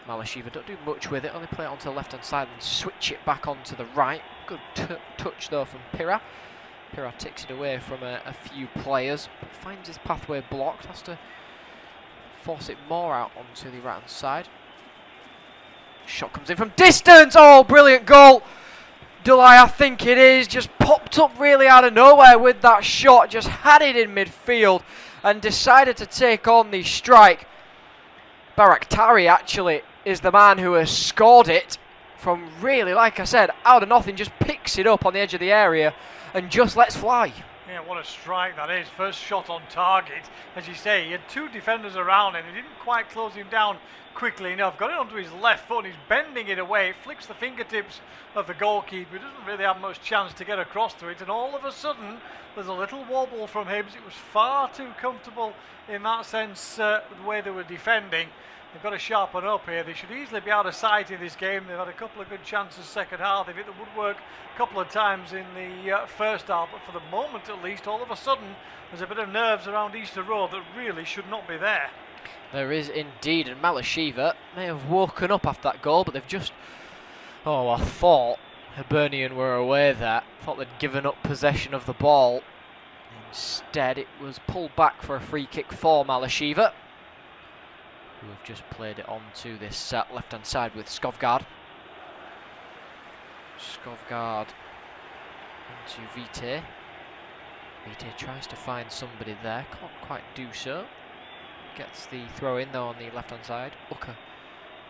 Malisheva don't do much with it, only play it onto the left-hand side and switch it back onto the right. Good touch though from Pira. Pira takes it away from a few players, but finds his pathway blocked, has to force it more out onto the right-hand side. Shot comes in from distance. Oh, brilliant goal. Dulai, I think it is, just popped up really out of nowhere with that shot. Just had it in midfield and decided to take on the strike. Baraktari actually is the man who has scored it from really, like I said, out of nothing. Just picks it up on the edge of the area and just lets fly. Yeah, what a strike that is. First shot on target. As you say, he had two defenders around him. He didn't quite close him down quickly enough. Got it onto his left foot and he's bending it away. Flicks the fingertips of the goalkeeper. He doesn't really have much chance to get across to it. And all of a sudden, there's a little wobble from Hibs. It was far too comfortable in that sense, the way they were defending. They've got to sharpen up here. They should easily be out of sight in this game. They've had a couple of good chances second half. They've hit the woodwork a couple of times in the first half, but for the moment at least, all of a sudden there's a bit of nerves around Easter Road that really should not be there. There is indeed, and Malisheva may have woken up after that goal, but they've just... Oh, I thought Hibernian were away there. Thought they'd given up possession of the ball. Instead, it was pulled back for a free kick for Malisheva, who have just played it on to this left-hand side with Skovgaard. Skovgaard into Vite. Vite tries to find somebody there, can't quite do so. Gets the throw in though on the left-hand side. Uka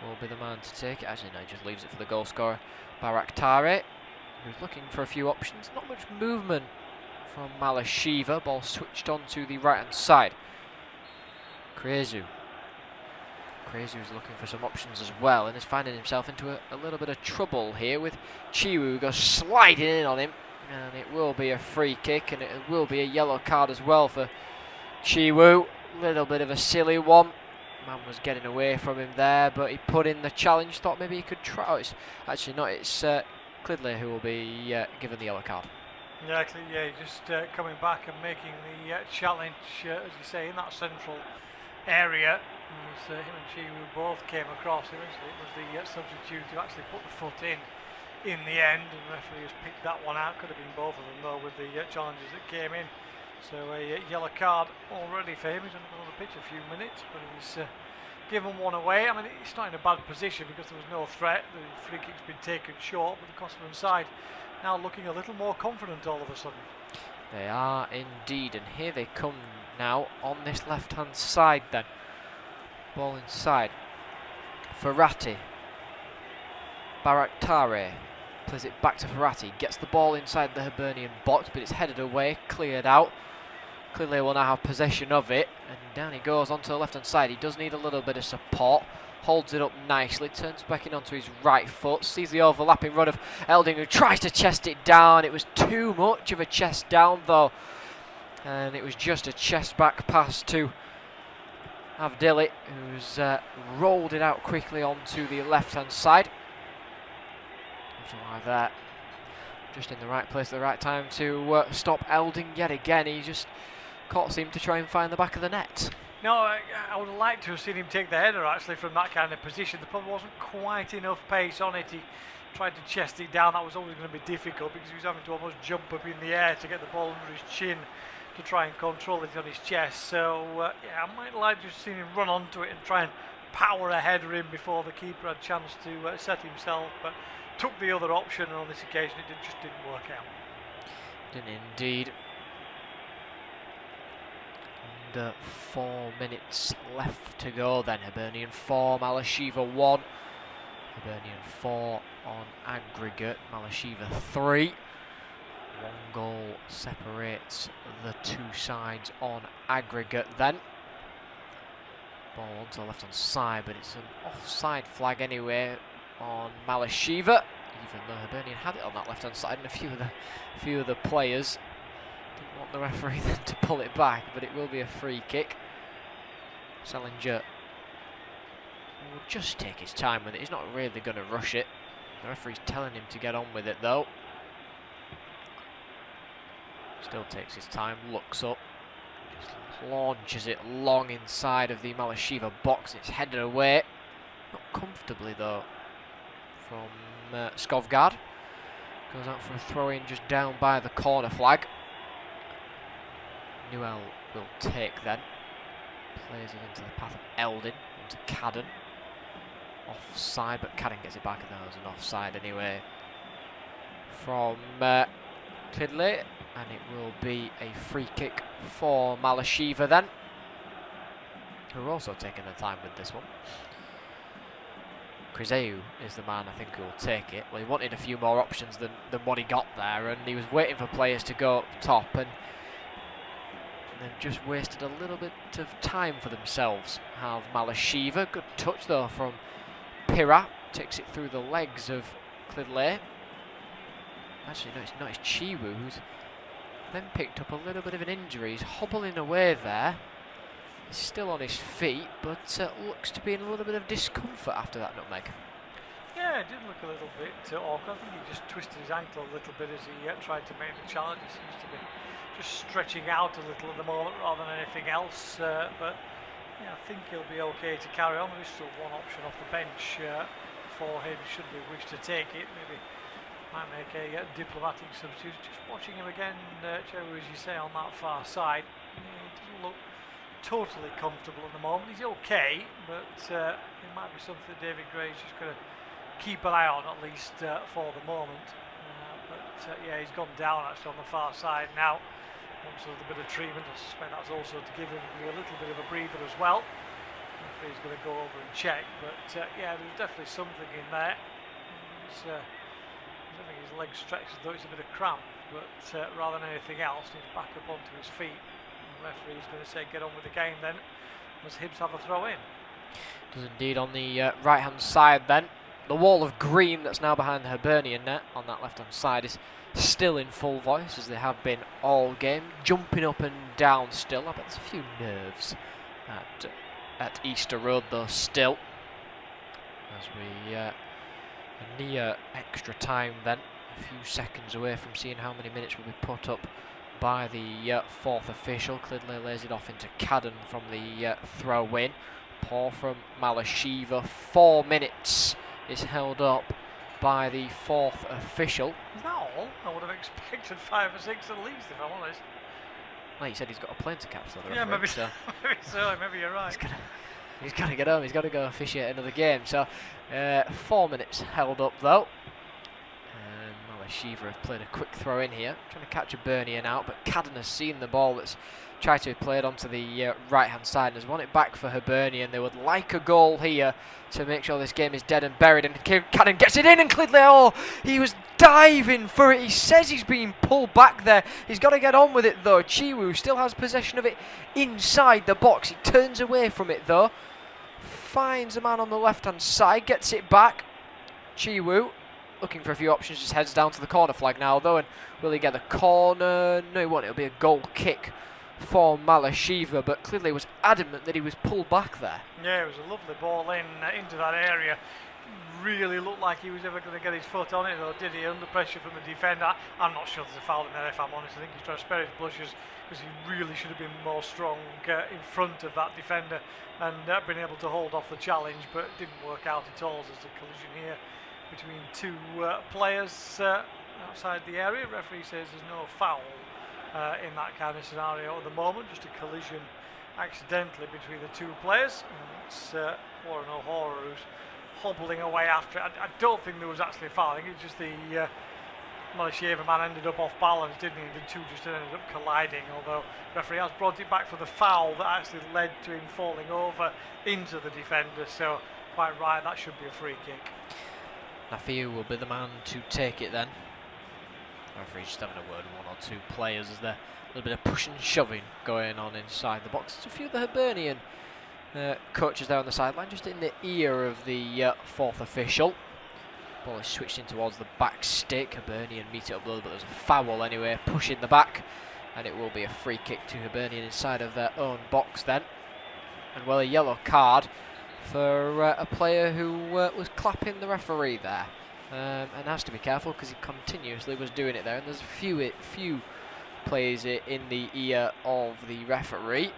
will be the man to take it. Actually, no, he just leaves it for the goal scorer, Baraktari, who's looking for a few options. Not much movement from Malisheva. Ball switched on to the right-hand side. Krezu is looking for some options as well and is finding himself into a little bit of trouble here with Chiwu, who goes sliding in on him, and it will be a free kick and it will be a yellow card as well for Chiwu. Little bit of a silly one. Man was getting away from him there, but he put in the challenge, thought maybe he could try. Oh, it's actually not, it's Clidley who will be given the yellow card. Yeah, just coming back and making the challenge, as you say, in that central area. Him and Chiwu both came across. Eventually it was the substitute who actually put the foot in in the end, and the referee has picked that one out. Could have been both of them though with the challenges that came in. So a yellow card already for him. He's only been on the pitch a few minutes, but he's given one away. I mean, it's not in a bad position because there was no threat. The free kick's been taken short, but the Kosovan side now looking a little more confident all of a sudden. They are indeed, and here they come now on this left-hand side then. Ball inside. Ferrati. Baraktare plays it back to Ferrati. Gets the ball inside the Hibernian box, but it's headed away, cleared out. Clearly will now have possession of it, and down he goes onto the left-hand side. He does need a little bit of support. Holds it up nicely, turns back in onto his right foot, sees the overlapping run of Elding, who tries to chest it down. It was too much of a chest down though, and it was just a chest back pass to Avdili, who's rolled it out quickly onto the left-hand side. Something like that. Just in the right place at the right time to stop Elding yet again. He just can't seem to try and find the back of the net. No, I would have liked to have seen him take the header actually from that kind of position. There probably wasn't quite enough pace on it. He tried to chest it down. That was always going to be difficult because he was having to almost jump up in the air to get the ball under his chin to try and control it on his chest. So yeah, I might like to have seen him run onto it and try and power a header in before the keeper had a chance to set himself, but took the other option, and on this occasion it just didn't work out. Didn't indeed. And 4 minutes left to go then. Hibernian 4, Malisheva 1. Hibernian 4 on aggregate, Malisheva 3. 1 goal separates the two sides on aggregate then. Ball onto the left-hand side, but it's an offside flag anyway on Malisheva, even though Hibernian had it on that left-hand side, and a few of the players didn't want the referee then to pull it back, but it will be a free kick. Salinger will just take his time with it. He's not really going to rush it. The referee's telling him to get on with it though. Still takes his time, looks up, just launches it long inside of the Malisheva box. It's headed away, not comfortably though, from Skovgard. Goes out for a throw-in just down by the corner flag. Newell will take then. Plays it into the path of Eldin, into Cadden. Offside, but Cadden gets it back, and that was an offside anyway from Tidley, and it will be a free kick for Malisheva then, who are also taking their time with this one. Chryzeu is the man I think who will take it. Well, he wanted a few more options than what he got there, and he was waiting for players to go up top, and they've just wasted a little bit of time for themselves. Have Malisheva, good touch though from Pira, takes it through the legs of Clidley. Actually no, it's not, it's Chiwu who's then picked up a little bit of an injury. He's hobbling away there. He's still on his feet, but looks to be in a little bit of discomfort after that nutmeg. Yeah, it did look a little bit awkward. I think he just twisted his ankle a little bit as he tried to make the challenge. He seems to be just stretching out a little at the moment rather than anything else. But yeah, I think he'll be okay to carry on. There is still one option off the bench for him, should we wish to take it. Maybe might make a diplomatic substitute. Just watching him again, Cheru, as you say, on that far side. He doesn't look totally comfortable at the moment. He's okay, but it might be something that David Gray's just going to keep an eye on, at least for the moment. Yeah, he's gone down actually on the far side now. Wants a little bit of treatment. I suspect that's also to give him a little bit of a breather as well. If he's going to go over and check, but yeah, there's definitely something in there. I think his leg stretches as though it's a bit of cramp, but rather than anything else, he's back up onto his feet. The referee's going to say get on with the game then, as Hibs have a throw in. Does indeed on the right hand side then. The wall of green that's now behind the Hibernian net on that left hand side is still in full voice, as they have been all game, jumping up and down still. I bet there's a few nerves at Easter Road though still, as we near extra time then, a few seconds away from seeing how many minutes will be put up by the fourth official. Clidley lays it off into Cadden from the throw-in. Poor from Malisheva. 4 minutes is held up by the fourth official. Is that all? I would have expected 5 or 6 at least, if I'm honest. Like you said, he's got a plane to catch, so the Yeah, referee, maybe so maybe so. Maybe you're right. he's got to get home. He's got to go officiate another game. So 4 minutes held up though. Malisheva have played a quick throw in here, trying to catch Hibernian out, but Cadden has seen the ball that's tried to be played onto the right hand side and has won it back for Hibernian. They would like a goal here to make sure this game is dead and buried, and Cadden gets it in, and Clidley, he was diving for it. He says he's being pulled back there. He's got to get on with it though. Chiwu still has possession of it inside the box. He turns away from it though, finds a man on the left hand side, gets it back. Chiwu looking for a few options, just heads down to the corner flag now though, and will he get the corner? No, he won't. It'll be a goal kick for Malisheva, but clearly was adamant that he was pulled back there. Yeah, it was a lovely ball into that area. Really looked like he was ever going to get his foot on it, though, did he? Under pressure from the defender. I'm not sure there's a foul in there, if I'm honest. I think he's trying to spare his blushes, because he really should have been more strong in front of that defender and been able to hold off the challenge, but it didn't work out at all. There's a collision here between 2 players outside the area. Referee says there's no foul in that kind of scenario at the moment, just a collision accidentally between the 2 players. And it's Warren O'Hara who's hobbling away after it. I don't think there was actually a foul. I think it's just the Malisheva man ended up off balance, didn't he? The 2 just ended up colliding, although the referee has brought it back for the foul that actually led to him falling over into the defender. So quite right, that should be a free kick. Nafiu will be the man to take it then. Referee's just having a word with 1 or 2 players. Is there a little bit of push and shoving going on inside the box? There's a few of the Hibernian coaches there on the sideline, just in the ear of the 4th official. Ball is switched in towards the back stick. Hibernian meet it up a little, but there's a foul anyway, push in the back, and it will be a free kick to Hibernian inside of their own box then. And well, a yellow card for a player who was clapping the referee there. And has to be careful because he continuously was doing it there, and there's a few plays in the ear of the referee.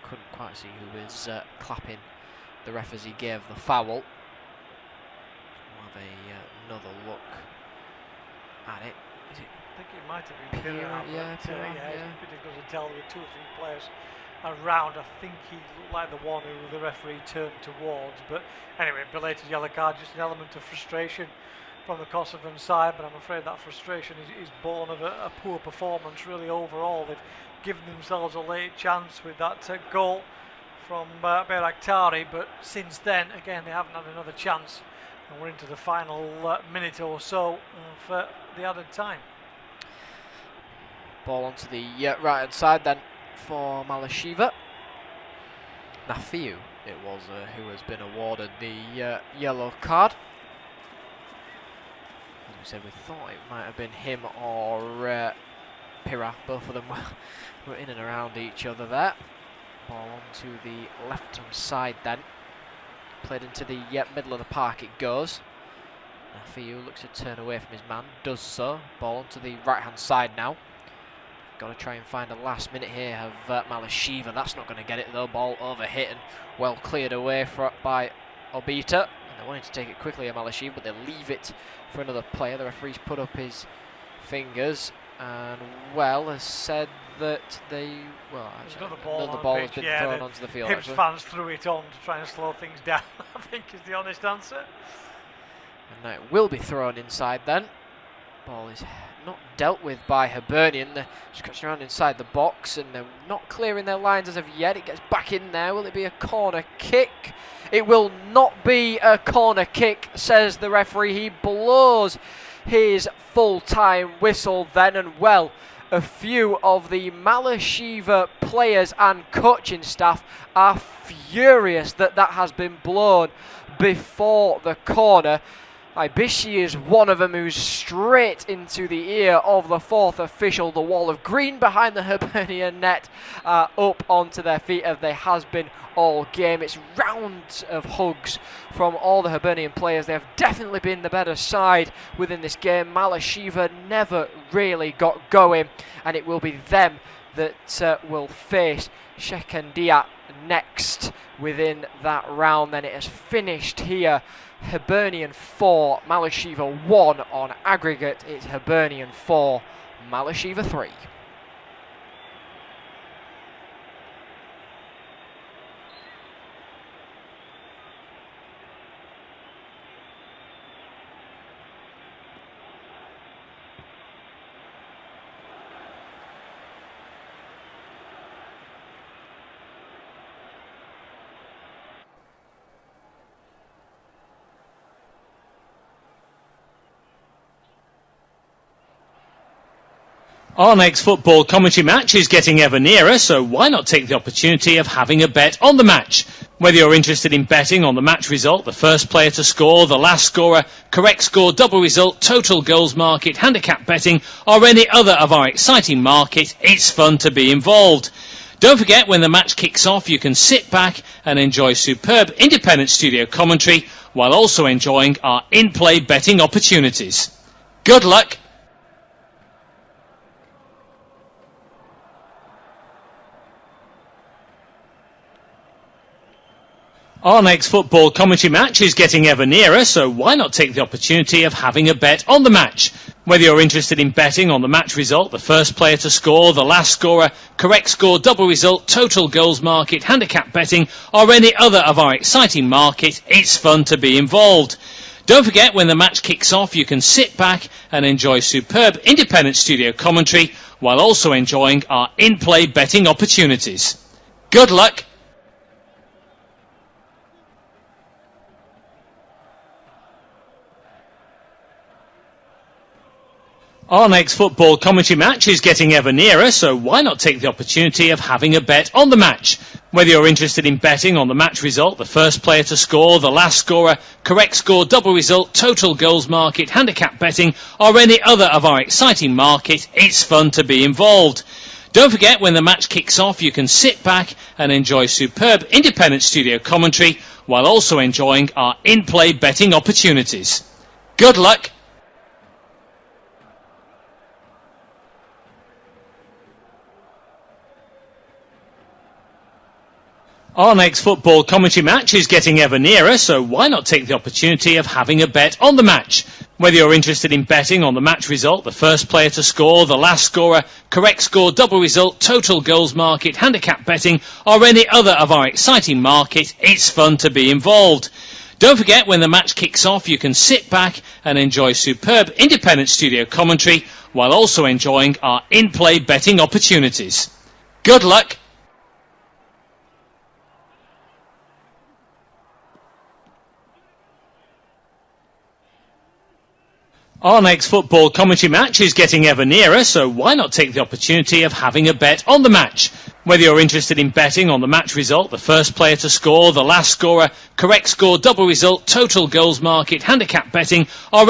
Couldn't quite see who was clapping the ref as he gave the foul. We'll have another look at it. Is it? I think it might have been Pira. Yeah, It's difficult to tell with 2 or 3 players around. I think he looked like the one who the referee turned towards, but anyway, belated yellow card, just an element of frustration from the Kosovan side, but I'm afraid that frustration is born of a poor performance really overall. They've given themselves a late chance with that goal from Bayraktari, but since then again they haven't had another chance, and we're into the final minute or so of the added time. Ball onto the right hand side then for Malisheva. Nafiu it was who has been awarded the yellow card. As we said, we thought it might have been him or Pira. Both of them were in and around each other there. Ball onto the left hand side then. Played into the middle of the park it goes. Nafiu looks to turn away from his man, does so. Ball onto the right hand side now. Got to try and find a last minute here of Malisheva. That's not going to get it though. Ball overhit and well cleared away by Obita. And they wanted to take it quickly at Malisheva, but they leave it for another player. The referee's put up his fingers and has said that another ball has been thrown onto the field. Hibs fans threw it on to try and slow things down, I think is the honest answer. And now it will be thrown inside then. Ball is not dealt with by Hibernian. They're scratching around inside the box and they're not clearing their lines as of yet. It gets back in there. Will it be a corner kick? It will not be a corner kick, says the referee. He blows his full-time whistle then, and a few of the Malisheva players and coaching staff are furious that has been blown before the corner. Ibishi is one of them who's straight into the ear of the 4th official. The wall of green behind the Hibernian net up onto their feet, as they has been all game. It's rounds of hugs from all the Hibernian players. They have definitely been the better side within this game. Malisheva never really got going, and it will be them that will face Shekendia next within that round. Then it has finished here. Hibernian 4, Malisheva 1 on aggregate. It's Hibernian 4, Malisheva 3. Our next football commentary match is getting ever nearer, so why not take the opportunity of having a bet on the match? Whether you're interested in betting on the match result, the first player to score, the last scorer, correct score, double result, total goals market, handicap betting, or any other of our exciting market, it's fun to be involved. Don't forget, when the match kicks off, you can sit back and enjoy superb independent studio commentary while also enjoying our in-play betting opportunities. Good luck! Our next football commentary match is getting ever nearer, so why not take the opportunity of having a bet on the match? Whether you're interested in betting on the match result, the first player to score, the last scorer, correct score, double result, total goals market, handicap betting, or any other of our exciting market, it's fun to be involved. Don't forget, when the match kicks off, you can sit back and enjoy superb independent studio commentary while also enjoying our in-play betting opportunities. Good luck! Our next football commentary match is getting ever nearer, so why not take the opportunity of having a bet on the match? Whether you're interested in betting on the match result, the first player to score, the last scorer, correct score, double result, total goals market, handicap betting, or any other of our exciting market, it's fun to be involved. Don't forget, when the match kicks off, you can sit back and enjoy superb independent studio commentary while also enjoying our in-play betting opportunities. Good luck! Our next football commentary match is getting ever nearer, so why not take the opportunity of having a bet on the match? Whether you're interested in betting on the match result, the first player to score, the last scorer, correct score, double result, total goals market, handicap betting, or any other of our exciting market, it's fun to be involved. Don't forget, when the match kicks off, you can sit back and enjoy superb independent studio commentary while also enjoying our in-play betting opportunities. Good luck! Our next football commentary match is getting ever nearer, so why not take the opportunity of having a bet on the match? Whether you're interested in betting on the match result, the first player to score, the last scorer, correct score, double result, total goals market, handicap betting, or